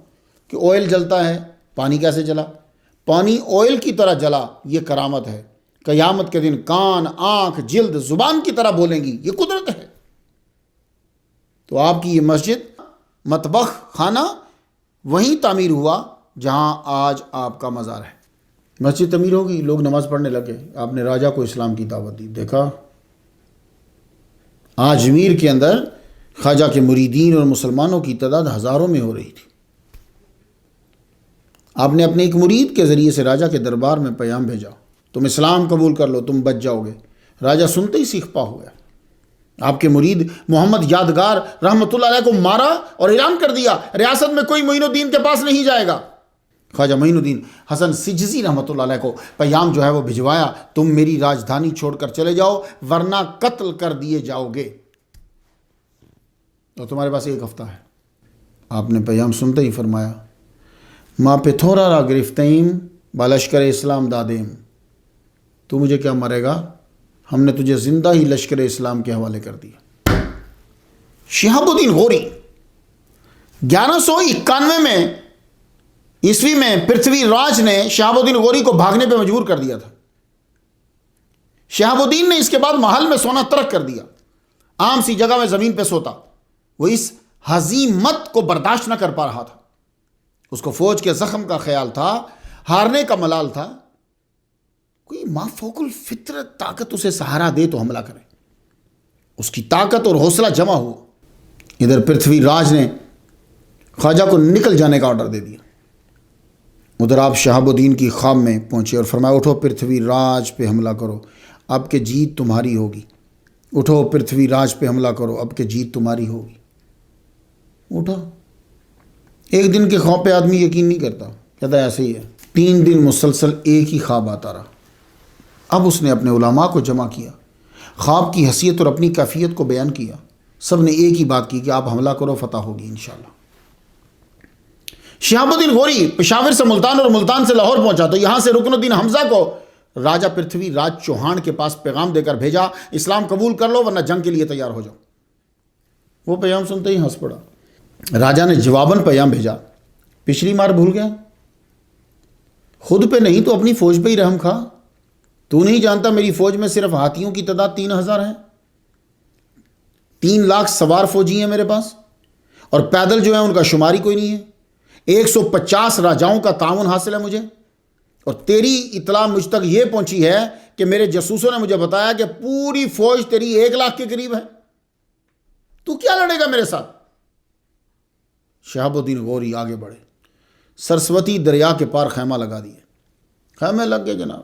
کہ آئل جلتا ہے, پانی کیسے جلا. پانی آئل کی طرح جلا, یہ کرامت ہے. قیامت کے دن کان, آنکھ, جلد, زبان کی طرح بولیں گی, یہ قدرت ہے. تو آپ کی یہ مسجد, مطبخ, خانہ وہیں تعمیر ہوا جہاں آج آپ کا مزار ہے. مسجد تعمیر ہوگی, لوگ نماز پڑھنے لگے, آپ نے راجہ کو اسلام کی دعوت دی. دیکھا اجمیر کے اندر خواجہ کے مریدین اور مسلمانوں کی تعداد ہزاروں میں ہو رہی تھی. آپ نے اپنے ایک مرید کے ذریعے سے راجہ کے دربار میں پیام بھیجا, تم اسلام قبول کر لو, تم بچ جاؤ گے. راجہ سنتے ہی سیخ پا ہو گیا. آپ کے مرید محمد یادگار رحمۃ اللہ علیہ کو مارا اور اعلان کر دیا ریاست میں کوئی معین الدین کے پاس نہیں جائے گا. خواجہ معین الدین حسن سجزی رحمۃ اللہ علیہ کو پیام جو ہے وہ بھجوایا, تم میری راجدھانی چھوڑ کر چلے جاؤ ورنہ قتل کر دیے جاؤ گے, تو تمہارے پاس ایک ہفتہ ہے. آپ نے پیام سنتے ہی فرمایا ماں پہ تھوڑا را گرفتیم بالشکر اسلام دادیم. تو مجھے کیا مرے گا, ہم نے تجھے زندہ ہی لشکر اسلام کے حوالے کر دیا. شہاب الدین غوری 1191 میں عیسوی میں پرتھوی راج نے شہاب الدین غوری کو بھاگنے پہ مجبور کر دیا تھا. شہاب الدین نے اس کے بعد محل میں سونا ترک کر دیا, عام سی جگہ میں زمین پہ سوتا. وہ اس ہزیمت کو برداشت نہ کر پا رہا تھا. اس کو فوج کے زخم کا خیال تھا, ہارنے کا ملال تھا. کوئی مافوق الفطرت طاقت اسے سہارا دے تو حملہ کرے. اس کی طاقت اور حوصلہ جمع ہوا. ادھر پرتھوی راج نے خواجہ کو نکل جانے کا آرڈر دے دیا. ادھر آپ شہاب الدین کی خواب میں پہنچے اور فرمایا اٹھو پرتھوی راج پہ حملہ کرو، اب کہ جیت تمہاری ہوگی. اٹھو پرتھوی راج پہ حملہ کرو، اب کہ جیت تمہاری ہوگی. اٹھا. ایک دن کے خواب پہ آدمی یقین نہیں کرتا، کہتا ہے ایسے ہی ہے. 3 دن مسلسل ایک ہی خواب آتا رہا. اب اس نے اپنے علماء کو جمع کیا، خواب کی حیثیت اور اپنی کیفیت کو بیان کیا. سب نے ایک ہی بات کی کہ آپ حملہ کرو، فتح ہوگی انشاءاللہ. شہاب الدین غوری پشاور سے ملتان اور ملتان سے لاہور پہنچا تو یہاں سے رکن الدین حمزہ کو راجہ پرتھوی راج چوہان کے پاس پیغام دے کر بھیجا، اسلام قبول کر لو ورنہ جنگ کے لیے تیار ہو جاؤ. وہ پیغام سنتے ہی ہنس پڑا. راجہ نے جواباً پیغام بھیجا، پچھلی مار بھول گیا؟ خود پہ نہیں تو اپنی فوج پہ ہی رحم کھا. تو نہیں جانتا میری فوج میں صرف ہاتھیوں کی تعداد 3000 ہے، 3 لاکھ سوار فوجی ہیں میرے پاس، اور پیدل جو ہیں ان کا شماری کوئی نہیں ہے. 150 راجاؤں کا تعاون حاصل ہے مجھے، اور تیری اطلاع مجھ تک یہ پہنچی ہے کہ میرے جاسوسوں نے مجھے بتایا کہ پوری فوج تیری 1 لاکھ کے قریب ہے. تو کیا لڑے گا میرے ساتھ؟ شہاب الدین غوری آگے بڑھے، سرسوتی دریا کے پار خیمہ لگا دیے. خیمے لگ گئے جناب.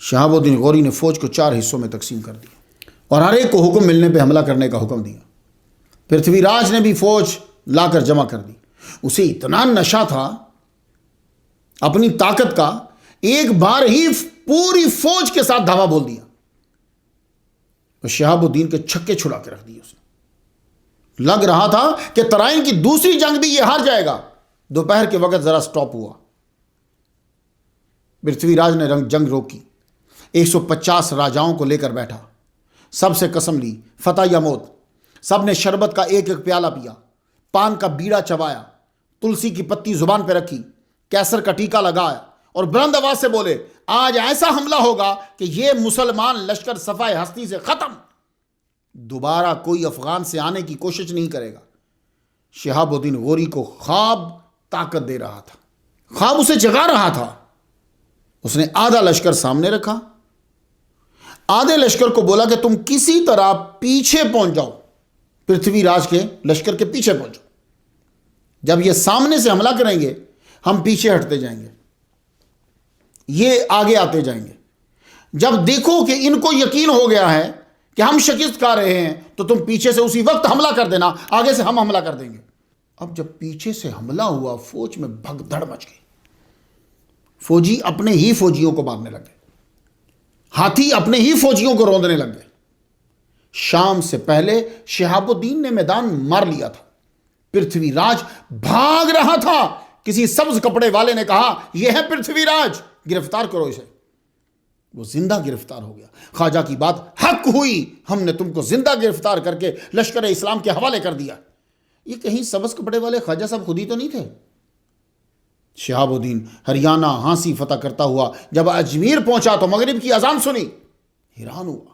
شہاب الدین غوری نے فوج کو 4 حصوں میں تقسیم کر دیا اور ہر ایک کو حکم ملنے پہ حملہ کرنے کا حکم دیا. پرتھوی راج نے بھی فوج لا کر جمع کر دی. اسے اتنا نشہ تھا اپنی طاقت کا، ایک بار ہی پوری فوج کے ساتھ دھاوا بول دیا اور شہاب الدین کے چھکے چھڑا کے رکھ دیے. اس نے لگ رہا تھا کہ ترائن کی دوسری جنگ بھی یہ ہار جائے گا. دوپہر کے وقت ذرا سٹاپ ہوا. پرتھوی راج نے جنگ روکی، 150 راجاؤں کو لے کر بیٹھا، سب سے قسم لی فتح یا موت. سب نے شربت کا ایک ایک پیالہ پیا، پان کا بیڑا چبایا، تلسی کی پتی زبان پہ رکھی، کیسر کا ٹیکا لگایا اور بلند آواز سے بولے آج ایسا حملہ ہوگا کہ یہ مسلمان لشکر صفائے ہستی سے ختم، دوبارہ کوئی افغان سے آنے کی کوشش نہیں کرے گا. شہاب الدین غوری کو خواب طاقت دے رہا تھا، خواب اسے جگا رہا تھا. اس نے آدھا لشکر سامنے رکھا، آدھے لشکر کو بولا کہ تم کسی طرح پیچھے پہنچ جاؤ، پرتھوی راج کے لشکر کے پیچھے پہنچو. جب یہ سامنے سے حملہ کریں گے ہم پیچھے ہٹتے جائیں گے، یہ آگے آتے جائیں گے. جب دیکھو کہ ان کو یقین ہو گیا ہے کہ ہم شکست کھا رہے ہیں تو تم پیچھے سے اسی وقت حملہ کر دینا، آگے سے ہم حملہ کر دیں گے. اب جب پیچھے سے حملہ ہوا فوج میں بھگدڑ مچ گئی. فوجی اپنے ہی فوجیوں کو مارنے لگ گئے، ہاتھی اپنے ہی فوجیوں کو روندنے لگ گئے. شام سے پہلے شہاب الدین نے میدان مار لیا تھا. پرتھوی راج بھاگ رہا تھا. کسی سبز کپڑے والے نے کہا یہ ہے پرتھوی راج، گرفتار کرو اسے. وہ زندہ گرفتار ہو گیا. خواجہ کی بات حق ہوئی، ہم نے تم کو زندہ گرفتار کر کے لشکر اسلام کے حوالے کر دیا. یہ کہیں سبز کپڑے والے خواجہ صاحب خود ہی تو نہیں تھے؟ شہاب الدین ہریانہ ہانسی فتح کرتا ہوا جب اجمیر پہنچا تو مغرب کی اذان سنی، حیران ہوا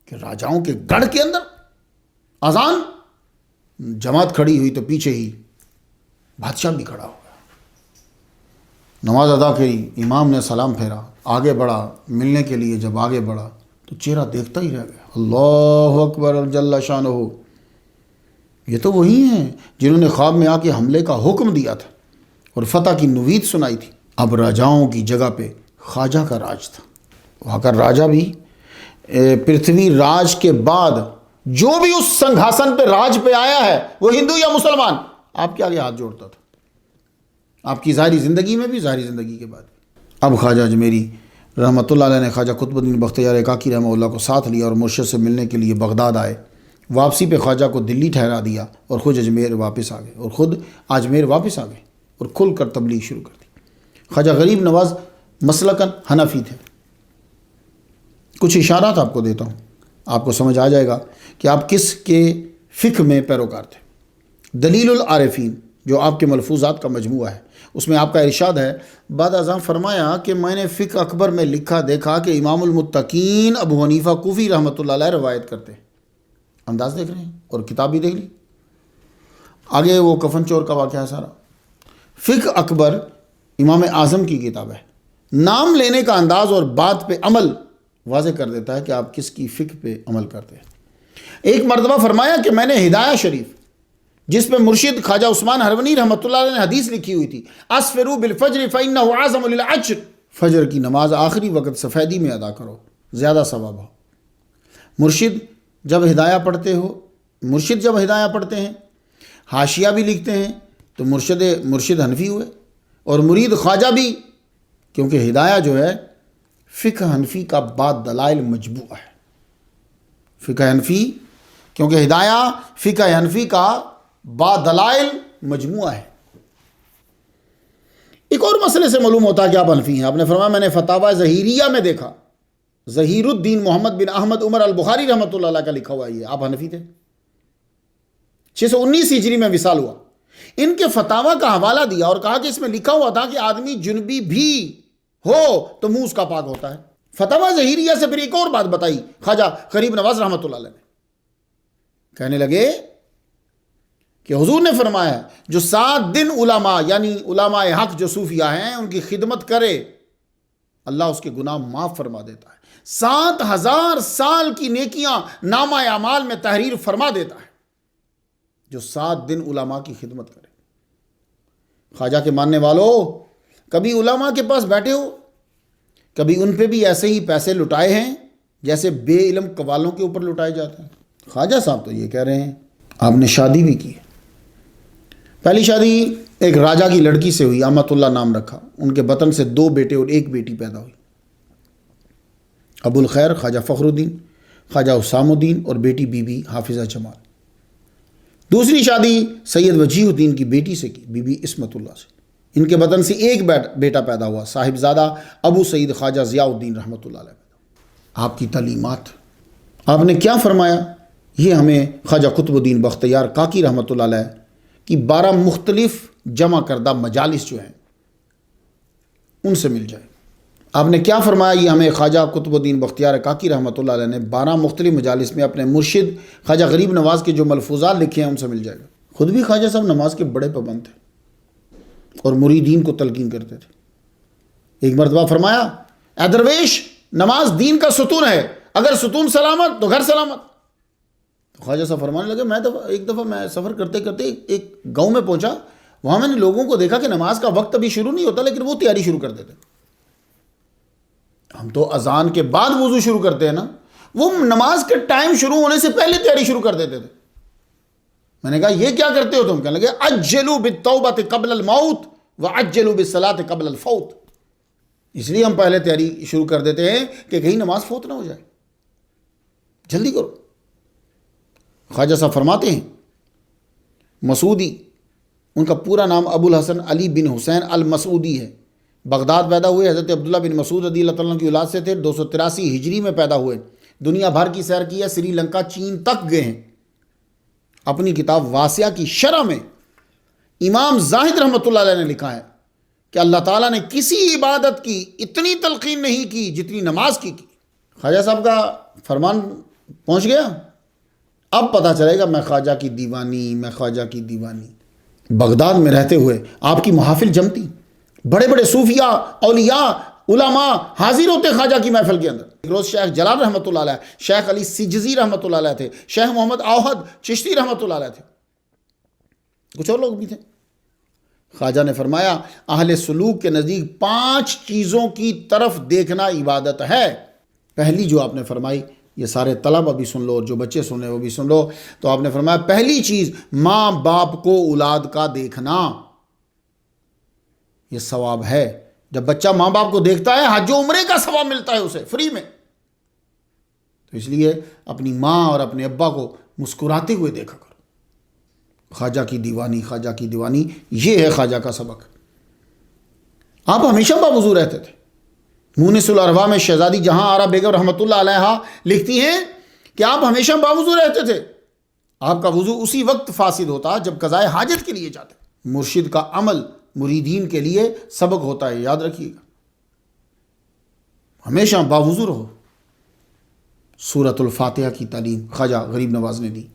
کہ راجاؤں کے گڑھ کے اندر اذان. جماعت کھڑی ہوئی تو پیچھے ہی بادشاہ بھی کھڑا ہو گیا. نماز ادا کی، امام نے سلام پھیرا، آگے بڑھا ملنے کے لیے. جب آگے بڑھا تو چہرہ دیکھتا ہی رہ گیا. اللہ اکبر جل شانہ، یہ تو وہی ہیں جنہوں نے خواب میں آ کے حملے کا حکم دیا تھا اور فتح کی نوید سنائی تھی. اب راجاؤں کی جگہ پہ خواجہ کا راج تھا. وہاں کا راجہ بھی پرتھوی راج کے بعد جو بھی اس سنگھاسن پہ راج پہ آیا ہے وہ ہندو یا مسلمان، آپ کے آگے ہاتھ جوڑتا تھا، آپ کی ظاہری زندگی میں بھی، ظاہری زندگی کے بعد. اب خواجہ اجمیری رحمۃ اللہ علیہ نے خواجہ قطب الدین بختیار کاکی رحمہ اللہ کو ساتھ لیا اور مرشد سے ملنے کے لیے بغداد آئے. واپسی پہ خواجہ کو دلی ٹھہرا دیا اور خود اجمیر واپس آ گئے اور کھل کر تبلیغ شروع کر دی. خواجہ غریب نواز مسلکن حنفی تھے. کچھ اشارات آپ کو دیتا ہوں، آپ کو سمجھ آ جائے گا کہ آپ کس کے فقہ میں پیروکار تھے. دلیل العارفین جو آپ کے ملفوظات کا مجموعہ ہے، اس میں آپ کا ارشاد ہے، بعد ازاں فرمایا کہ میں نے فقہ اکبر میں لکھا دیکھا کہ امام المتقین ابو حنیفہ کوفی رحمۃ اللہ علیہ روایت کرتے ہیں. انداز دیکھ رہے ہیں اور کتاب بھی دیکھ لی. آگے وہ کفن چور کا واقعہ ہے سارا. فقہ اکبر امام اعظم کی کتاب ہے. نام لینے کا انداز اور بات پہ عمل واضح کر دیتا ہے کہ آپ کس کی فقہ پہ عمل کرتے ہیں. ایک مرتبہ فرمایا کہ میں نے ہدایہ شریف جس پہ مرشد خواجہ عثمان ہرونی رحمۃ اللہ علیہ نے حدیث لکھی ہوئی تھی، اسفروا بالفجر فإنه اعظم للأجر، فجر کی نماز آخری وقت سفیدی میں ادا کرو، زیادہ ثواب ہو۔ مرشد جب ہدایہ پڑھتے ہیں، حاشیہ بھی لکھتے ہیں، تو مرشد حنفی ہوئے، اور مرید خواجہ بھی، کیونکہ ہدایہ جو ہے فقہ حنفی کا بعد دلائل مجموعہ ہے۔ فقہ حنفی، کیونکہ ہدایہ فقہ حنفی کا با دلائل مجموعہ ہے۔ ایک اور مسئلے سے معلوم ہوتا ہے کہ آپ حنفی ہیں۔ آپ نے فرمایا میں نے فتاوی ظہیریہ میں دیکھا، ظہیر الدین محمد بن احمد عمر البخاری رحمۃ اللہ علیہ کا لکھا ہوا ہے، آپ حنفی تھے۔ 619 ہجری میں وصال ہوا۔ ان کے فتاوی کا حوالہ دیا اور کہا کہ اس میں لکھا ہوا تھا کہ آدمی جنبی بھی ہو تو منہ اس کا پاک ہوتا ہے۔ فتاوی ظہیریہ سے پھر ایک اور بات بتائی خواجہ غریب نواز رحمۃ اللہ علیہ نے، کہنے لگے کہ حضور نے فرمایا جو 7 دن علماء یعنی علماء حق جو صوفیہ ہیں ان کی خدمت کرے، اللہ اس کے گناہ معاف فرما دیتا ہے، 7000 سال کی نیکیاں نامہ اعمال میں تحریر فرما دیتا ہے جو 7 دن علماء کی خدمت کرے۔ خواجہ کے ماننے والوں، کبھی علماء کے پاس بیٹھے ہو، کبھی ان پہ بھی ایسے ہی پیسے لٹائے ہیں جیسے بے علم قوالوں کے اوپر لٹائے جاتے ہیں؟ خواجہ صاحب تو یہ کہہ رہے ہیں آپ نے شادی بھی کی۔ پہلی شادی ایک راجہ کی لڑکی سے ہوئی، امت اللہ نام رکھا، ان کے بطن سے 2 بیٹے اور 1 بیٹی پیدا ہوئی، ابو الخیر خواجہ فخر الدین، خواجہ حسام الدین اور بیٹی بی بی حافظہ جمال۔ دوسری شادی سید وجیہ الدین کی بیٹی سے کی، بی بی عصمت اللہ سے، ان کے بطن سے 1 بیٹا پیدا ہوا، صاحبزادہ ابو سعید خواجہ ضیاء الدین رحمۃ اللہ علیہ۔ آپ کی تعلیمات، آپ نے کیا فرمایا، یہ ہمیں خواجہ قطب الدین بختیار کاکی رحمۃ اللہ علیہ کی 12 مختلف جمع کردہ مجالس جو ہیں ان سے مل جائے۔ آپ نے کیا فرمایا، یہ ہمیں خواجہ قطب الدین بختیار کاکی رحمۃ اللہ علیہ نے 12 مختلف مجالس میں اپنے مرشد خواجہ غریب نواز کے جو ملفوظات لکھے ہیں ان سے مل جائے گا۔ خود بھی خواجہ صاحب نماز کے بڑے پابند تھے اور مریدین کو تلقین کرتے تھے۔ ایک مرتبہ فرمایا، اے درویش، نماز دین کا ستون ہے، اگر ستون سلامت تو گھر سلامت۔ تو خواجہ صاحب فرمانے لگے، ایک دفعہ میں سفر کرتے کرتے ایک گاؤں میں پہنچا، وہاں میں نے لوگوں کو دیکھا کہ نماز کا وقت ابھی شروع نہیں ہوتا لیکن وہ تیاری شروع کر دیتے۔ ہم تو اذان کے بعد وضو شروع کرتے ہیں نا، وہ نماز کے ٹائم شروع ہونے سے پہلے تیاری شروع کر دیتے تھے۔ میں نے کہا یہ کیا کرتے ہو تم؟ کہنے لگے عجلوا بالتوبۃ قبل الموت وعجلوا بالصلاۃ قبل الفوت۔ اس لیے ہم پہلے تیاری شروع کر دیتے ہیں کہ کہیں نماز فوت نہ ہو جائے، جلدی کرو۔ خواجہ صاحب فرماتے ہیں، مسعودی، ان کا پورا نام ابو الحسن علی بن حسین المسعودی ہے، بغداد پیدا ہوئے، حضرت عبداللہ بن مسعود رضی اللہ تعالیٰ کی اولاد سے تھے، 283 ہجری میں پیدا ہوئے، دنیا بھر کی سیر کی ہے، سری لنکا، چین تک گئے ہیں۔ اپنی کتاب واسعہ کی شرح میں امام زاہد رحمۃ اللہ علیہ نے لکھا ہے کہ اللہ تعالیٰ نے کسی عبادت کی اتنی تلقین نہیں کی جتنی نماز کی۔ خواجہ صاحب کا فرمان پہنچ گیا، اب پتہ چلے گا میں خواجہ کی دیوانی، میں خواجہ کی دیوانی۔ بغداد میں رہتے ہوئے آپ کی محافل جمتی، بڑے بڑے صوفیاء، اولیاء، علماء حاضر ہوتے خواجہ کی محفل کے اندر۔ ایک روز شیخ جلال رحمۃ اللہ علیہ، شیخ علی سجزی رحمۃ اللہ علیہ تھے، شیخ محمد اوحد چشتی رحمۃ اللہ علیہ تھے، کچھ اور لوگ بھی تھے۔ خواجہ نے فرمایا اہل سلوک کے نزدیک 5 چیزوں کی طرف دیکھنا عبادت ہے۔ پہلی جو آپ نے فرمائی، یہ سارے طلبہ بھی سن لو اور جو بچے سن رہے وہ بھی سن لو، تو آپ نے فرمایا پہلی چیز ماں باپ کو اولاد کا دیکھنا، یہ ثواب ہے۔ جب بچہ ماں باپ کو دیکھتا ہے حج و عمرے کا ثواب ملتا ہے اسے فری میں، تو اس لیے اپنی ماں اور اپنے ابا کو مسکراتے ہوئے دیکھا کرو۔ خواجہ کی دیوانی، خواجہ کی دیوانی، یہ ہے خواجہ کا سبق۔ آپ ہمیشہ باوضو رہتے تھے۔ مونس الارواح میں شہزادی جہاں آرا بیگم رحمۃ اللہ علیہا لکھتی ہیں کہ آپ ہمیشہ باوضو رہتے تھے، آپ کا وضو اسی وقت فاسد ہوتا جب قضائے حاجت کے لیے جاتے۔ مرشد کا عمل مریدین کے لیے سبق ہوتا ہے، یاد رکھیے گا، ہمیشہ باوضو رہو۔ سورۃ الفاتحہ کی تعلیم خواجہ غریب نواز نے دی۔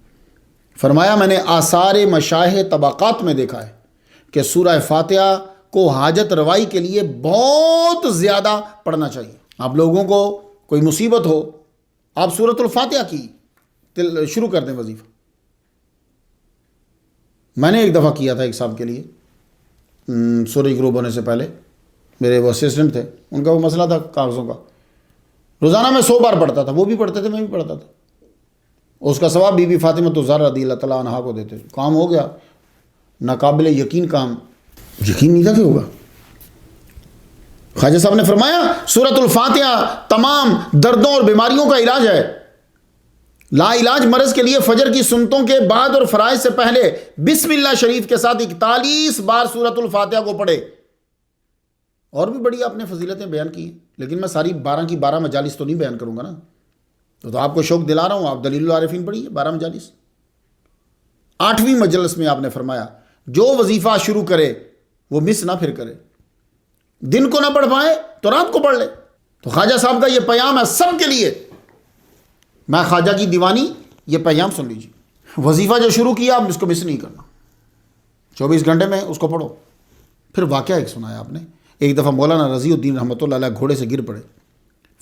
فرمایا میں نے آثار مشایخ طبقات میں دیکھا ہے کہ سورہ فاتحہ کو حاجت روائی کے لیے بہت زیادہ پڑھنا چاہیے۔ آپ لوگوں کو کوئی مصیبت ہو، آپ سورۃ الفاتحہ کی شروع کر دیں وظیفہ. میں نے ایک دفعہ کیا تھا ایک صاحب کے لیے سورج غروب ہونے سے پہلے. میرے وہ اسسٹنٹ تھے, ان کا وہ مسئلہ تھا کاغذوں کا. روزانہ میں 100 بار پڑھتا تھا, وہ بھی پڑھتے تھے, میں بھی پڑھتا تھا. اس کا ثواب بی بی فاطمہ الزہرا رضی اللہ تعالیٰ عنہا کو دیتے. کام ہو گیا, ناقابل یقین کام, یقین نہیں تھا کہ ہوگا. خواجہ صاحب نے فرمایا سورۃ الفاتحہ تمام دردوں اور بیماریوں کا علاج ہے. لا علاج مرض کے لیے فجر کی سنتوں کے بعد اور فرائض سے پہلے بسم اللہ شریف کے ساتھ 41 بار سورۃ الفاتحہ کو پڑھے. اور بھی بڑی آپ نے فضیلتیں بیان کی ہیں, لیکن میں ساری 12 کی 12 مجالس تو نہیں بیان کروں گا نا. تو آپ کو شوق دلا رہا ہوں, آپ دلیل العارفین پڑھیے 12 مجالس. 8ویں مجلس میں آپ نے فرمایا جو وظیفہ شروع کرے وہ مس نہ پھر کرے. دن کو نہ پڑھ پائے تو رات کو پڑھ لے. تو خواجہ صاحب کا یہ پیام ہے سب کے لیے. میں خواجہ کی دیوانی, یہ پیام سن لیجیے. وظیفہ جو شروع کیا آپ اس کو مس نہیں کرنا, 24 گھنٹے میں اس کو پڑھو. پھر واقعہ ایک سنایا آپ نے. ایک دفعہ مولانا رضی الدین رحمۃ اللہ علیہ گھوڑے سے گر پڑے.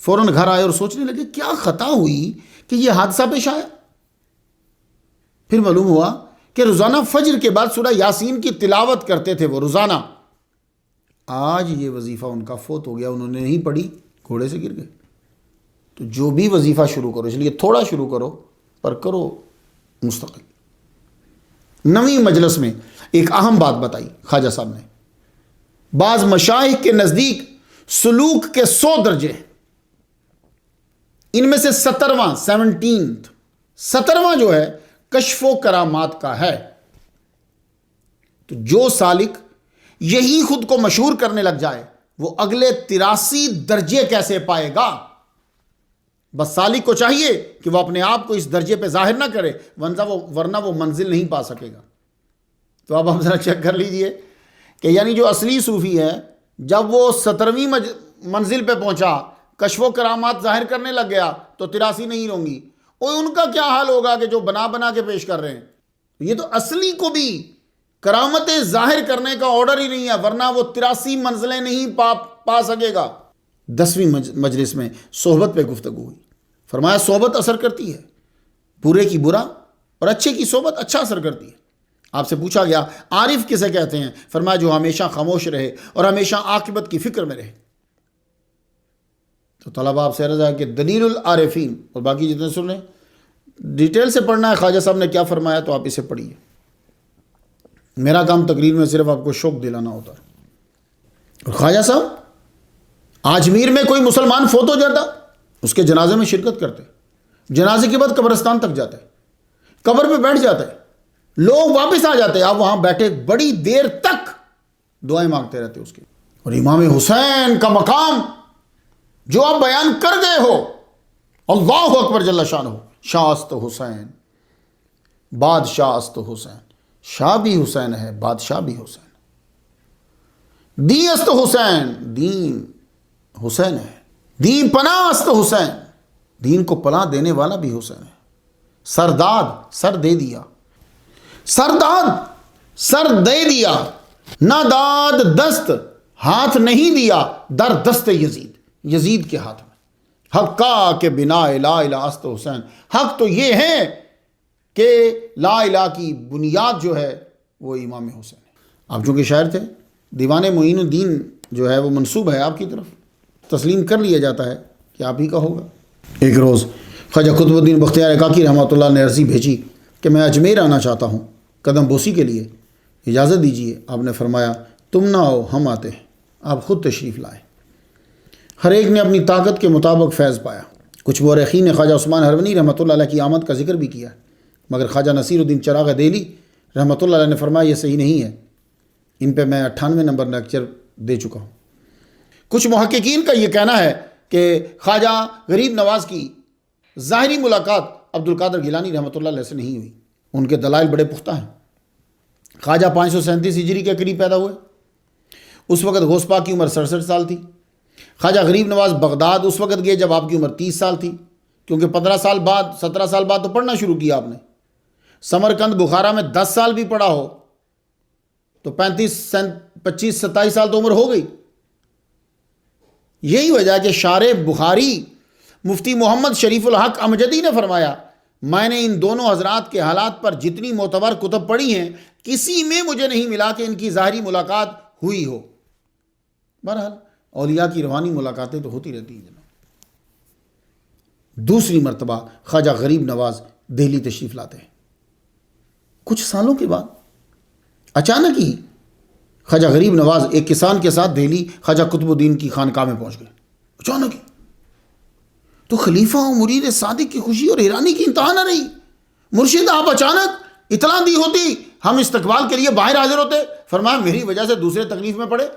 فوراً گھر آئے اور سوچنے لگے کیا خطا ہوئی کہ یہ حادثہ پیش آیا. پھر معلوم ہوا کہ روزانہ فجر کے بعد سورہ یاسین کی تلاوت کرتے تھے وہ روزانہ. آج یہ وظیفہ ان کا فوت ہو گیا, انہوں نے نہیں پڑھی, گھوڑے سے گر گئے. تو جو بھی وظیفہ شروع کرو, اس لیے تھوڑا شروع کرو پر کرو مستقل. 9ویں مجلس میں ایک اہم بات بتائی خواجہ صاحب نے. بعض مشائخ کے نزدیک سلوک کے 100 درجے ہیں. ان میں سے 17واں جو ہے کشف و کرامات کا ہے. تو جو سالک یہی خود کو مشہور کرنے لگ جائے وہ اگلے 83 درجے کیسے پائے گا. بس سالک کو چاہیے کہ وہ اپنے آپ کو اس درجے پہ ظاہر نہ کرے, ورنہ وہ منزل نہیں پا سکے گا. تو اب ہم ذرا چیک کر لیجئے کہ یعنی جو اصلی صوفی ہے جب وہ 17ویں منزل پہ پہنچا, کشف و کرامات ظاہر کرنے لگ گیا تو 83 نہیں ہوں گی. اور ان کا کیا حال ہوگا کہ جو بنا کے پیش کر رہے ہیں. یہ تو اصلی کو بھی کرامتیں ظاہر کرنے کا آرڈر ہی نہیں ہے, ورنہ وہ 83 منزلیں نہیں پا سکے گا. 10ویں مجلس میں صحبت پہ گفتگو ہوئی. فرمایا صحبت اثر کرتی ہے, برے کی برا اور اچھے کی صحبت اچھا اثر کرتی ہے. آپ سے پوچھا گیا عارف کسے کہتے ہیں؟ فرمایا جو ہمیشہ خاموش رہے اور ہمیشہ عاقبت کی فکر میں رہے. تو طلبہ آپ سے عرض ہے کہ دلیل العارفین اور باقی جتنے سنیں ڈیٹیل سے پڑھنا ہے خواجہ صاحب نے کیا فرمایا تو آپ اسے پڑھیے. میرا کام تقریر میں صرف آپ کو شوق دلانا ہوتا ہے. اور خواجہ صاحب اجمیر میں کوئی مسلمان فوت ہو جاتا, اس کے جنازے میں شرکت کرتے, جنازے کے بعد قبرستان تک جاتے, قبر پہ بیٹھ جاتے, لوگ واپس آ جاتے, آپ وہاں بیٹھے بڑی دیر تک دعائیں مانگتے رہتے اس کے. اور امام حسین کا مقام جو آپ بیان کر گئے ہو, اللہ اکبر جل شانہ, شاہ است حسین, بادشاہ است حسین, شاہ بھی حسین ہے, بادشاہ بھی حسین, دی است حسین, دین حسین ہے, دین پناہ است حسین, دین کو پناہ دینے والا بھی حسین ہے. سرداد سر دے دیا, سرداد سر دے دیا, نہ داد دست ہاتھ نہیں دیا, در دست یزید, یزید کے ہاتھ میں. حق کا کہ بنا لا الہ است حسین, حق تو یہ ہے کہ لا الہ کی بنیاد جو ہے وہ امام حسین ہے. آپ چونکہ شاعر تھے, دیوان معین الدین جو ہے وہ منسوب ہے آپ کی طرف, تسلیم کر لیا جاتا ہے کہ آپ ہی کا ہوگا. ایک روز خواجہ قطب الدین بختیار کاکی رحمۃ اللہ نے عرضی بھیجی کہ میں اجمیر آنا چاہتا ہوں قدم بوسی کے لیے, اجازت دیجیے. آپ نے فرمایا تم نہ آؤ ہم آتے ہیں. آپ خود تشریف لائے. ہر ایک نے اپنی طاقت کے مطابق فیض پایا. کچھ مورخین نے خواجہ عثمان ہرونی رحمۃ اللہ علیہ کی آمد کا ذکر بھی کیا, مگر خواجہ نصیر الدین چراغ دہلی رحمۃ اللہ علیہ نے فرمایا یہ صحیح نہیں ہے. ان پہ میں 98 نمبر لیکچر دے چکا ہوں. کچھ محققین کا یہ کہنا ہے کہ خواجہ غریب نواز کی ظاہری ملاقات عبد القادر گیلانی رحمۃ اللہ علیہ سے نہیں ہوئی. ان کے دلائل بڑے پختہ ہیں. خواجہ 537 ہجری کے قریب پیدا ہوئے. اس وقت غوث پاک کی عمر 67 سال تھی. خواجہ غریب نواز بغداد اس وقت گئے جب آپ کی عمر 30 سال تھی, کیونکہ 15 سال بعد 17 سال بعد تو پڑھنا شروع کیا آپ نے. سمرقند بخارا میں 10 سال بھی پڑھا ہو تو 25 27 سال تو عمر ہو گئی. یہی وجہ ہے کہ شارح بخاری مفتی محمد شریف الحق امجدی نے فرمایا میں نے ان دونوں حضرات کے حالات پر جتنی معتبر کتب پڑھی ہیں کسی میں مجھے نہیں ملا کہ ان کی ظاہری ملاقات ہوئی ہو۔ بہرحال اولیاء کی روحانی ملاقاتیں تو ہوتی رہتی ہیں جناب۔ دوسری مرتبہ خواجہ غریب نواز دہلی تشریف لاتے ہیں۔ کچھ سالوں کے بعد اچانک ہی خواجہ غریب نواز ایک کسان کے ساتھ دہلی خواجہ قطب الدین کی خانقاہ میں پہنچ گئے، اچانک ہی۔ تو خلیفہ و مرید صادق کی خوشی اور حیرانی کی انتہا نہ رہی۔ مرشد آپ اچانک اطلاع دی ہوتی، ہم استقبال کے لیے باہر حاضر ہوتے۔ فرمایا میری وجہ سے دوسرے تکلیف میں پڑے۔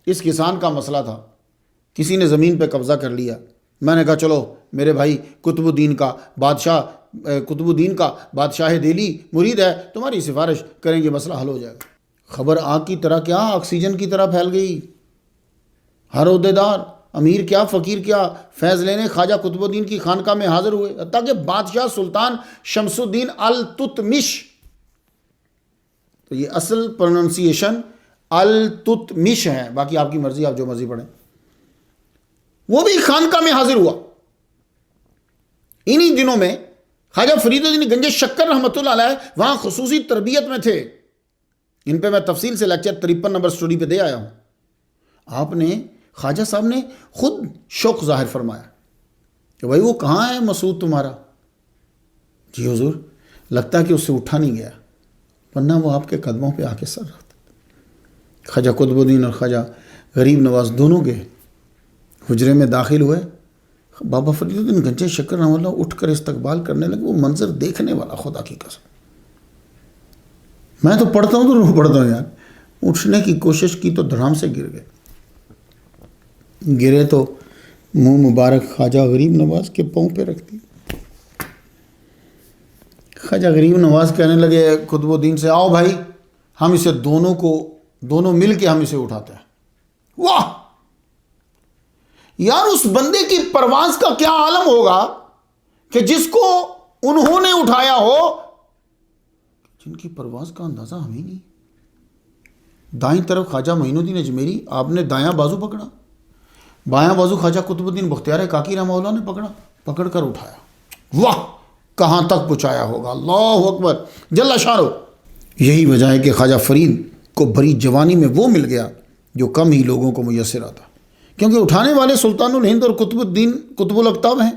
اس کسان کا مسئلہ تھا، کسی نے زمین پہ قبضہ کر لیا۔ میں نے کہا چلو میرے بھائی قطب الدین کا بادشاہ دہلی مرید ہے، تمہاری سفارش کریں گے، مسئلہ حل ہو جائے گا۔ خبر آگ کی طرح کیا آکسیجن کی طرح پھیل گئی۔ ہر عہدیدار، امیر کیا فقیر کیا، فیض لینے خواجہ قطب الدین کی خانقاہ میں حاضر ہوئے، حتیٰ کہ بادشاہ سلطان شمس الدین التتمش، تو یہ اصل پروننسیشن التتمش ہے، باقی آپ کی مرضی، آپ جو مرضی پڑھیں، وہ بھی خانقاہ میں حاضر ہوا۔ انہی دنوں میں خواجہ فرید الدین گنج شکر رحمۃ اللہ علیہ وہاں خصوصی تربیت میں تھے۔ ان پہ میں تفصیل سے لیکچر 53 نمبر سٹوڈی پہ دے آیا ہوں۔ آپ نے خواجہ صاحب نے خود شوق ظاہر فرمایا کہ بھائی وہ کہاں ہے مسعود تمہارا؟ جی حضور، لگتا ہے کہ اس سے اٹھا نہیں گیا، ورنہ وہ آپ کے قدموں پہ آ کے سر رہتا۔ خواجہ قطب الدین اور خواجہ غریب نواز دونوں کے حجرے میں داخل ہوئے۔ بابا فرید الدین گنج شکر رحمۃ اللہ اٹھ کر استقبال کرنے لگے۔ وہ منظر دیکھنے والا، خدا کی قسم، میں تو پڑھتا ہوں تو روح پڑھتا ہوں یار۔ اٹھنے کی کوشش کی تو دھڑام سے گر گئے۔ گرے تو منہ مبارک خواجہ غریب نواز کے پاؤں پہ رکھ دی۔ خواجہ غریب نواز کہنے لگے قطب الدین سے، آؤ بھائی ہم اسے دونوں مل کے ہم اسے اٹھاتے ہیں۔ واہ یار، اس بندے کی پرواز کا کیا عالم ہوگا کہ جس کو انہوں نے اٹھایا ہو، جن کی پرواز کا اندازہ ہمیں نہیں۔ دائیں طرف خواجہ معین الدین اجمیری، آپ نے دایاں بازو پکڑا، بایاں بازو خواجہ قطب الدین بختیار کاکی رحمہ اللہ نے پکڑ کر اٹھایا۔ واہ کہاں تک پہنچایا ہوگا، اللہ اکبر جل شانہ۔ یہی وجہ ہے کہ خواجہ فرید کو بڑی جوانی میں وہ مل گیا جو کم ہی لوگوں کو میسر آتا، کیونکہ اٹھانے والے سلطان الہند اور قطب الدین قطب الاقطاب ہیں۔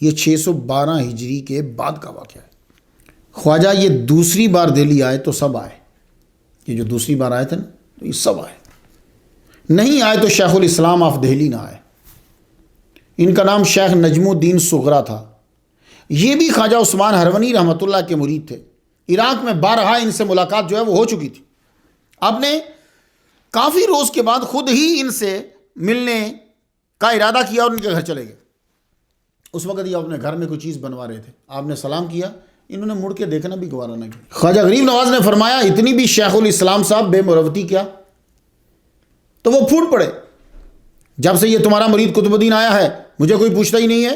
یہ 612 ہجری کے بعد کا واقعہ ہے۔ خواجہ یہ دوسری بار دہلی آئے تو سب آئے، یہ جو دوسری بار آئے تھے نا تو یہ سب آئے، نہیں آئے تو شیخ الاسلام آف دہلی نہ آئے۔ ان کا نام شیخ نجم الدین صغرا تھا۔ یہ بھی خواجہ عثمان ہرونی رحمۃ اللہ کے مرید تھے۔ عراق میں بارہا ان سے ملاقات جو ہے وہ ہو چکی تھی۔ اب نے کافی روز کے بعد خود ہی ان سے ملنے کا ارادہ کیا اور ان کے گھر چلے گئے۔ اس وقت یہ اپنے گھر میں کوئی چیز بنوا رہے تھے، آپ نے سلام کیا، انہوں نے مڑ کے دیکھنا بھی گوارا نہ کیا۔ خواجہ غریب نواز نے فرمایا اتنی بھی شیخ الاسلام صاحب بے مروتی کیا؟ تو وہ پھوٹ پڑے، جب سے یہ تمہارا مرید قطب الدین آیا ہے مجھے کوئی پوچھتا ہی نہیں ہے۔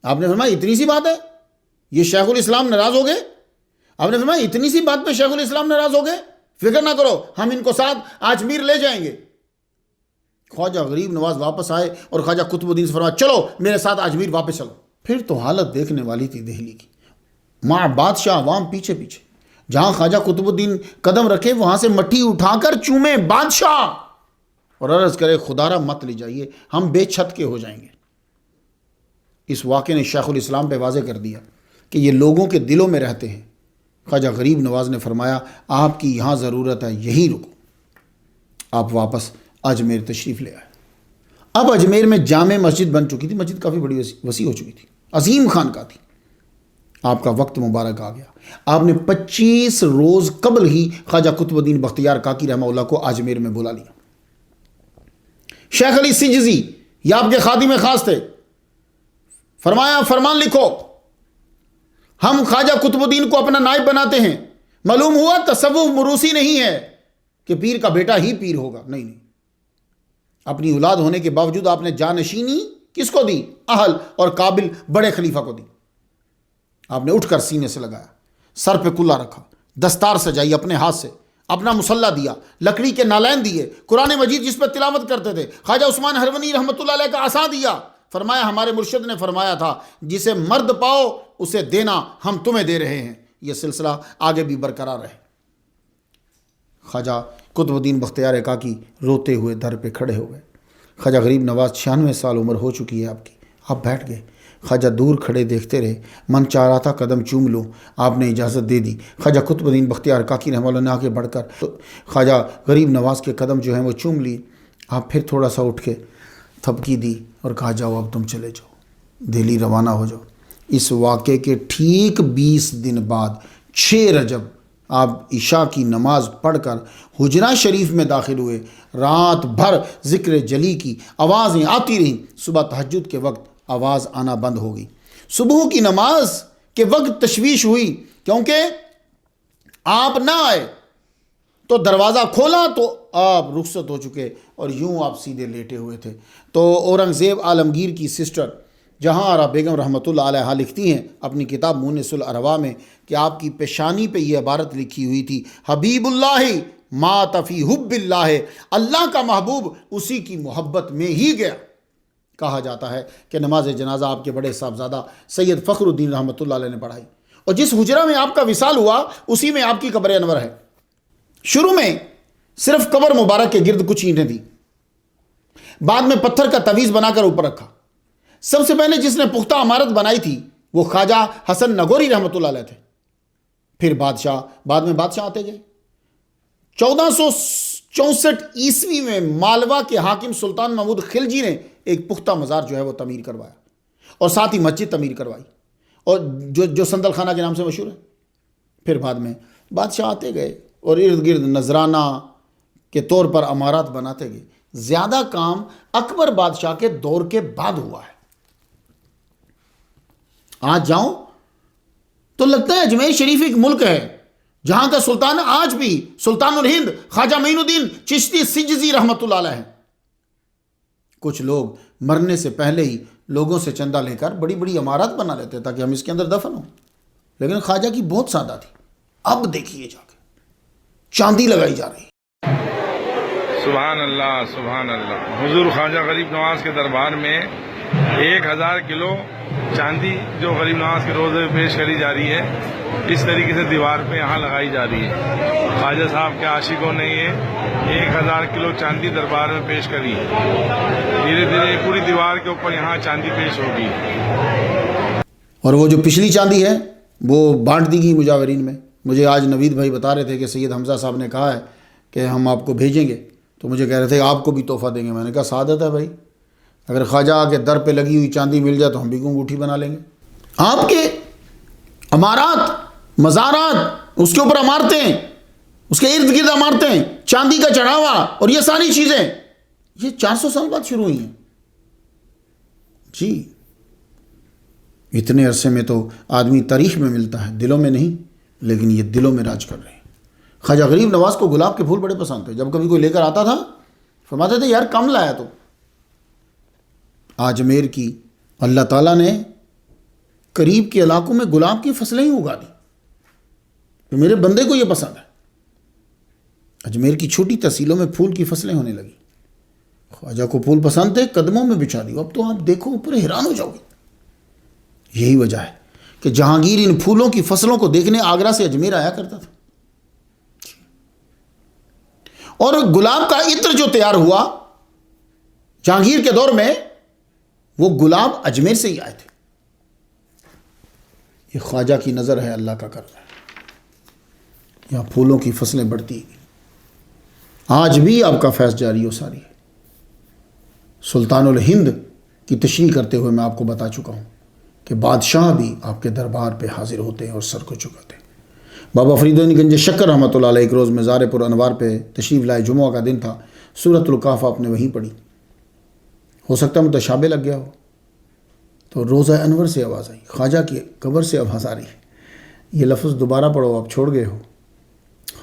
آپ نے فرمایا اتنی سی بات ہے، یہ شیخ الاسلام ناراض ہو گئے؟ آپ نے فرمایا اتنی سی بات پہ شیخ الاسلام ناراض ہو گئے؟ فکر نہ کرو، ہم ان کو ساتھ اجمیر لے جائیں گے۔ خواجہ غریب نواز واپس آئے اور خواجہ قطب الدین سے فرمایا چلو میرے ساتھ اجمیر واپس چلو۔ پھر تو حالت دیکھنے والی تھی دہلی کی، ماں بادشاہ عوام پیچھے پیچھے، جہاں خواجہ قطب الدین قدم رکھے وہاں سے مٹی اٹھا کر چومے بادشاہ اور عرض کرے خدا را مت لے جائیے، ہم بے چھت کے ہو جائیں گے۔ اس واقعے نے شیخ الاسلام پہ واضح کر دیا کہ یہ لوگوں کے دلوں میں رہتے ہیں۔ خواجہ غریب نواز نے فرمایا آپ کی یہاں ضرورت ہے، یہی رکو۔ آپ واپس اجمیر تشریف لے آئے۔ اب اجمیر میں جامع مسجد بن چکی تھی، مسجد کافی بڑی وسیع ہو چکی تھی، عظیم خانقاہ تھی۔ آپ کا وقت مبارک آ گیا۔ آپ نے 25 روز قبل ہی خواجہ قطب الدین بختیار کاکی رحمہ اللہ کو اجمیر میں بلا لیا۔ شیخ علی سجزی یہ آپ کے خادم خاص تھے، فرمایا فرمان لکھو، ہم خواجہ قطب الدین کو اپنا نائب بناتے ہیں۔ معلوم ہوا تصوف مروسی نہیں ہے کہ پیر کا بیٹا ہی پیر ہوگا، نہیں۔ اپنی اولاد ہونے کے باوجود آپ نے جانشینی کس کو دی؟ اہل اور قابل بڑے خلیفہ کو دی۔ آپ نے اٹھ کر سینے سے لگایا، سر پہ کلا رکھا، دستار سجائی اپنے ہاتھ سے، اپنا مصلہ دیا، لکڑی کے نالین دیے، قرآن مجید جس پہ تلاوت کرتے تھے، خواجہ عثمان ہرونی رحمۃ اللہ علیہ کا عصا دیا، فرمایا ہمارے مرشد نے فرمایا تھا جسے مرد پاؤ اسے دینا، ہم تمہیں دے رہے ہیں۔ یہ سلسلہ آگے بھی برقرار رہے۔ خواجہ قطب الدین بختیار کاکی روتے ہوئے در پہ کھڑے ہو گئے۔ خواجہ غریب نواز 96 سال عمر ہو چکی ہے آپ کی، آپ بیٹھ گئے۔ خواجہ دور کھڑے دیکھتے رہے، من چاہ رہا تھا قدم چوم لوں، آپ نے اجازت دے دی۔ خواجہ قطب الدین بختیار کاکی رحمہ اللہ نے آگے بڑھ کر خواجہ غریب نواز کے قدم جو ہیں وہ چوم لیے۔ آپ پھر تھوڑا سا اٹھ کے تھپکی دی اور کہا جاؤ اب تم چلے جاؤ، دہلی روانہ ہو جاؤ۔ اس واقعے کے ٹھیک 20 دن بعد 6 رجب آپ عشاء کی نماز پڑھ کر حجرہ شریف میں داخل ہوئے۔ رات بھر ذکر جلی کی آوازیں آتی رہیں، صبح تہجد کے وقت آواز آنا بند ہو گئی۔ صبح کی نماز کے وقت تشویش ہوئی کیونکہ آپ نہ آئے، تو دروازہ کھولا تو آپ رخصت ہو چکے اور یوں آپ سیدھے لیٹے ہوئے تھے۔ تو اورنگزیب عالمگیر کی سسٹر جہاں آرا بیگم رحمۃ اللہ علیہ لکھتی ہیں اپنی کتاب مونس الارواح میں کہ آپ کی پیشانی پہ یہ عبارت لکھی ہوئی تھی، حبیب اللہ مات فی حب اللہ، اللہ کا محبوب اسی کی محبت میں ہی گیا۔ کہا جاتا ہے کہ نماز جنازہ آپ کے بڑے صاحبزادہ سید فخر الدین رحمۃ اللہ علیہ نے پڑھائی، اور جس حجرہ میں آپ کا وصال ہوا اسی میں آپ کی قبر انور ہے۔ شروع میں صرف قبر مبارک کے گرد کچھ اینٹیں تھیں، بعد میں پتھر کا تعویذ بنا کر اوپر رکھا۔ سب سے پہلے جس نے پختہ عمارت بنائی تھی وہ خواجہ حسن نگوری رحمۃ اللہ علیہ تھے، پھر بعد میں بادشاہ آتے گئے۔ 1464 عیسوی میں مالوا کے حاکم سلطان محمود خلجی نے ایک پختہ مزار جو ہے وہ تعمیر کروایا اور ساتھ ہی مسجد تعمیر کروائی، اور جو سندل خانہ کے نام سے مشہور ہے۔ پھر بعد میں بادشاہ آتے گئے اور ارد گرد نذرانہ کے طور پر عمارات بناتے گئے۔ زیادہ کام اکبر بادشاہ کے دور کے بعد ہوا ہے۔ آج جاؤں تو لگتا ہے اجمیر شریف ایک ملک ہے جہاں کا سلطان آج بھی سلطان الہند خواجہ معین الدین چشتی سجزی رحمۃ اللہ علیہ ہیں۔ کچھ لوگ مرنے سے پہلے ہی لوگوں سے چندہ لے کر بڑی بڑی عمارات بنا لیتے تاکہ ہم اس کے اندر دفن ہوں، لیکن خواجہ کی بہت سادہ تھی۔ اب دیکھیے جا کے چاندی لگائی جا رہی ہے۔ سبحان اللہ سبحان اللہ۔ حضور خواجہ غریب نواز کے دربار میں 1000 کلو چاندی جو غریب نواز کے روزے میں پیش کری جا رہی ہے، اس طریقے سے دیوار پہ یہاں لگائی جا رہی ہے۔ خواجہ صاحب کے عاشقوں نے یہ 1000 کلو چاندی دربار میں پیش کری ہے۔ دھیرے دھیرے پوری دیوار کے اوپر یہاں چاندی پیش ہوگی، اور وہ جو پچھلی چاندی ہے وہ بانٹ دی گئی مجاورین میں۔ مجھے آج نوید بھائی بتا رہے تھے کہ سید حمزہ صاحب نے کہا ہے کہ ہم آپ کو بھیجیں گے، تو مجھے کہہ رہے تھے آپ کو بھی تحفہ دیں گے۔ میں نے کہا سعادت ہے بھائی، اگر خواجہ کے در پہ لگی ہوئی چاندی مل جائے تو ہم بھی انگوٹھی بنا لیں گے۔ آپ کے عمارات، مزارات، اس کے اوپر عمارتیں، اس کے ارد گرد عمارتیں، چاندی کا چڑھاوا اور یہ ساری چیزیں یہ 400 سال بعد شروع ہوئی ہیں۔ جی اتنے عرصے میں تو آدمی تاریخ میں ملتا ہے، دلوں میں نہیں، لیکن یہ دلوں میں راج کر رہے ہیں۔ خواجہ غریب نواز کو گلاب کے پھول بڑے پسند تھے۔ جب کبھی کوئی لے کر آتا تھا فرماتے تھے یار کم لایا تو۔ اجمیر کی اللہ تعالیٰ نے قریب کے علاقوں میں گلاب کی فصلیں ہی اگا دی، تو میرے بندے کو یہ پسند ہے۔ اجمیر کی چھوٹی تحصیلوں میں پھول کی فصلیں ہونے لگی۔ خواجہ کو پھول پسند تھے، قدموں میں بچھا دی۔ اب تو آپ دیکھو اوپر حیران ہو جاؤ گے۔ یہی وجہ ہے کہ جہانگیر ان پھولوں کی فصلوں کو دیکھنے آگرہ سے اجمیر آیا کرتا تھا۔ اور گلاب کا عطر جو تیار ہوا جہانگیر کے دور میں، وہ گلاب اجمیر سے ہی آئے تھے۔ یہ خواجہ کی نظر ہے، اللہ کا کرم ہے۔ یہاں پھولوں کی فصلیں بڑھتی ہیں، آج بھی آپ کا فیض جاری و ساری ہے۔ سلطان الہند کی تشریح کرتے ہوئے میں آپ کو بتا چکا ہوں کہ بادشاہ بھی آپ کے دربار پہ حاضر ہوتے ہیں اور سر کو جھکاتے ہیں۔ بابا فرید الدین گنج شکر رحمۃ اللہ علیہ ایک روز مزار پر انوار پہ تشریف لائے، جمعہ کا دن تھا، سورۃ الکہف آپ نے وہیں پڑھی۔ ہو سکتا ہے متشابہ لگ گیا ہو، تو روزہ انور سے آواز آئی، خواجہ کی قبر سے آواز آ رہی ہے، یہ لفظ دوبارہ پڑھو، آپ چھوڑ گئے ہو۔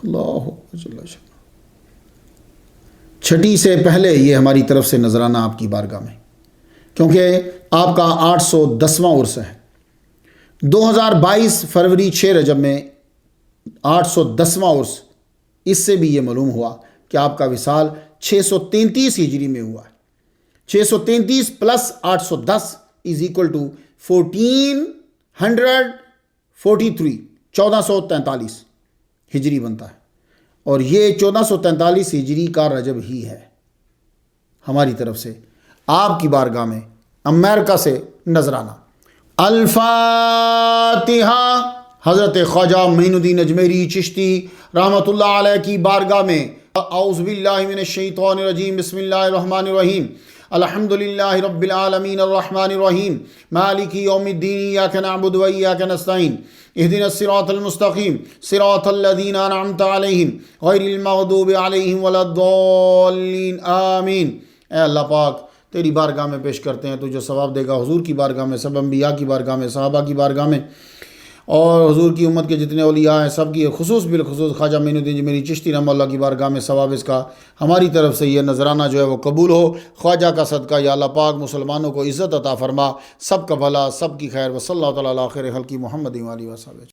اللہ چھٹی سے پہلے یہ ہماری طرف سے نذرانہ آپ کی بارگاہ میں، کیونکہ آپ کا 810واں عرس ہے۔ 2022 فروری 6 رجب میں 810واں عرس، اس سے بھی یہ معلوم ہوا کہ آپ کا وصال 633 ہجری میں ہوا ہے۔ 633 + 810 is equal to 1443 1443 ہجری بنتا ہے، اور یہ 1443 ہجری کا رجب ہی ہے ہماری طرف سے آپ کی بارگاہ میں امریکہ سے نذرانہ۔ الفاتحہ۔ حضرت خواجہ معین الدین اجمیری چشتی رحمۃ اللہ علیہ کی بارگاہ میں اعوذ باللہ من الشیطان الرجیم، بسم اللہ الرحمن الرحیم، الحمد للہ رب العالمین الرحمن الرحیم مالک یوم الدین، ایاک نعبد و ایاک نستعین، اہدنا الصراط المستقیم صراط الذین انعمت علیہم غیر المغضوب علیہم ولا الضالین آمین۔ اے اللہ پاک تیری بارگاہ میں پیش کرتے ہیں، تو جو ثواب دے گا حضور کی بارگاہ میں، سب انبیاء کی بارگاہ میں، صحابہ کی بارگاہ میں، اور حضور کی امت کے جتنے اولیاء ہیں سب کی خصوص بالخصوص خواجہ معین الدین اجمیری چشتی رحمہ اللہ کی بارگاہ میں ثواب اس کا ہماری طرف سے یہ نذرانہ جو ہے وہ قبول ہو۔ خواجہ کا صدقہ یا اللہ پاک مسلمانوں کو عزت عطا فرما، سب کا بھلا، سب کی خیر، وصلی اللہ تعالیٰ علی خیر خلقہ محمد و آلہ وصحبہ۔